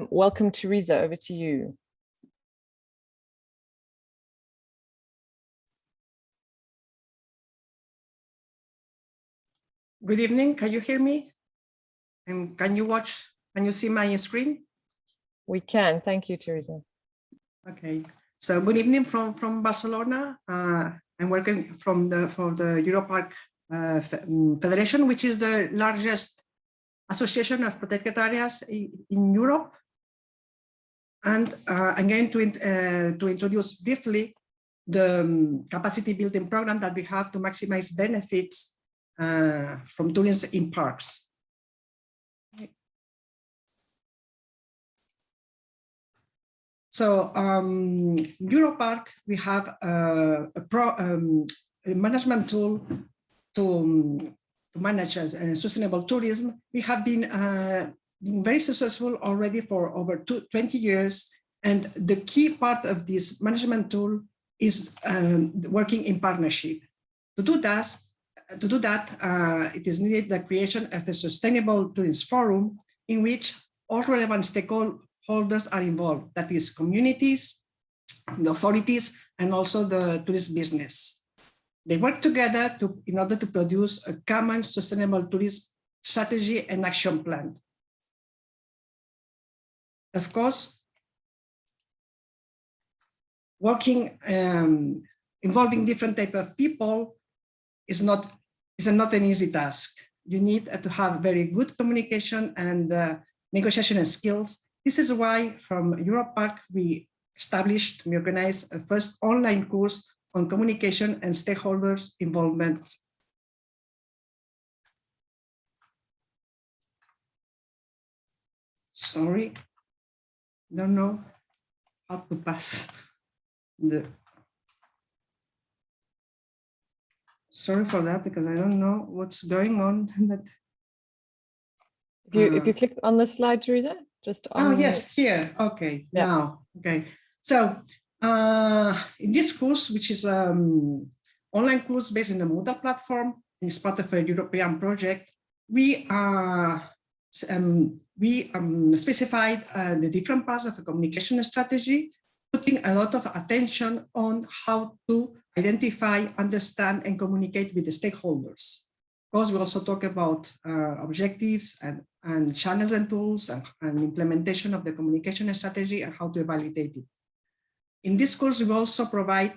Welcome, Teresa, over to you. Good evening, can you hear me? And can you see my screen? We can, thank you, Teresa. Okay, so good evening from Barcelona. I'm working for the Europark Federation, which is the largest Association of Protected Areas in Europe. And I'm going to introduce briefly the capacity building program that we have to maximize benefits from tourism in parks. So Europark, we have a management tool to manage sustainable tourism. We have been very successful already for over 20 years. And the key part of this management tool is working in partnership. To do that, it is needed the creation of a sustainable tourism forum in which all relevant stakeholders are involved, that is communities, the authorities, and also the tourist business. They work together in order to produce a common sustainable tourism strategy and action plan. Of course, working, involving different type of people is not an easy task. You need to have very good communication and negotiation skills. This is why from Europark, we organized a first online course on communication and stakeholders involvement. Sorry, don't know how to pass the. Sorry for that, because I don't know what's going on. If you click on the slide, Teresa, just on. Oh, yes, here. Okay, yeah. Now. Okay. So in this course, which is online course based on the Moodle platform, it's part of a European project, we specified the different parts of a communication strategy, putting a lot of attention on how to identify, understand, and communicate with the stakeholders. Of course, we also talk about objectives and channels and tools and implementation of the communication strategy and how to evaluate it. In this course, we also provide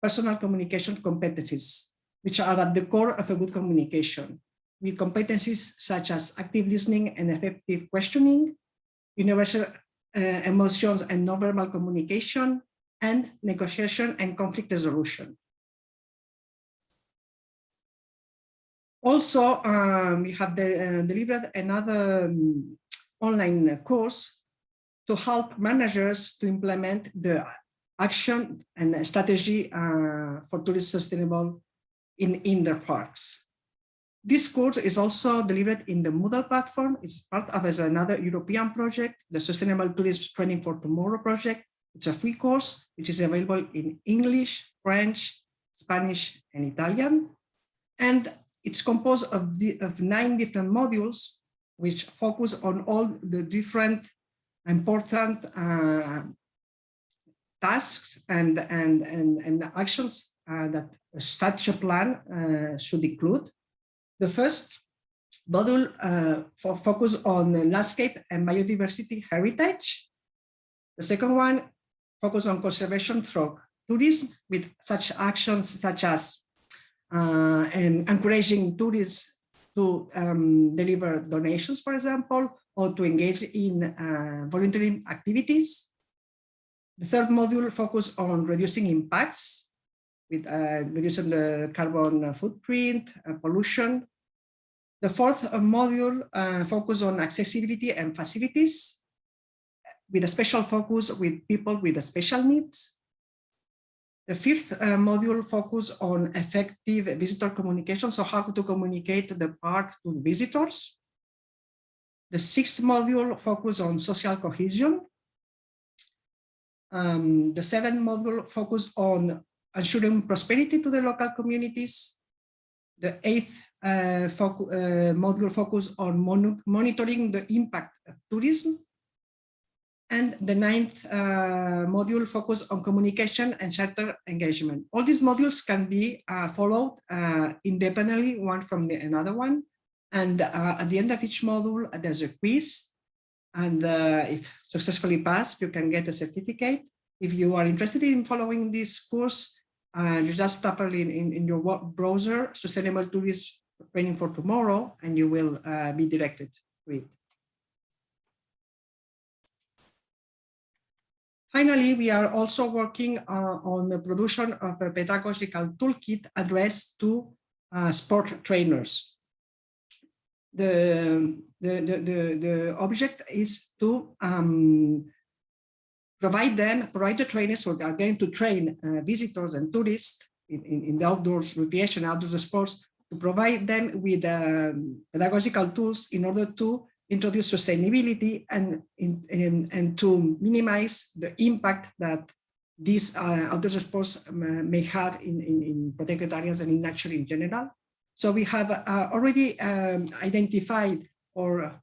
personal communication competencies, which are at the core of a good communication, with competencies such as active listening and effective questioning, universal emotions and nonverbal communication, and negotiation and conflict resolution. Also, we have delivered another online course to help managers to implement the action and strategy for tourist sustainable in their parks. This course is also delivered in the Moodle platform. It's part of another European project, the Sustainable Tourism Training for Tomorrow project. It's a free course, which is available in English, French, Spanish, and Italian. And it's composed of 9 different modules, which focus on all the different important tasks and actions that such a plan should include. The first module focus on landscape and biodiversity heritage. The second one focus on conservation through tourism, with such actions such as encouraging tourists to deliver donations, for example, or to engage in volunteering activities. The third module focus on reducing impacts, with reducing the carbon footprint, pollution. The fourth module focus on accessibility and facilities, with a special focus with people with special needs. The fifth module focus on effective visitor communication, so how to communicate the park to visitors. The sixth module focus on social cohesion. The seventh module focus on ensuring prosperity to the local communities. The eighth module focus on monitoring the impact of tourism. And the ninth module focus on communication and shelter engagement. All these modules can be followed independently, one from another one. And at the end of each module, there's a quiz. And if successfully passed, you can get a certificate. If you are interested in following this course, you just type in your browser, Sustainable Tourism Training for Tomorrow, and you will be directed it. Finally, we are also working on the production of a pedagogical toolkit addressed to sport trainers. The object is to provide the trainers who are going to train visitors and tourists in the outdoors recreation, outdoor sports, to provide them with pedagogical tools in order to introduce sustainability and to minimize the impact that these outdoor sports may have in protected areas and in nature in general. So we have already identified or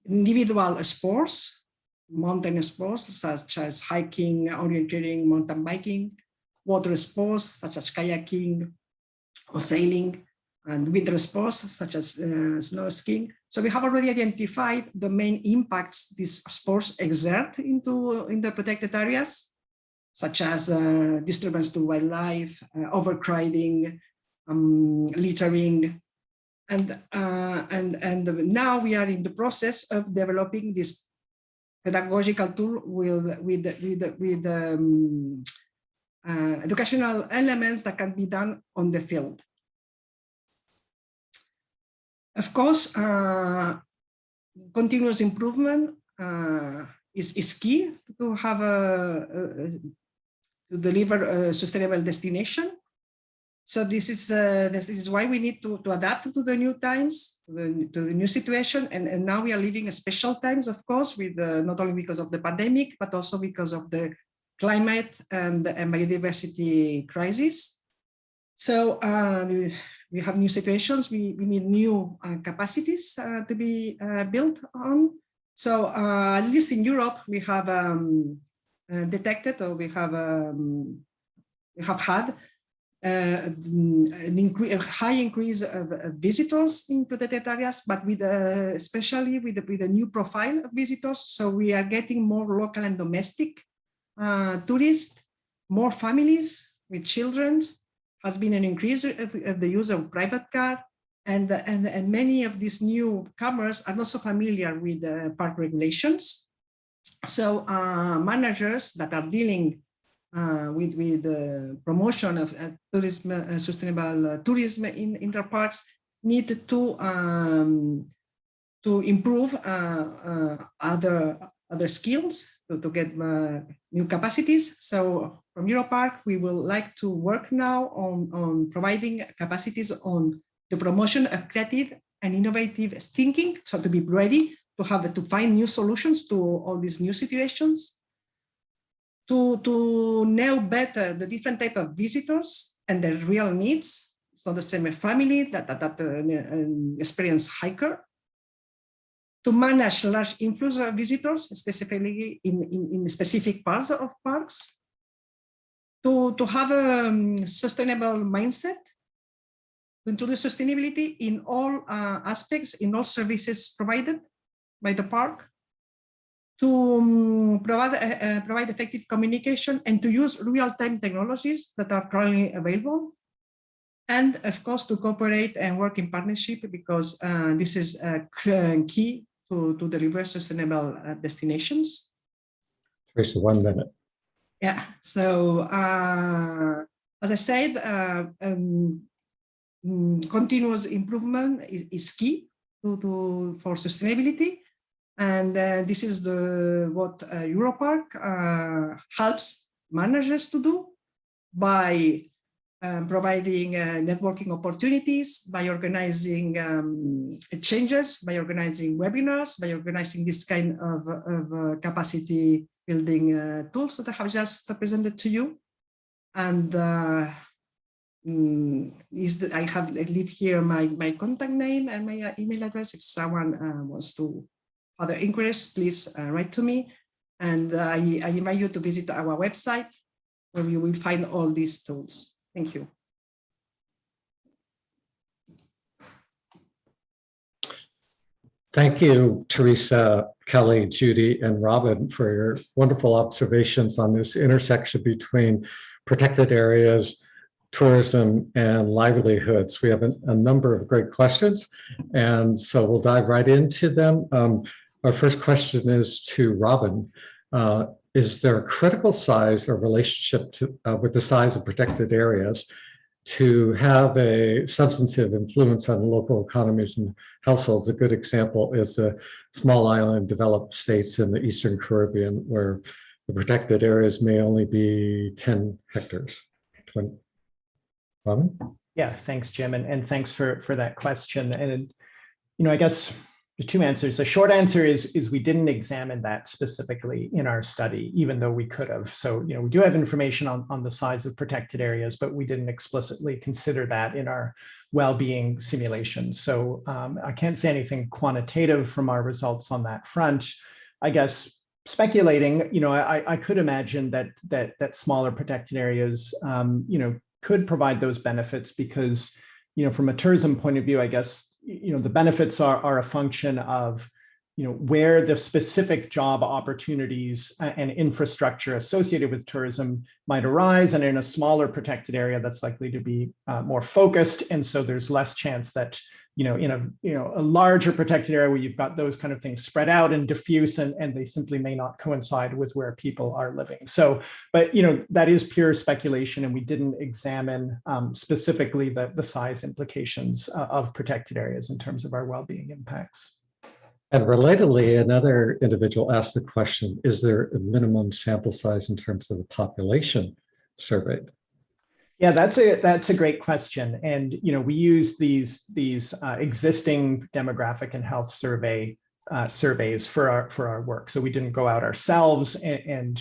individual sports, mountain sports such as hiking, orienteering, mountain biking, water sports such as kayaking or sailing, and winter sports such as snow skiing. So we have already identified the main impacts these sports exert in the protected areas, such as disturbance to wildlife, overcrowding, littering, and now we are in the process of developing this pedagogical tool with educational elements that can be done on the field. Of course, continuous improvement is key to have to deliver a sustainable destination. So this is why we need to adapt to the new times, to the new situation, and now we are living a special times, of course, with not only because of the pandemic, but also because of the climate and biodiversity crisis. So we have new situations. We need new capacities to be built on. So at least in Europe, we have detected, or we have had a high increase of visitors in protected areas, but with especially with a new profile of visitors. So we are getting more local and domestic tourists, more families with children. Has been an increase of the use of private car, and many of these newcomers are not so familiar with the park regulations. So managers that are dealing with the promotion of tourism, sustainable tourism in their parks need to improve other skills to get new capacities. So from Europark, we will like to work now on providing capacities on the promotion of creative and innovative thinking, so to be ready to find new solutions to all these new situations, to know better the different type of visitors and their real needs. It's not the same family that experienced hiker. To manage large influx of visitors, specifically in specific parts of parks. To have a sustainable mindset, to introduce sustainability in all aspects, in all services provided by the park, to provide effective communication and to use real-time technologies that are currently available. And of course, to cooperate and work in partnership, because this is key to deliver sustainable destinations. Teresa, 1 minute. Yeah, so as I said, continuous improvement is key for sustainability. And this is what Europark helps managers to do by providing networking opportunities, by organizing exchanges, by organizing webinars, by organizing this kind of capacity building tools that I have just presented to you. And I leave here my contact name and my email address. If someone wants to further inquiries, please write to me. And I invite you to visit our website where you will find all these tools. Thank you. Thank you, Teresa, Kelly, Judy, and Robin, for your wonderful observations on this intersection between protected areas, tourism and livelihoods. We have a number of great questions, and so we'll dive right into them. Our first question is to Robin. Is there a critical size or relationship with the size of protected areas to have a substantive influence on local economies and households? A good example is the small island developed states in the Eastern Caribbean, where the protected areas may only be 10 hectares. Robin? Yeah, thanks, Jim, and thanks for that question. And I guess the two answers. The short answer is we didn't examine that specifically in our study, even though we could have. So we do have information on the size of protected areas, but we didn't explicitly consider that in our well-being simulation. So I can't say anything quantitative from our results on that front. I guess speculating, I could imagine that smaller protected areas, could provide those benefits because, from a tourism point of view, I guess, the benefits are a function of, where the specific job opportunities and infrastructure associated with tourism might arise. And in a smaller protected area, that's likely to be more focused. And so there's less chance that, in a larger protected area where you've got those kind of things spread out and diffuse, and they simply may not coincide with where people are living. So, but that is pure speculation, and we didn't examine specifically the size implications of protected areas in terms of our well-being impacts. And relatedly, another individual asked the question, is there a minimum sample size in terms of the population surveyed? Yeah, that's a great question. And we use these existing demographic and health surveys for our work. So we didn't go out ourselves and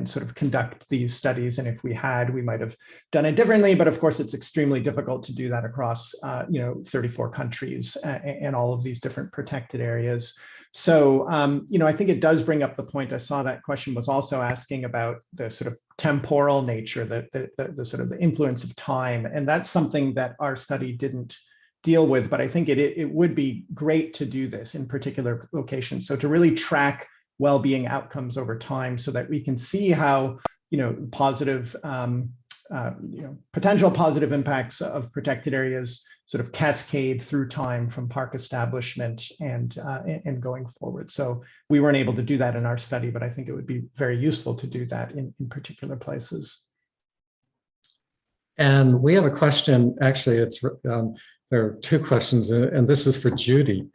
sort of conduct these studies. And if we had, we might have done it differently. But of course, it's extremely difficult to do that across 34 countries and all of these different protected areas. So, I think it does bring up the point. I saw that question was also asking about the sort of temporal nature, the sort of the influence of time. And that's something that our study didn't deal with, but I think it would be great to do this in particular locations. So to really track well-being outcomes over time so that we can see how, positive, potential positive impacts of protected areas sort of cascade through time from park establishment and going forward. So we weren't able to do that in our study, but I think it would be very useful to do that in particular places. And we have a question, actually, there are two questions, and this is for Judy.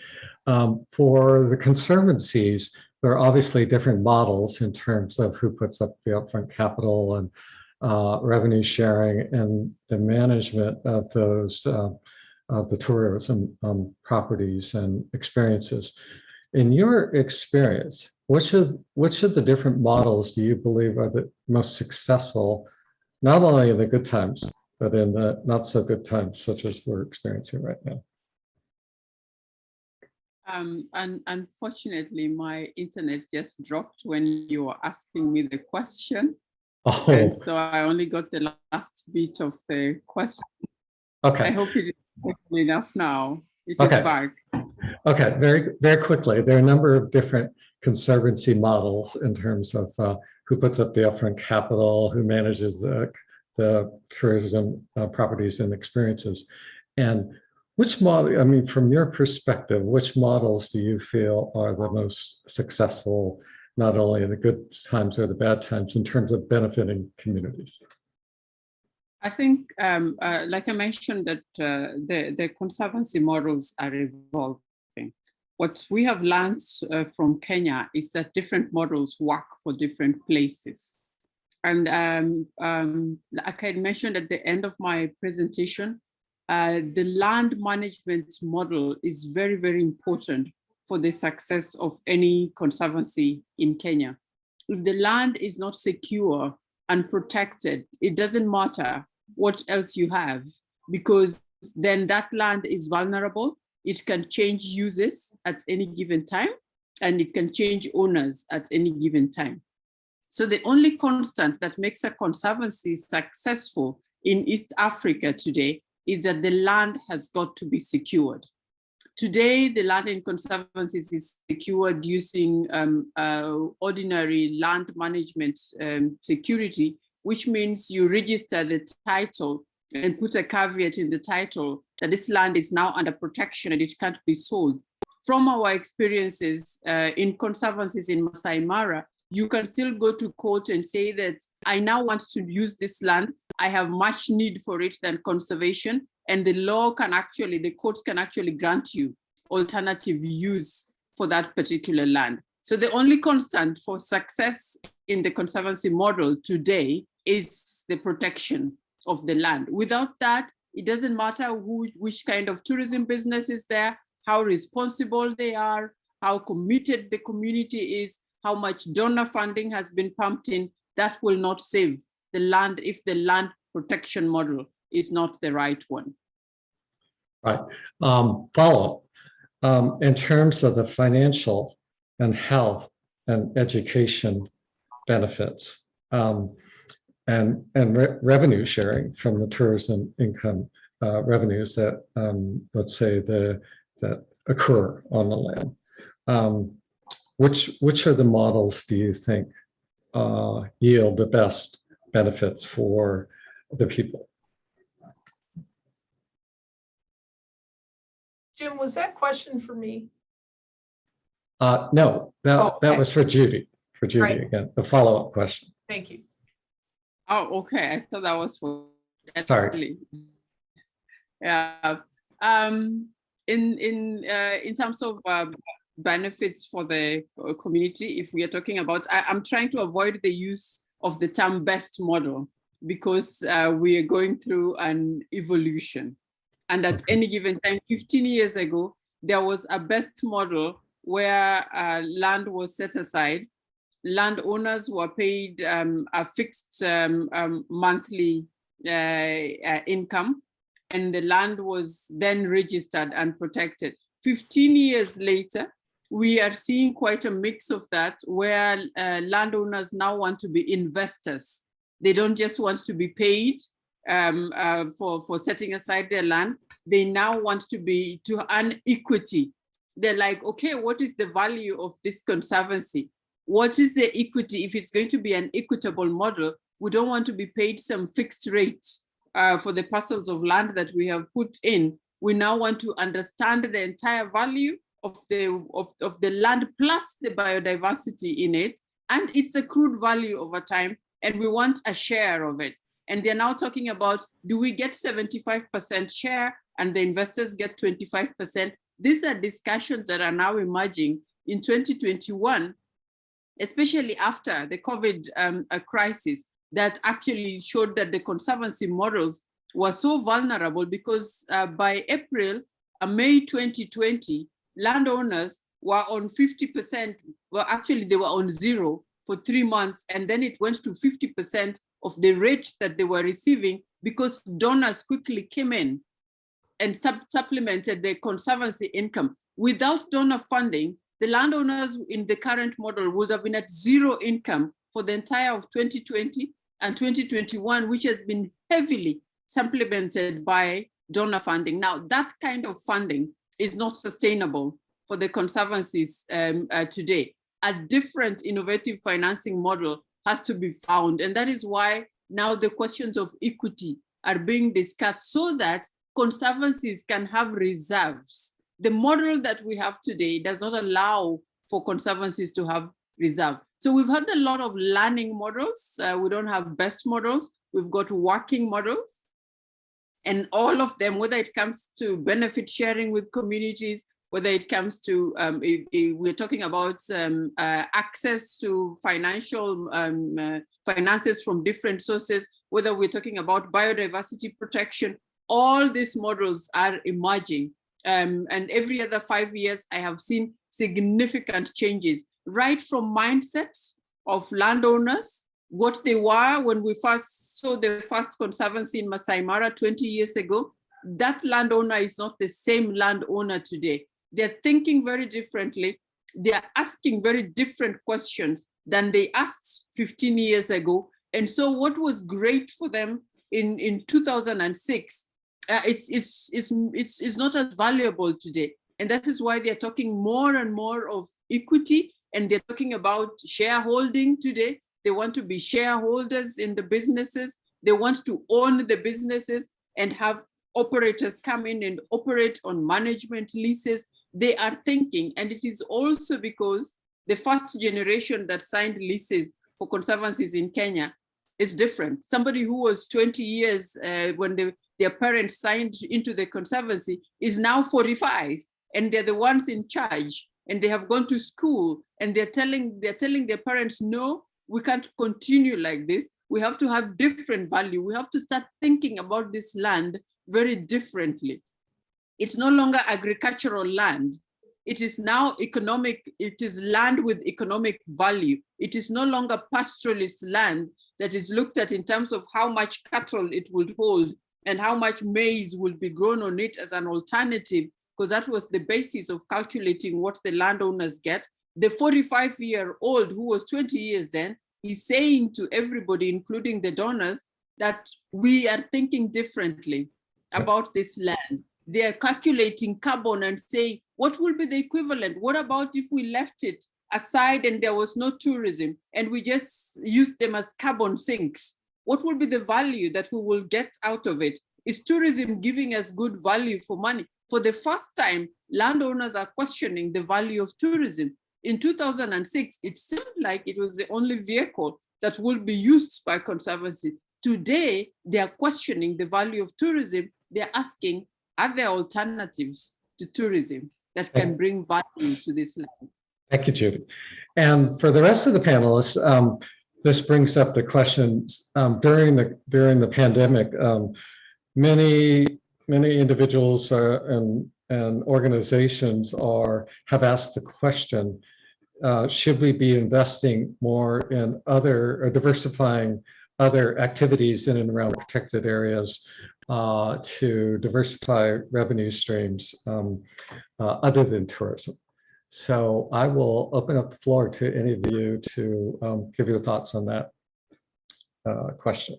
For the conservancies, there are obviously different models in terms of who puts up the upfront capital and revenue sharing and the management of those of the tourism properties and experiences. In your experience, which of the different models do you believe are the most successful, not only in the good times, but in the not so good times, such as we're experiencing right now? And unfortunately, my internet just dropped when you were asking me the question. Oh. And so I only got the last bit of the question. Okay. I hope it is enough now. It Okay. is back. Okay, very, very quickly. There are a number of different conservancy models in terms of who puts up the upfront capital, who manages the tourism properties and experiences. And which model, I mean, from your perspective, which models do you feel are the most successful, not only in the good times or the bad times, in terms of benefiting communities? I think, like I mentioned, that the conservancy models are evolving. What we have learned from Kenya is that different models work for different places. And like I mentioned at the end of my presentation, the land management model is very, very important for the success of any conservancy in Kenya. If the land is not secure and protected, it doesn't matter what else you have, because then that land is vulnerable. It can change uses at any given time, and it can change owners at any given time. So the only constant that makes a conservancy successful in East Africa today is that the land has got to be secured. Today, the land in conservancies is secured using ordinary land management security, which means you register the title and put a caveat in the title that this land is now under protection and it can't be sold. From our experiences in conservancies in Masai Mara, you can still go to court and say that I now want to use this land. I have much need for it than conservation. And the law can actually, the courts can actually grant you alternative use for that particular land. So the only constant for success in the conservancy model today is the protection of the land. Without that, it doesn't matter which kind of tourism business is there, how responsible they are, how committed the community is, how much donor funding has been pumped in, that will not save the land if the land protection model is not the right one. Right. Follow-up. In terms of the financial and health and education benefits and revenue sharing from the tourism income revenues that, let's say, that occur on the land. Which are the models do you think yield the best benefits for the people? Jim, was that question for me? No, that was for Judy. For Judy Right. again, the follow-up question. Thank you. Oh, okay. I thought that was for Sorry. Yeah. In terms of benefits for the community, if we are talking about, I'm trying to avoid the use of the term best model because we are going through an evolution. And at any given time, 15 years ago, there was a best model where land was set aside. Landowners were paid a fixed monthly income, and the land was then registered and protected. 15 years later, we are seeing quite a mix of that, where landowners now want to be investors. They don't just want to be paid for setting aside their land. They now want to earn equity. They're like, okay, what is the value of this conservancy? What is the equity? If it's going to be an equitable model, we don't want to be paid some fixed rate for the parcels of land that we have put in. We now want to understand the entire value of the land plus the biodiversity in it and its accrued value over time, and we want a share of it. And they're now talking about, do we get 75% share and the investors get 25%? These are discussions that are now emerging in 2021, especially after the COVID crisis, that actually showed that the conservancy models were so vulnerable because by May 2020, landowners were on 50%, well, actually they were on zero for 3 months, and then it went to 50% of the rate that they were receiving because donors quickly came in and supplemented their conservancy income. Without donor funding, the landowners in the current model would have been at zero income for the entire of 2020 and 2021, which has been heavily supplemented by donor funding. Now, that kind of funding is not sustainable for the conservancies today. A different innovative financing model has to be found. And that is why now the questions of equity are being discussed so that conservancies can have reserves. The model that we have today does not allow for conservancies to have reserve. So we've had a lot of learning models. We don't have best models. We've got working models. And all of them, whether it comes to benefit sharing with communities, whether it comes to, we're talking about access to financial finances from different sources, whether we're talking about biodiversity protection, all these models are emerging. And every other 5 years, I have seen significant changes, right from mindsets of landowners, what they were when we first saw the first conservancy in Masai Mara 20 years ago. That landowner is not the same landowner today. They're thinking very differently. They're asking very different questions than they asked 15 years ago. And so what was great for them in 2006, it's not as valuable today. And that is why they're talking more and more of equity, and they're talking about shareholding today. They want to be shareholders in the businesses. They want to own the businesses and have operators come in and operate on management leases. They are thinking, and it is also because the first generation that signed leases for conservancies in Kenya is different. Somebody who was 20 years when their parents signed into the conservancy is now 45, and they're the ones in charge, and they have gone to school, and they're telling their parents, no, we can't continue like this. We have to have different value. We have to start thinking about this land very differently. It's no longer agricultural land. It is now economic, it is land with economic value. It is no longer pastoralist land that is looked at in terms of how much cattle it would hold and how much maize will be grown on it as an alternative, because that was the basis of calculating what the landowners get. The 45-year-old who was 20 years then, is saying to everybody, including the donors, that we are thinking differently about this land. They are calculating carbon and saying, what will be the equivalent? What about if we left it aside and there was no tourism and we just used them as carbon sinks? What will be the value that we will get out of it? Is tourism giving us good value for money? For the first time, landowners are questioning the value of tourism. In 2006, it seemed like it was the only vehicle that will be used by conservancy. Today, they are questioning the value of tourism. They're asking, are there alternatives to tourism that can bring value to this land? Thank you, Judy. And for the rest of the panelists, this brings up the questions during the pandemic. Many individuals and organizations have asked the question: should we be investing more in diversifying other activities in and around protected areas to diversify revenue streams other than tourism? So I will open up the floor to any of you to give your thoughts on that question.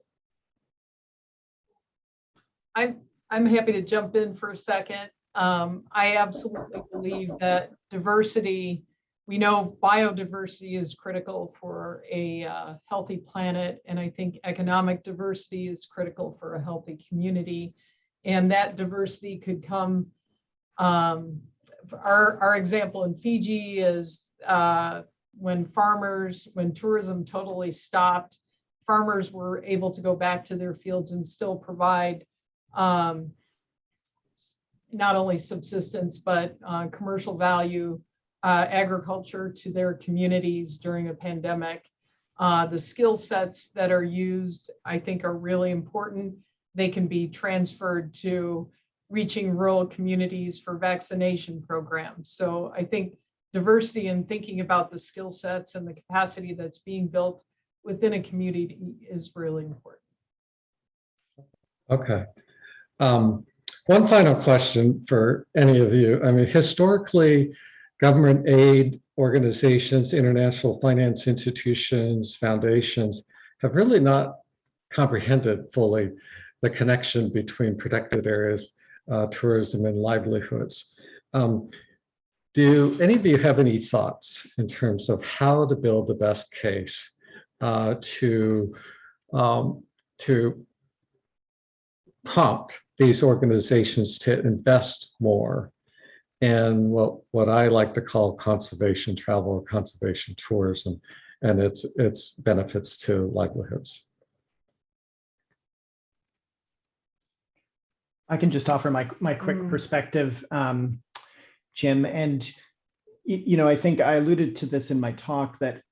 I'm happy to jump in for a second. I absolutely believe that diversity, we know biodiversity is critical for a healthy planet, and I think economic diversity is critical for a healthy community. And that diversity could come, our example in Fiji is when tourism totally stopped, farmers were able to go back to their fields and still provide not only subsistence, but commercial value agriculture to their communities during a pandemic. The skill sets that are used, I think, are really important. They can be transferred to reaching rural communities for vaccination programs. So I think diversity and thinking about the skill sets and the capacity that's being built within a community is really important. Okay. One final question for any of you. I mean, historically, government aid organizations, international finance institutions, foundations have really not comprehended fully the connection between protected areas, tourism, and livelihoods. Do any of you have any thoughts in terms of how to build the best case to prompt these organizations to invest more in what I like to call conservation travel or conservation tourism and its benefits to livelihoods? I can just offer my quick perspective, Jim. And I think I alluded to this in my talk that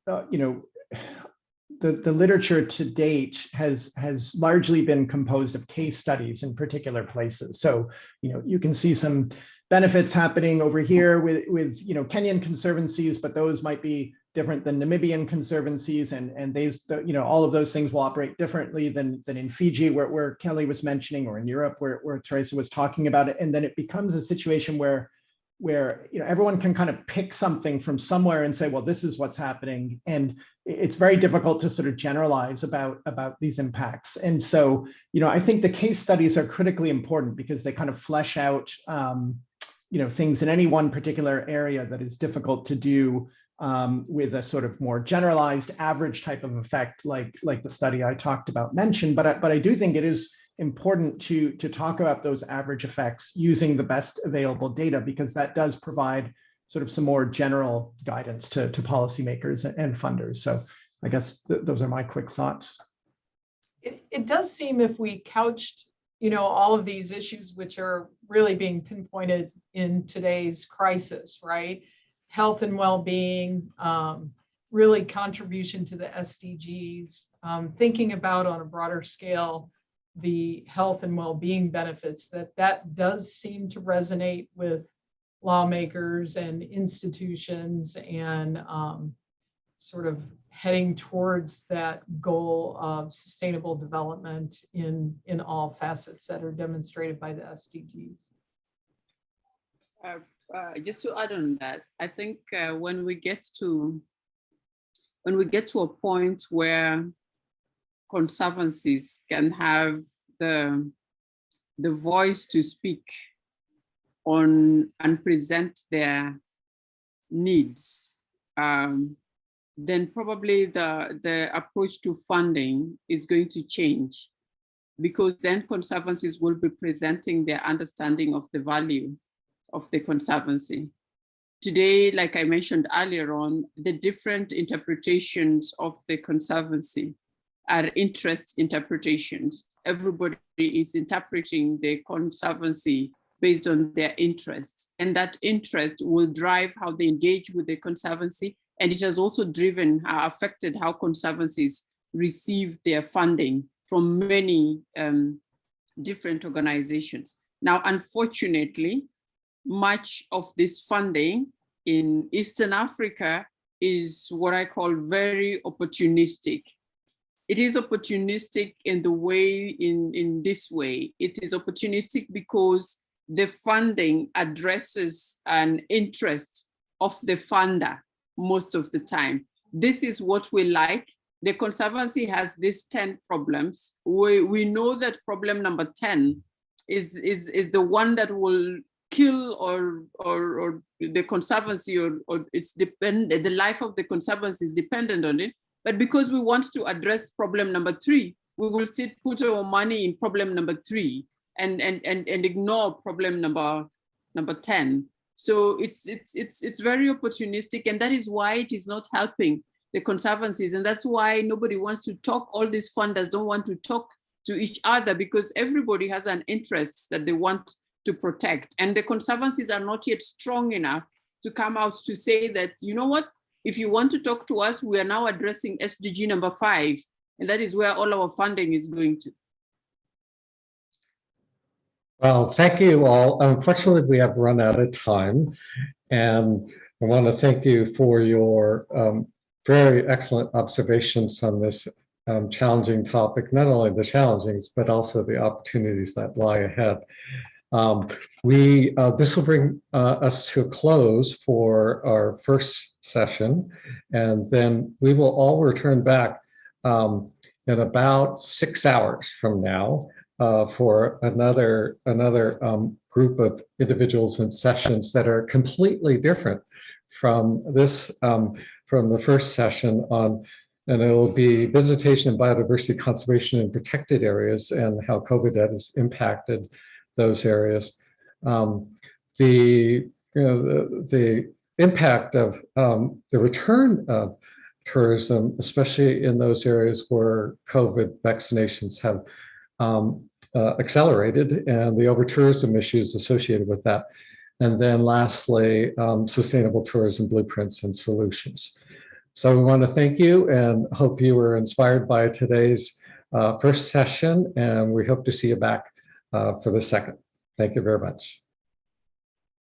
the literature to date has largely been composed of case studies in particular places. So you can see some benefits happening over here with Kenyan conservancies, but those might be different than Namibian conservancies, and these all of those things will operate differently than in Fiji, where Kelly was mentioning, or in Europe where Teresa was talking about it. And then it becomes a situation where everyone can kind of pick something from somewhere and say, well, this is what's happening, and it's very difficult to sort of generalize about these impacts. And so I think the case studies are critically important because they kind of flesh out things in any one particular area that is difficult to do with a sort of more generalized average type of effect, like the study I talked about mentioned. But I do think it is important to talk about those average effects using the best available data, because that does provide sort of some more general guidance to policymakers and funders. So I guess those are my quick thoughts. It does seem, if we couched, all of these issues, which are really being pinpointed in today's crisis, right? Health and well-being, really contribution to the SDGs, thinking about on a broader scale the health and well-being benefits, that does seem to resonate with lawmakers and institutions, and sort of heading towards that goal of sustainable development in all facets that are demonstrated by the SDGs. Just to add on that, I think when we get to a point where conservancies can have the voice to speak on and present their needs, then probably the approach to funding is going to change, because then conservancies will be presenting their understanding of the value of the conservancy. Today, like I mentioned earlier on, the different interpretations of the conservancy are interest interpretations. Everybody is interpreting the conservancy based on their interests, and that interest will drive how they engage with the conservancy. And it has also affected how conservancies receive their funding from many different organizations. Now, unfortunately, much of this funding in Eastern Africa is what I call very opportunistic. It is opportunistic in this way. It is opportunistic because the funding addresses an interest of the funder most of the time. This is what we like. The Conservancy has these 10 problems. We know that problem number 10 is the one that will kill or the Conservancy, or it's the life of the Conservancy is dependent on it. But because we want to address problem number 3, we will still put our money in problem number 3 and ignore problem number 10. So it's very opportunistic, and that is why it is not helping the conservancies. And that's why nobody wants to talk. All these funders don't want to talk to each other, because everybody has an interest that they want to protect. And the conservancies are not yet strong enough to come out to say that, you know what, if you want to talk to us, we are now addressing SDG number 5, and that is where all our funding is going to. Well, thank you all. Unfortunately, we have run out of time, and I want to thank you for your very excellent observations on this challenging topic, not only the challenges, but also the opportunities that lie ahead. This will bring us to a close for our first session, and then we will all return back in about 6 hours from now for another group of individuals and sessions that are completely different from this, from the first session on, and it will be visitation and biodiversity conservation in protected areas and how COVID has impacted those areas. The impact of the return of tourism, especially in those areas where COVID vaccinations have accelerated, and the over-tourism issues associated with that. And then lastly, sustainable tourism blueprints and solutions. So we want to thank you and hope you were inspired by today's first session, and we hope to see you back for the second. Thank you very much.